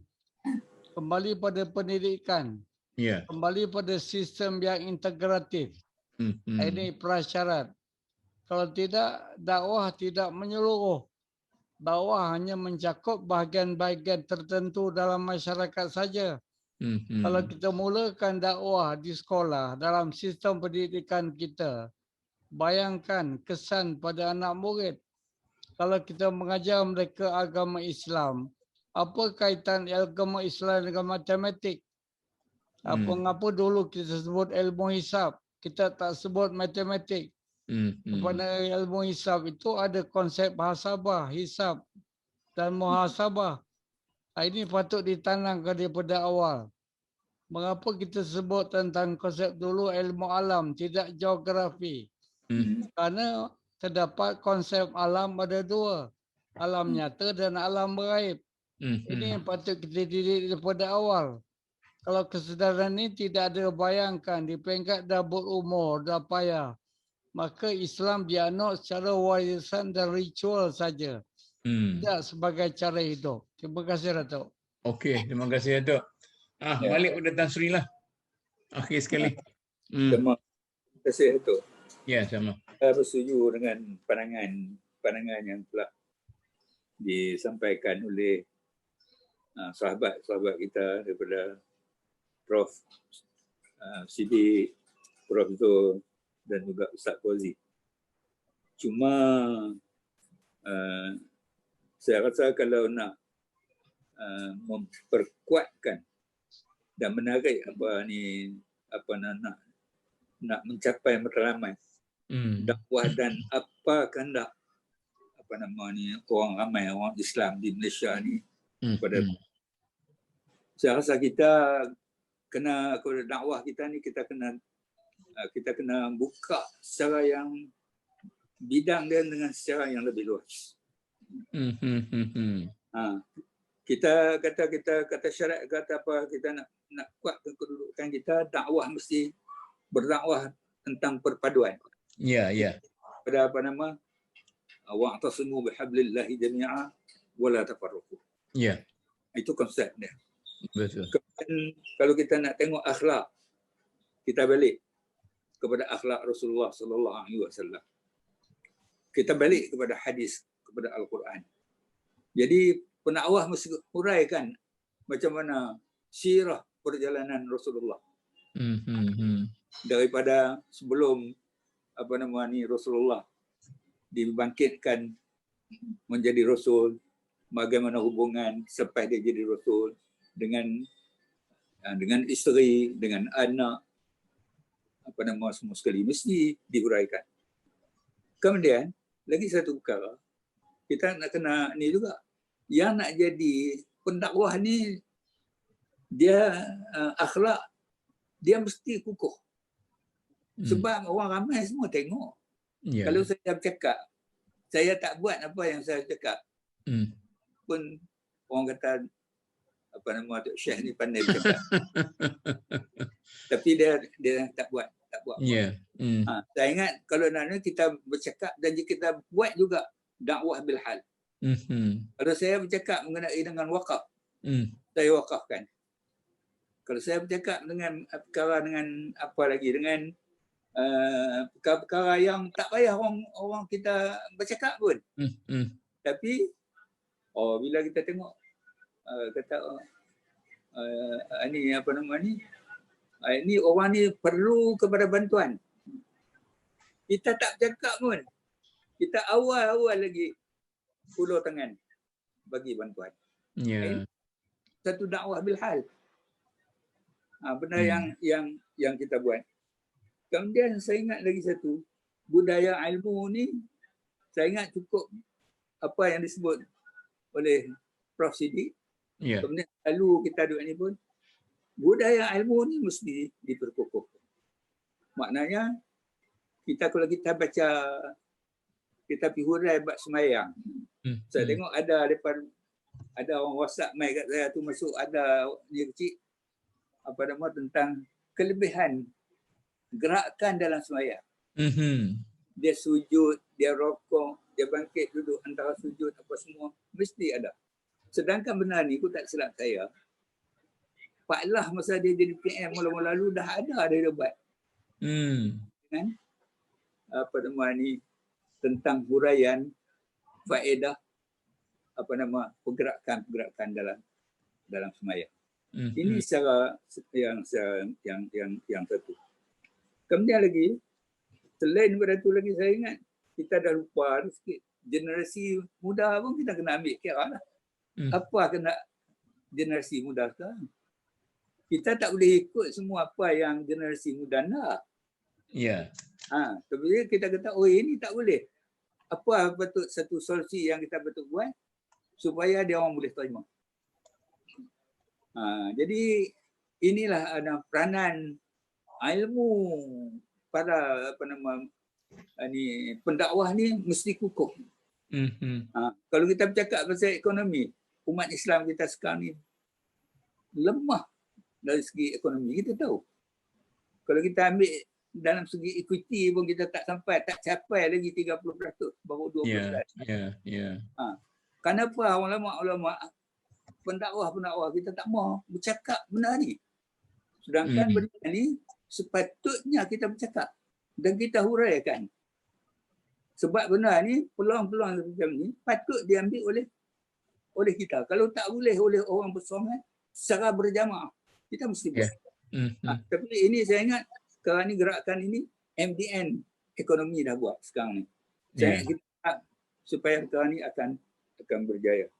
Kembali pada pendidikan. Kembali pada sistem yang integratif. Ini prasyarat. Kalau tidak, dakwah tidak menyeluruh. Dakwah hanya mencakup bahagian-bahagian tertentu dalam masyarakat saja. Kalau kita mulakan dakwah di sekolah, dalam sistem pendidikan kita, bayangkan kesan pada anak murid. Kalau kita mengajar mereka agama Islam, apa kaitan agama Islam dengan matematik? Apa dulu kita sebut ilmu hisab, kita tak sebut matematik. Kepada ilmu hisab itu ada konsep hasabah, hisab dan muhasabah. Ini patut ditanamkan daripada awal. Mengapa kita sebut tentang konsep dulu ilmu alam, tidak geografi? Kerana terdapat konsep alam ada dua. Alam nyata dan alam gaib. Ini yang patut kita didik daripada awal. Kalau kesedaran ini tidak ada bayangkan di peringkat dah berumur, dah payah, maka Islam dianut secara warisan dan ritual saja. Tidak sebagai cara hidup. Terima kasih Datuk. Okey, terima kasih Datuk. Balik pada Tan Sri lah. Akhir sekali. Terima kasih Datuk. Ya, sama. Saya bersetuju dengan pandangan yang telah disampaikan oleh sahabat-sahabat kita daripada Prof. Siddiq, Prof. Zul dan juga Ustaz Fauzi. Cuma saya rasa kalau nak memperkuatkan dan menarik nak mencapai matlamat dakwah dan apa kehendak orang ramai, orang Islam di Malaysia ni pada saya rasa kita kena dakwah kita ni kita kena buka secara yang bidang dia dengan secara yang lebih luas. Kita kata syarat kata apa kita nak kuatkan kedudukan kita, dakwah mesti berdakwah tentang perpaduan. Ya. Pada wa'tasimu bihablillahi jami'a wa la tafarraqu. Ya. Itu konsep dia. Betul. Kalau kita nak tengok akhlak, kita balik kepada akhlak Rasulullah sallallahu alaihi wasallam. Kita balik kepada hadis, kepada Al-Quran. Jadi pendakwah mesti huraikan macam mana sirah perjalanan Rasulullah. Daripada sebelum Rasulullah dibangkitkan menjadi rasul, bagaimana hubungan sampai dia jadi rasul dengan isteri, dengan anak, semua sekali mesti dihuraikan. Kemudian lagi satu perkara, kita nak kena ni juga, yang nak jadi pendakwah ni dia akhlak dia mesti kukuh. Sebab orang ramai semua tengok. Kalau saya bercakap, saya tak buat apa yang saya cakap, pun orang kata Tok Syekh ni pandai bercakap. Tapi dia tak buat. Saya ingat kalau nak kita bercakap dan kita buat juga dakwah bil hal. Kalau saya bercakap mengenai dengan wakaf, saya wakafkan. Kalau saya bercakap dengan perkara dengan apa lagi, dengan perkara yang tak payah orang kita bercakap pun. Tapi bila kita tengok ni orang ni perlu kepada bantuan, kita tak bercakap pun, kita awal lagi hulur tangan bagi bantuan. Satu dakwah bil hal. Benda yang kita buat. Kemudian saya ingat lagi satu, budaya ilmu ni saya ingat cukup apa yang disebut oleh Prof. Siddiq. Kemudian lalu kita duduk ni pun, budaya ilmu ni mesti diperkukuhkan. Maknanya kalau kita baca, kita pergi hurai buat semayang. Saya tengok ada orang WhatsApp mai kat saya tu, masuk ada ni kecil tentang kelebihan gerakan dalam semayang. Dia sujud, dia rokok, dia bangkit duduk antara sujud apa semua mesti ada. Sedangkan benar ni, aku tak silap saya, Pak Lah masa dia jadi PM mula-mula lalu dah ada dia buat. Kan? Tentang huraian faedah pergerakan dalam semayang. Ini secara yang satu. Kemudian lagi, selain daripada itu lagi saya ingat, kita dah lupa sikit. Generasi muda pun kita kena ambil kira lah. Apa kena generasi muda sekarang? Kita tak boleh ikut semua apa yang generasi muda nak. Tapi kita kata, ini tak boleh. Apa betul satu solusi yang kita betul buat supaya dia orang boleh terima. Jadi inilah ada peranan ilmu para pendakwah ni mesti kukuh. Kalau kita bercakap pasal ekonomi, umat Islam kita sekarang ni lemah dari segi ekonomi, kita tahu. Kalau kita ambil dalam segi equity pun kita tak capai lagi 30%, baru 20%. Kenapa ulama-ulama pendakwah kita tak mau bercakap benda ni. Sedangkan benda ni sepatutnya kita bercakap dan kita huraikan. Sebab benda ni, peluang-peluang macam ni patut diambil oleh kita. Kalau tak boleh oleh orang bersama secara berjamaah, kita mesti buat. Tapi ini saya ingat sekarang ni gerakan ini MDN ekonomi dah buat sekarang ni. Saya ingat kita supaya perkara ni akan berjaya.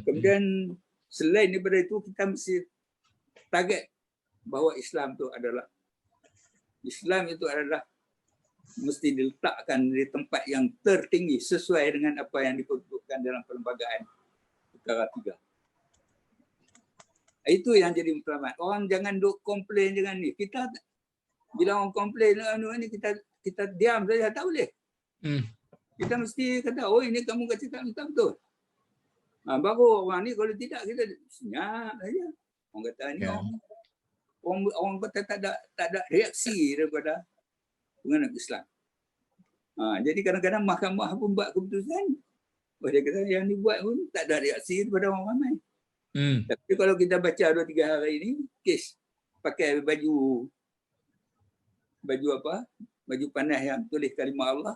Kemudian selain daripada itu, kita mesti target bahawa Islam itu adalah mesti diletakkan di tempat yang tertinggi sesuai dengan apa yang diperuntukkan dalam Perlembagaan Perkara 3. Itu yang jadi matlamat. Orang jangan duk komplain dengan ni. Kita bila orang komplain ni kita diam saja, tak boleh. Kita mesti kata, oh ini kamu cakap betul. Baru orang ni, kalau tidak kita senyap saja. Orang kata ni orang kata tak ada reaksi daripada penganut Islam. Jadi kadang-kadang mahkamah pun buat keputusan, dia kata yang dibuat pun tak ada reaksi daripada orang ramai. Tapi kalau kita baca 2-3 hari ini, kes pakai baju panas yang tulis kalimah Allah,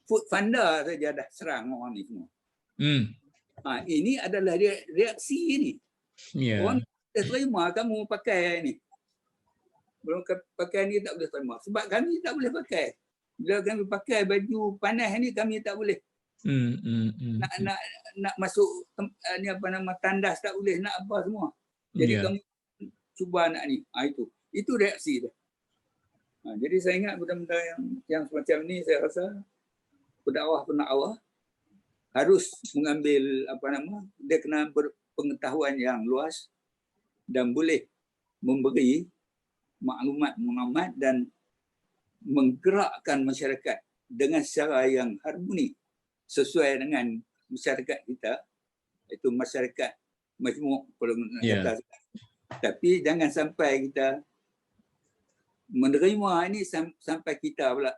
food panda saja dah serang orang ni semua. Ini adalah reaksi ini. Orang tak terima kamu pakai ni. Belum pakai ni tak boleh terima. Sebab kami tak boleh pakai. Bila kami pakai baju panas ni, kami tak boleh. Nak masuk ni apa nama tandas tak boleh, nak apa semua. Jadi kami cuba nak ni. Itu reaksi dia. Jadi saya ingat benda-benda yang semacam ni, saya rasa pendakwah harus mengambil dia kena berpengetahuan yang luas dan boleh memberi maklumat dan menggerakkan masyarakat dengan cara yang harmoni sesuai dengan masyarakat kita, itu masyarakat majmuk kalau nak kata. Tapi jangan sampai kita menerima ini sampai kita pula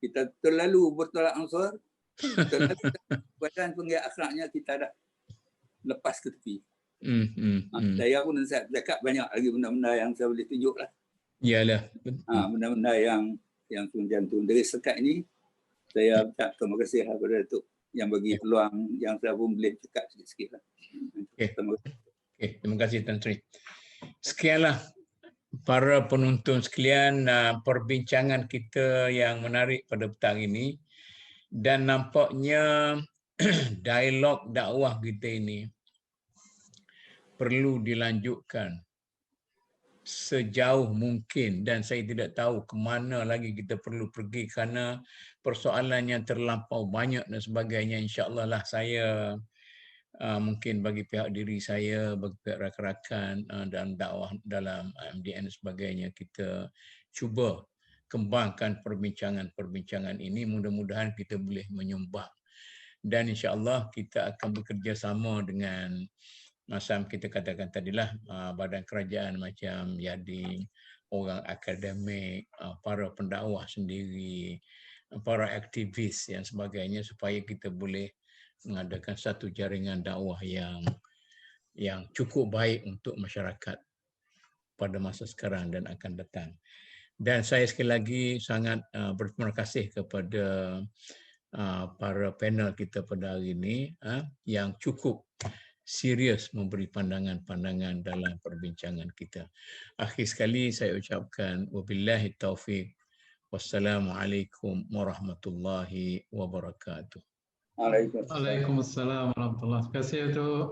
kita terlalu bertolak ansur, terlalu badan penggaya akhlaknya kita dah lepas ke tepi. Saya pun saya cakap banyak lagi benda-benda yang saya boleh tunjuk lah. Iyalah. Benda-benda yang macam tu. Dari sekat ini, saya ucap terima kasih kepada Datuk yang bagi peluang yang saya pun boleh cakap sikit-sikit lah. Terima kasih Tan Sri. Sekianlah para penonton sekalian, perbincangan kita yang menarik pada petang ini, dan nampaknya dialog dakwah kita ini perlu dilanjutkan sejauh mungkin, dan saya tidak tahu ke mana lagi kita perlu pergi kerana persoalan yang terlampau banyak dan sebagainya. InsyaAllah lah saya mungkin bagi pihak diri saya, bagi pihak rakan-rakan dan dakwah dalam MDN dan sebagainya, kita cuba kembangkan perbincangan ini. Mudah-mudahan kita boleh menyumbang, dan insya-Allah kita akan bekerjasama dengan macam kita katakan tadilah, badan kerajaan macam Yading, orang akademik, para pendakwah sendiri, para aktivis yang sebagainya, supaya kita boleh mengadakan satu jaringan dakwah yang cukup baik untuk masyarakat pada masa sekarang dan akan datang. Dan saya sekali lagi sangat berterima kasih kepada para panel kita pada hari ini yang cukup serius memberi pandangan-pandangan dalam perbincangan kita. Akhir sekali saya ucapkan wabillahi taufiq. Wassalamualaikum warahmatullahi wabarakatuh. Waalaikumsalam. Waalaikumsalam warahmatullahi wabarakatuh. Terima kasih Datuk.